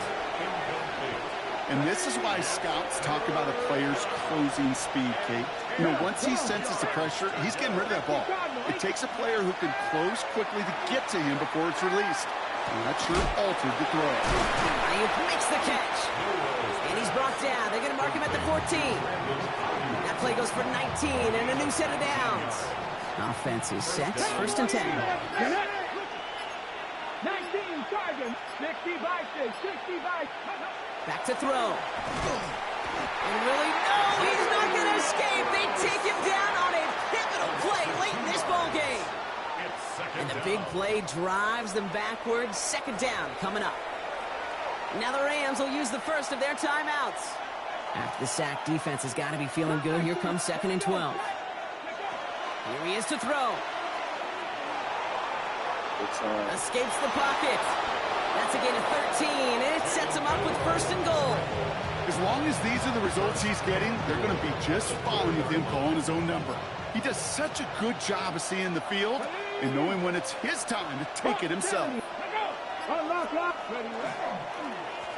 S7: And this is why scouts talk about a player's closing speed, Kate. You know, once he senses the pressure, he's getting rid of that ball. It takes a player who can close quickly to get to him before it's released. And that sure altered the throw.
S6: Ayuk makes the catch. And he's brought down. They're going to mark him at the 14. That play goes for 19 and a new set of downs. Offense is set. 1st and 10.
S5: 19 Sergeant, 60 Bison, 60 Bison.
S6: Back to throw. And really, no, he's not going to escape. They take him down on a pivotal play late in this ball game. And the big play drives them backwards. 2nd down coming up. Now the Rams will use the first of their timeouts. After the sack, defense has got to be feeling good. Here comes 2nd and 12. Here he is to throw. Escapes the pocket. That's a gain of 13, and it sets him up with 1st and goal.
S7: As long as these are the results he's getting, they're going to be just fine with him calling his own number. He does such a good job of seeing the field and knowing when it's his time to take it himself.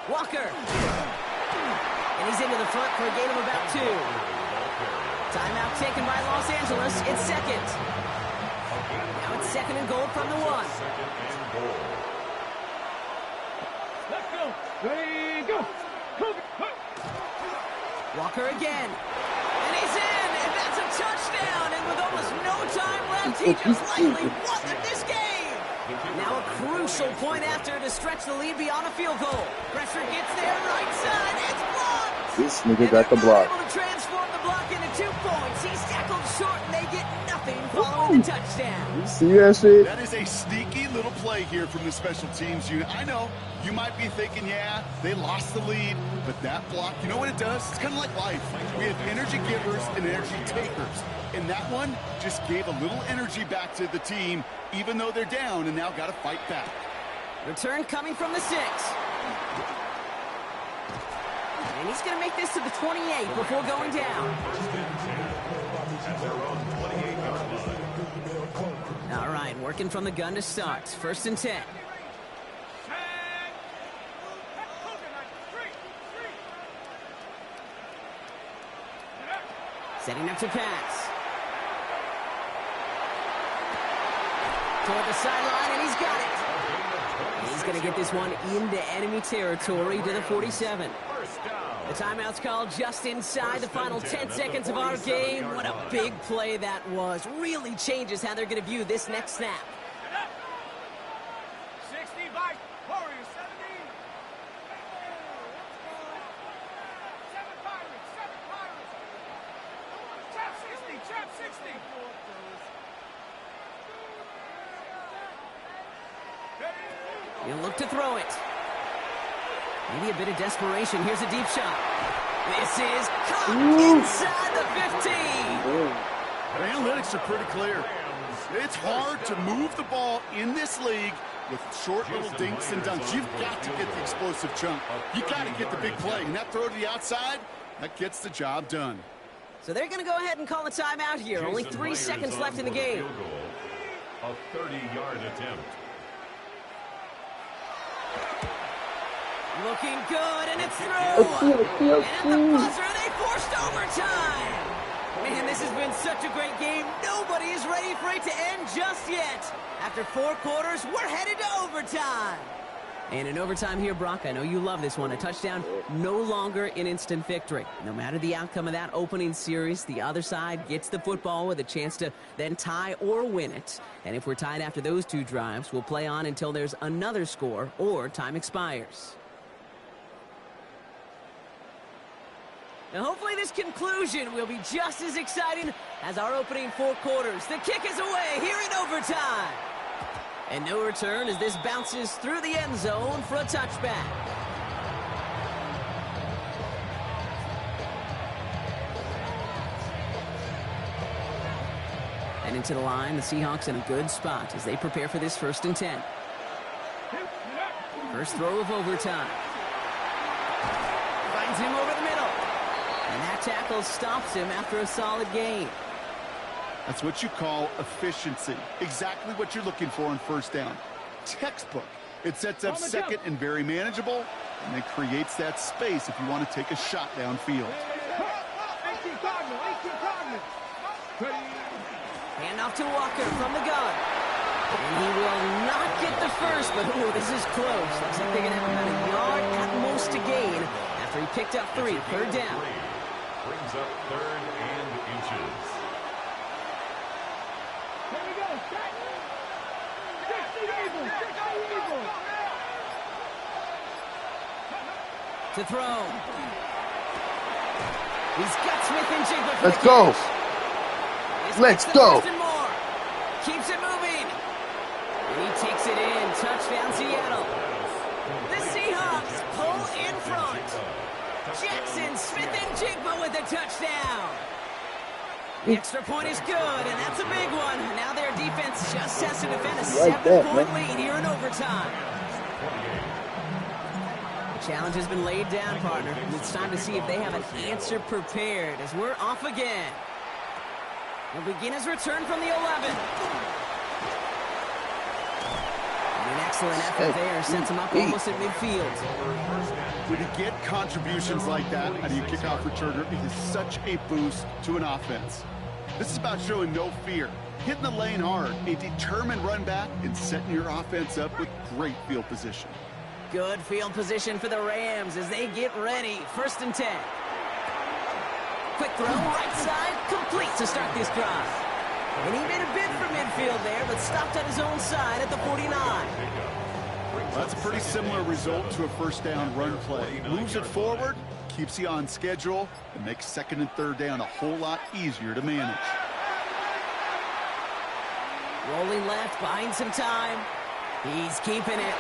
S6: Walker. And he's into the front for a gain of about 2. Timeout taken by Los Angeles. It's 2nd. Now it's 2nd and goal from the 1.
S5: Let's go. Ready, go.
S6: Walker again. And he's in. And that's a touchdown. And with almost no time left, he just likely won this game. Now a crucial point after to stretch the lead beyond a field goal. Pressure gets there, right side. It's blocked.
S2: This nigga got the block.
S6: Able to transform the block into 2 points. He's tackled short, and they get nothing following the touchdown.
S2: You see that shit?
S7: That is a sneaky little play here from the special teams unit. I know you might be thinking, yeah, they lost the lead, but that block, you know what it does? It's kind of like life. We have energy givers and energy takers. And that one just gave a little energy back to the team, even though they're down and now got to fight back.
S6: Return coming from the 6. And he's going to make this to the 28 before going down. All right, working from the gun to start. 1st and 10. Setting up to pass. Toward the sideline, and he's got it. He's going to get this one into enemy territory to the 47. The timeout's called just inside the final 10 seconds of our game. What a big play that was. Really changes how they're going to view this next snap.
S5: 60 by Warriors, 70. 7 Pirates, 7 Pirates. Trap 60, trap 60.
S6: He'll look to throw it. Maybe a bit of desperation. Here's a deep shot. This is caught inside the 15.
S7: The analytics are pretty clear. It's hard to move the ball in this league with short little dinks and dunks. You've got to get the explosive chunk. You've got to get the big play. And that throw to the outside, that gets the job done.
S6: So they're going to go ahead and call a timeout here. Only 3 seconds left in the game.
S3: A 30-yard attempt.
S6: Looking good, and it's through. And at the buzzer, they forced overtime. Man, this has been such a great game. Nobody is ready for it to end just yet. After 4 quarters, we're headed to overtime. And in overtime here, Brock, I know you love this one. A touchdown, no longer an instant victory. No matter the outcome of that opening series, the other side gets the football with a chance to then tie or win it. And if we're tied after those two drives, we'll play on until there's another score or time expires. Now, hopefully this conclusion will be just as exciting as our opening 4 quarters. The kick is away here in overtime. And no return as this bounces through the end zone for a touchback. And into the line, the Seahawks in a good spot as they prepare for this 1st and 10. First throw of overtime. Finds him over the middle. And that tackle stops him after a solid gain.
S7: That's what you call efficiency. Exactly what you're looking for on 1st down. Textbook. It sets up 2nd and very manageable, and then creates that space if you want to take a shot downfield.
S5: 18 Cogman, 18 Cogman.
S6: Hand off to Walker from the gun. And he will not get the first, but ooh, this is close. Looks like they're going to have about a yard at most to gain after he picked up 3. 3rd down.
S3: Brings up 3rd and inches.
S5: Here we go, set. 60 Eagles, 60 Eagles.
S6: To throw. He's got Smith and Jigba for
S2: Let's
S6: the
S2: go.
S6: catch. This
S2: Let's
S6: gets the
S2: go.
S6: first and more. Keeps it moving. And he takes it in. Touchdown, Seattle. The Seahawks pull in front. Jackson, Smith and Jigba with the touchdown. The extra point is good, and that's a big one. Now their defense just has to defend a 7-point lead here in overtime. The challenge has been laid down, partner, and it's time to see if they have an answer prepared as we're off again. He'll begin his return from the 11. And an excellent effort there sets him up almost at midfield.
S7: When you get contributions like that out of your kickoff returner, it is such a boost to an offense. This is about showing no fear, hitting the lane hard, a determined run back, and setting your offense up with great field position.
S6: Good field position for the Rams as they get ready. 1st and 10. Quick throw, right side, complete to start this drive. And he made a bid for midfield there, but stopped on his own side at the 49.
S7: That's a pretty similar result to a 1st down run play. Moves it forward, keeps you on schedule, and makes 2nd and 3rd down a whole lot easier to manage.
S6: Rolling left, buying some time. He's keeping it.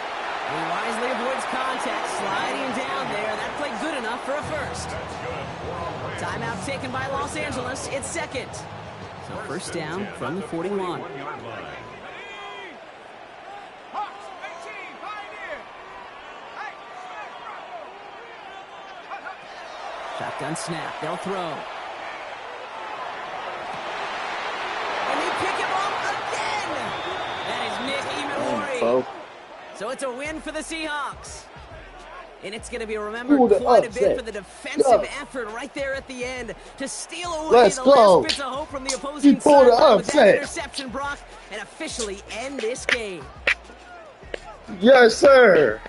S6: He wisely avoids contact, sliding down there. That played good enough for a first. Timeout taken by Los Angeles. It's 2nd. So 1st down from the 41. Shotgun snap. They'll throw. And they pick him up again. That is Nick Imamori. So it's a win for the Seahawks. And it's going to be remembered quite a bit for the defensive effort right there at the end to steal away the last bits of hope from the opposing side with that interception, Brock, and officially end this game.
S2: Yes, sir.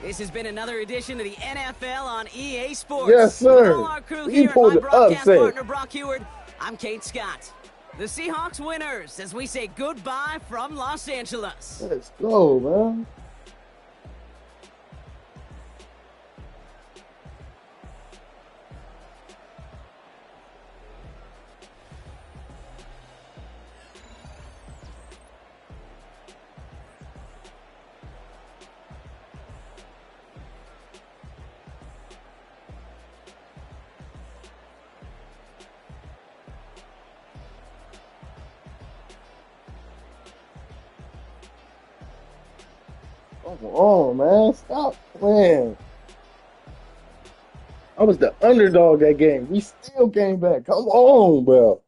S6: This has been another edition of the NFL on EA Sports.
S2: Yes, sir.
S6: With all our crew here and my broadcast partner, Brock Heward, I'm Kate Scott. The Seahawks winners as we say goodbye from Los Angeles.
S2: Let's go, man. Come on, man. Stop playing. I was the underdog that game. We still came back. Come on, bro.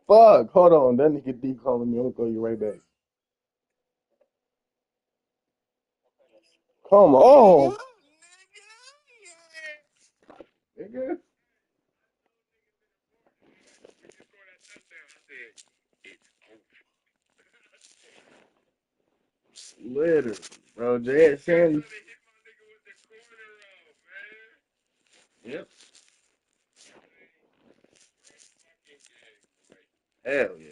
S2: Fuck. Hold on. That nigga D calling me. I'm gonna call you right back. Come on. Nigga. Literally. Bro, J.S. Sandy. Yep. Hell yeah.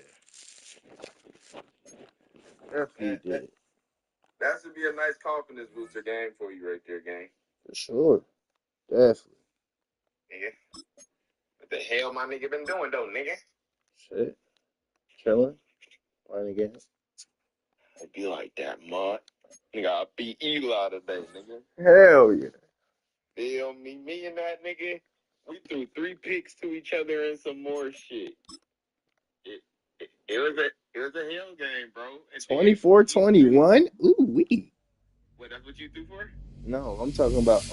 S2: Definitely did.
S8: That should be a nice confidence booster game for you right there, gang.
S2: For sure. Definitely.
S8: Nigga. What the hell my nigga been doing, though, nigga?
S2: Shit. Chilling. Playing again.
S8: It be like that, mud. Nigga, I beat Eli today, nigga.
S2: Hell yeah.
S8: Feel me? Me and that nigga, we threw 3 picks to each other and some more shit. It was a hell game, bro.
S2: 24-21? Ooh wee.
S8: What, that's what you threw for?
S2: No, I'm talking about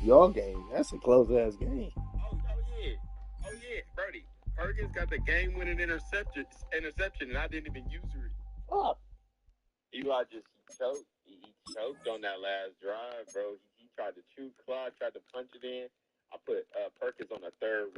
S2: y'all game. That's a close ass game.
S8: Oh yeah, Brody. Perkins got the game-winning interception, and I didn't even use it.
S2: Fuck.
S8: Eli just choked. He choked on that last drive, bro. He tried to chew clock, tried to punch it in. I put Perkins on the third